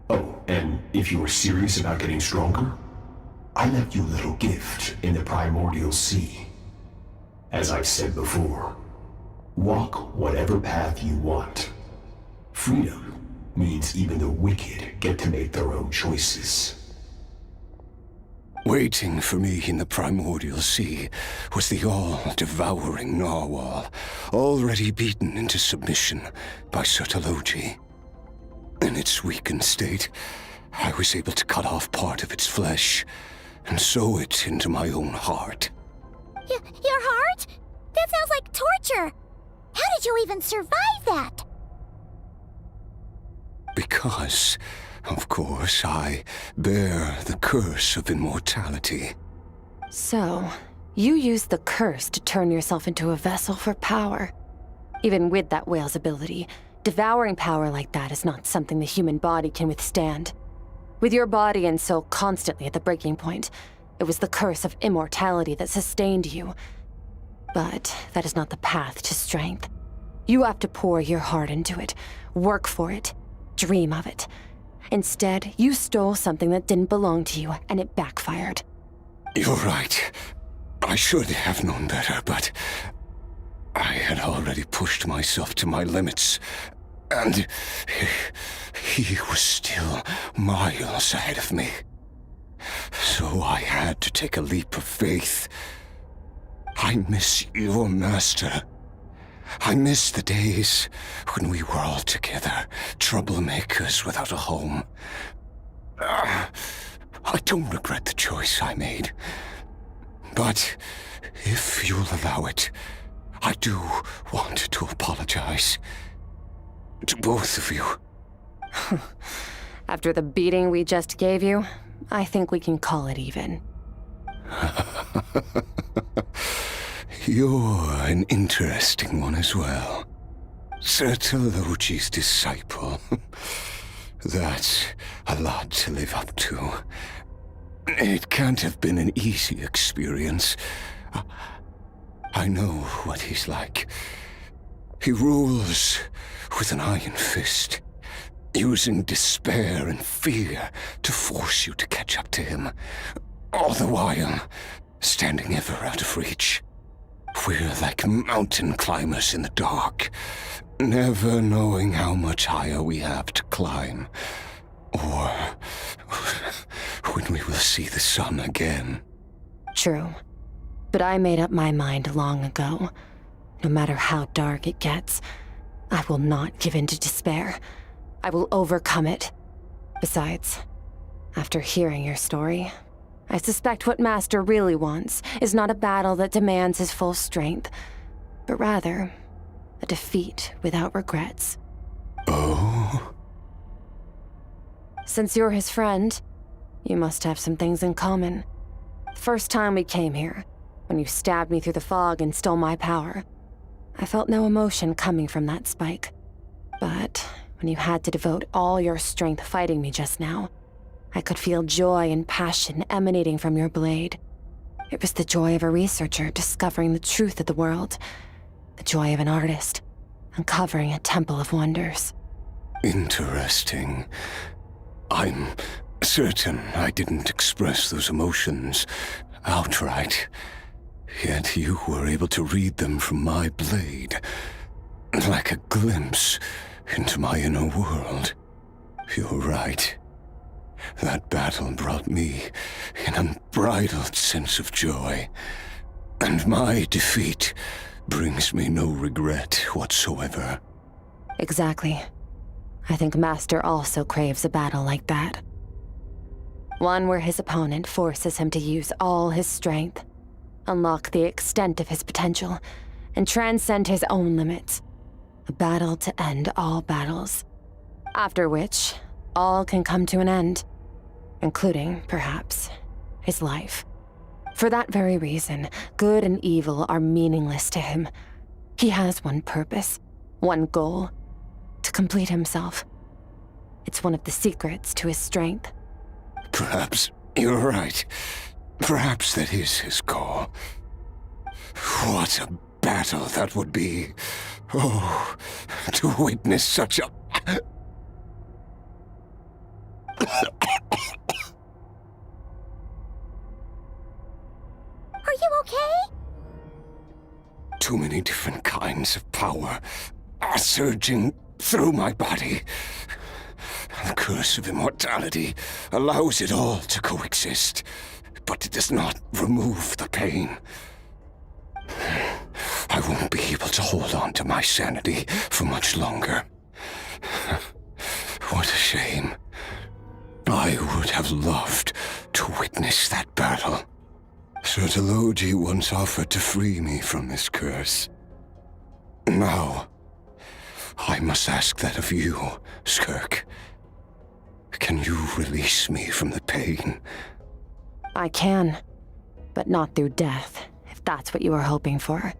Oh, and if you are serious about getting stronger, I left you a little gift in the primordial sea. As I've said before, walk whatever path you want. Freedom means even the wicked get to make their own choices. Waiting for me in the primordial sea was the all-devouring narwhal, already beaten into submission by Sertologi. In its weakened state, I was able to cut off part of its flesh and sew it into my own heart. Your heart? That sounds like torture! How did you even survive that? Because, of course, I bear the curse of immortality. So, you used the curse to turn yourself into a vessel for power. Even with that whale's ability, devouring power like that is not something the human body can withstand. With your body and soul constantly at the breaking point, it was the curse of immortality that sustained you. But that is not the path to strength. You have to pour your heart into it, work for it, dream of it. Instead, you stole something that didn't belong to you, and it backfired. You're right. I should have known better, but I had already pushed myself to my limits, and he was still miles ahead of me. So I had to take a leap of faith. I miss your master. I miss the days when we were all together, troublemakers without a home. I don't regret the choice I made. But if you'll allow it, I do want to apologize. To both of you. After the beating we just gave you, I think we can call it even. You're an interesting one as well. Sertologi's disciple. That's a lot to live up to. It can't have been an easy experience. I know what he's like. He rules with an iron fist, using despair and fear to force you to catch up to him, all the while standing ever out of reach. We're like mountain climbers in the dark, never knowing how much higher we have to climb, or when we will see the sun again. True. But I made up my mind long ago. No matter how dark it gets, I will not give in to despair. I will overcome it. Besides, after hearing your story, I suspect what Master really wants is not a battle that demands his full strength, but rather a defeat without regrets. Oh? Since you're his friend, you must have some things in common. The first time we came here, when you stabbed me through the fog and stole my power, I felt no emotion coming from that spike. But when you had to devote all your strength fighting me just now, I could feel joy and passion emanating from your blade. It was the joy of a researcher discovering the truth of the world, the joy of an artist uncovering a temple of wonders. Interesting. I'm certain I didn't express those emotions outright, yet you were able to read them from my blade, like a glimpse into my inner world. You're right. That battle brought me an unbridled sense of joy, and my defeat brings me no regret whatsoever. Exactly. I think Master also craves a battle like that. One where his opponent forces him to use all his strength, unlock the extent of his potential, and transcend his own limits. A battle to end all battles. After which, all can come to an end, including, perhaps, his life. For that very reason, good and evil are meaningless to him. He has one purpose, one goal: to complete himself. It's one of the secrets to his strength. Perhaps you're right. Perhaps that is his call. What a battle that would be. Oh, to witness such a... Are you okay? Too many different kinds of power are surging through my body. The curse of immortality allows it all to coexist, but it does not remove the pain. I won't be able to hold on to my sanity for much longer. What a shame. I would have loved to witness that battle. Sertologi once offered to free me from this curse. Now, I must ask that of you, Skirk. Can you release me from the pain? I can, but not through death, if that's what you were hoping for.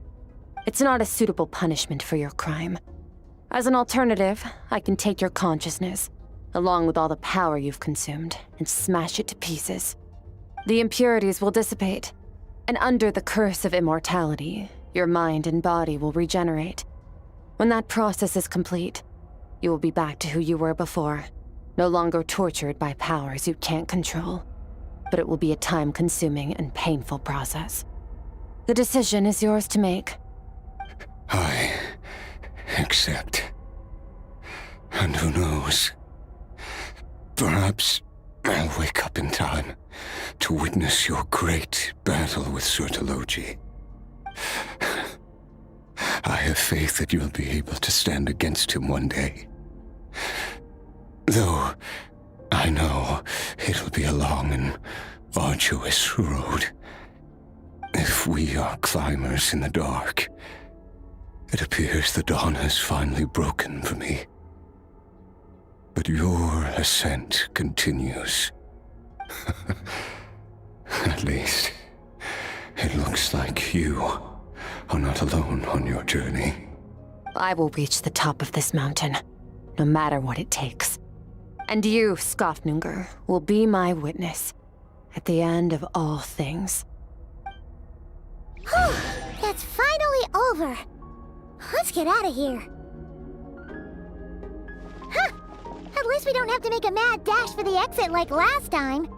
It's not a suitable punishment for your crime. As an alternative, I can take your consciousness, along with all the power you've consumed, and smash it to pieces. The impurities will dissipate, and under the curse of immortality, your mind and body will regenerate. When that process is complete, you will be back to who you were before, no longer tortured by powers you can't control. But it will be a time-consuming and painful process. The decision is yours to make. I accept. And who knows? Perhaps I'll wake up in time to witness your great battle with Sertologi. I have faith that you'll be able to stand against him one day. Though I know it'll be a long and arduous road. If we are climbers in the dark, it appears the dawn has finally broken for me. But your ascent continues. At least, it looks like you are not alone on your journey. I will reach the top of this mountain, no matter what it takes. And you, Skofnunger, will be my witness at the end of all things. Whew, that's finally over. Let's get out of here. Huh, at least we don't have to make a mad dash for the exit like last time.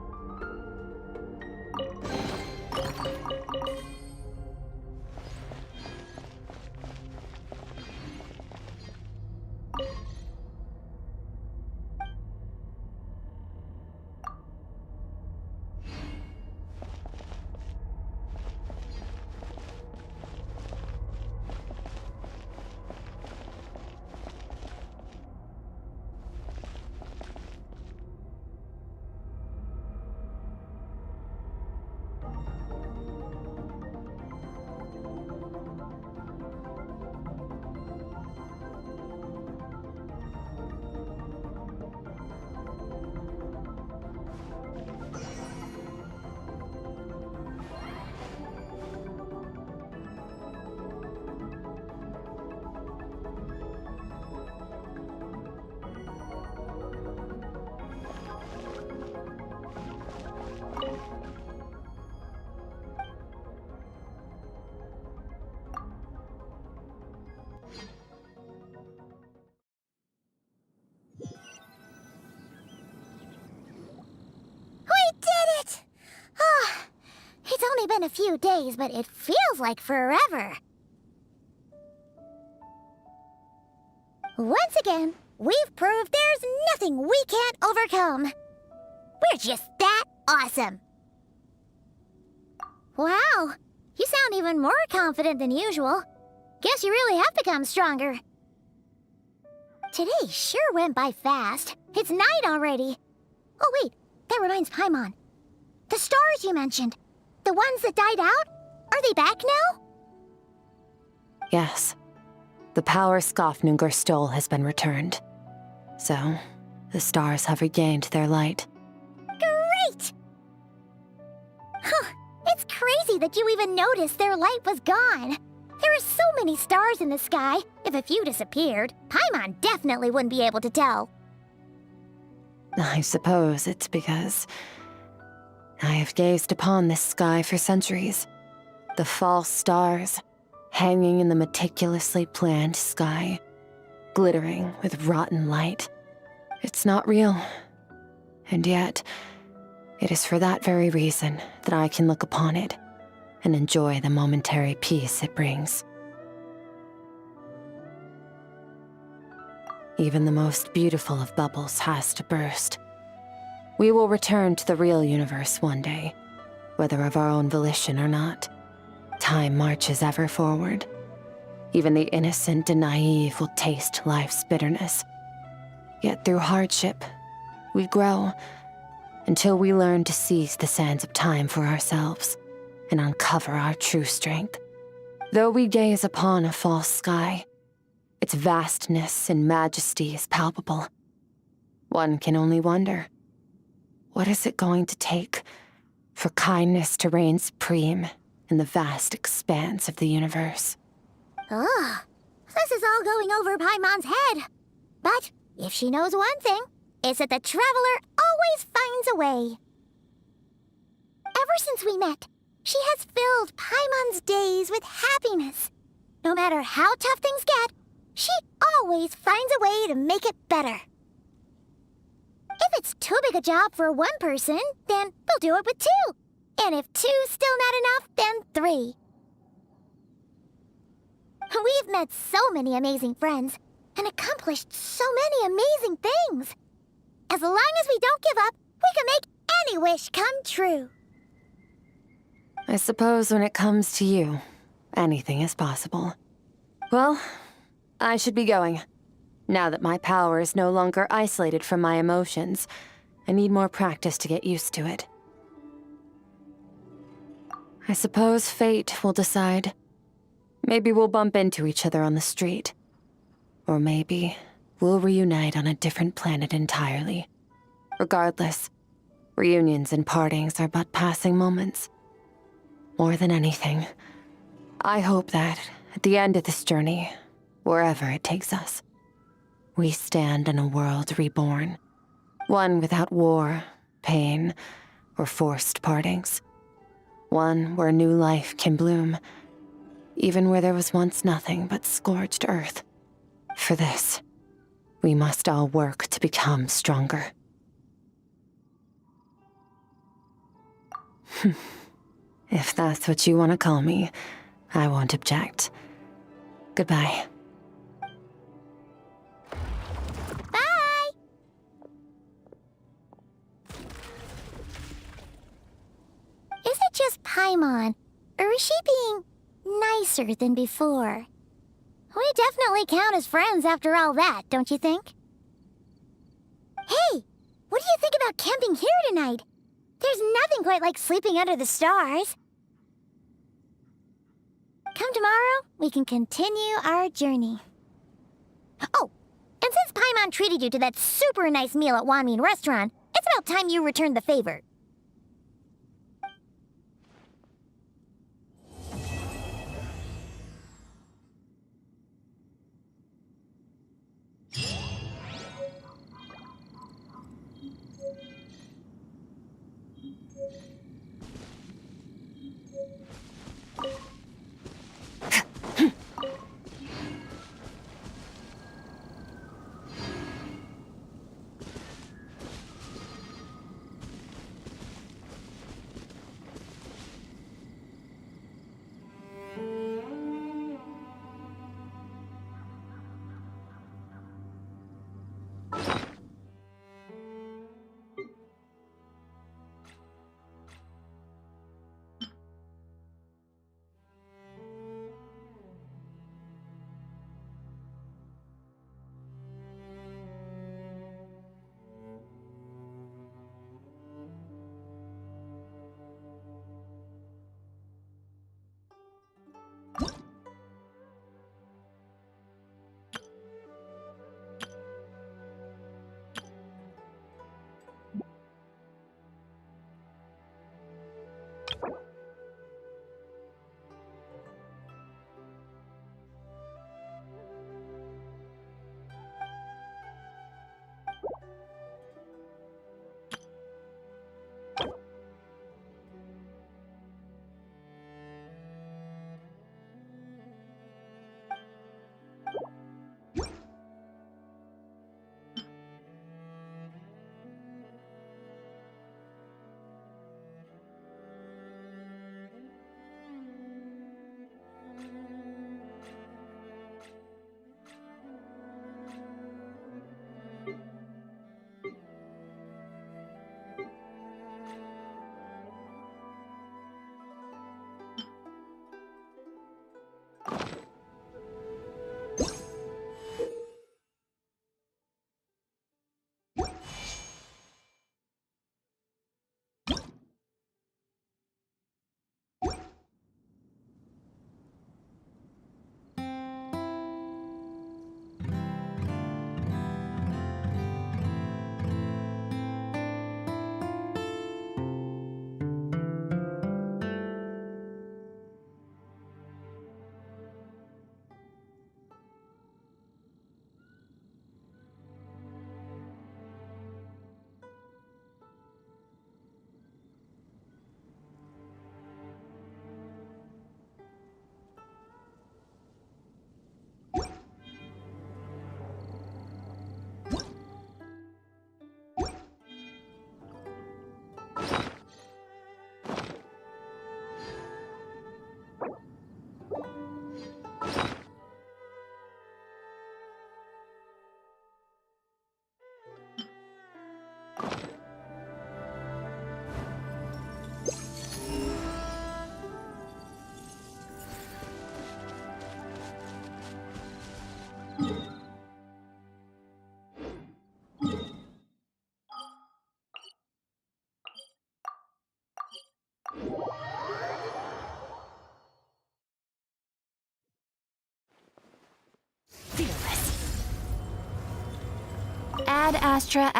Been a few days, but it feels like forever. Once again, we've proved there's nothing we can't overcome. We're just that awesome. Wow, you sound even more confident than usual. Guess you really have become stronger. Today sure went by fast. It's night already. Oh wait, that reminds Paimon. The stars you mentioned, the ones that died out, are they back now? Yes. The power Skafnungur stole has been returned. So, the stars have regained their light. Great! Huh, it's crazy that you even noticed their light was gone. There are so many stars in the sky. If a few disappeared, Paimon definitely wouldn't be able to tell. I suppose it's because I have gazed upon this sky for centuries. The false stars, hanging in the meticulously planned sky, glittering with rotten light. It's not real. And yet, it is for that very reason that I can look upon it and enjoy the momentary peace it brings. Even the most beautiful of bubbles has to burst. We will return to the real universe one day, whether of our own volition or not. Time marches ever forward. Even the innocent and naive will taste life's bitterness. Yet through hardship, we grow until we learn to seize the sands of time for ourselves and uncover our true strength. Though we gaze upon a false sky, its vastness and majesty is palpable. One can only wonder, what is it going to take for kindness to reign supreme in the vast expanse of the universe? Ugh, this is all going over Paimon's head. But if she knows one thing, it's that the traveler always finds a way. Ever since we met, she has filled Paimon's days with happiness. No matter how tough things get, she always finds a way to make it better. If it's too big a job for one person, then they'll do it with two. And if two's still not enough, then three. We've met so many amazing friends and accomplished so many amazing things. As long as we don't give up, we can make any wish come true. I suppose when it comes to you, anything is possible. Well, I should be going. Now that my power is no longer isolated from my emotions, I need more practice to get used to it. I suppose fate will decide. Maybe we'll bump into each other on the street. Or maybe we'll reunite on a different planet entirely. Regardless, reunions and partings are but passing moments. More than anything, I hope that at the end of this journey, wherever it takes us, we stand in a world reborn. One without war, pain, or forced partings. One where new life can bloom, even where there was once nothing but scorched earth. For this, we must all work to become stronger. If that's what you want to call me, I won't object. Goodbye. Bye! Is it just Paimon, or is she being nicer than before? We definitely count as friends after all that, don't you think? Hey, what do you think about camping here tonight? There's nothing quite like sleeping under the stars. Come tomorrow, we can continue our journey. Oh, and since Paimon treated you to that super nice meal at Wanmin Restaurant, it's about time you returned the favor. Ad Astra.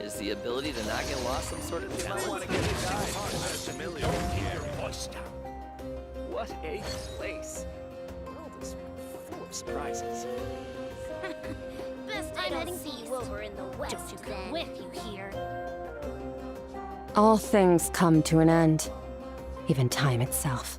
Is the ability to not get lost some sort of talent? Want to get familiar with your voice down. What a place. The world is full of surprises. Best I don't see you over in the west. Don't you come with you here. All things come to an end, even time itself.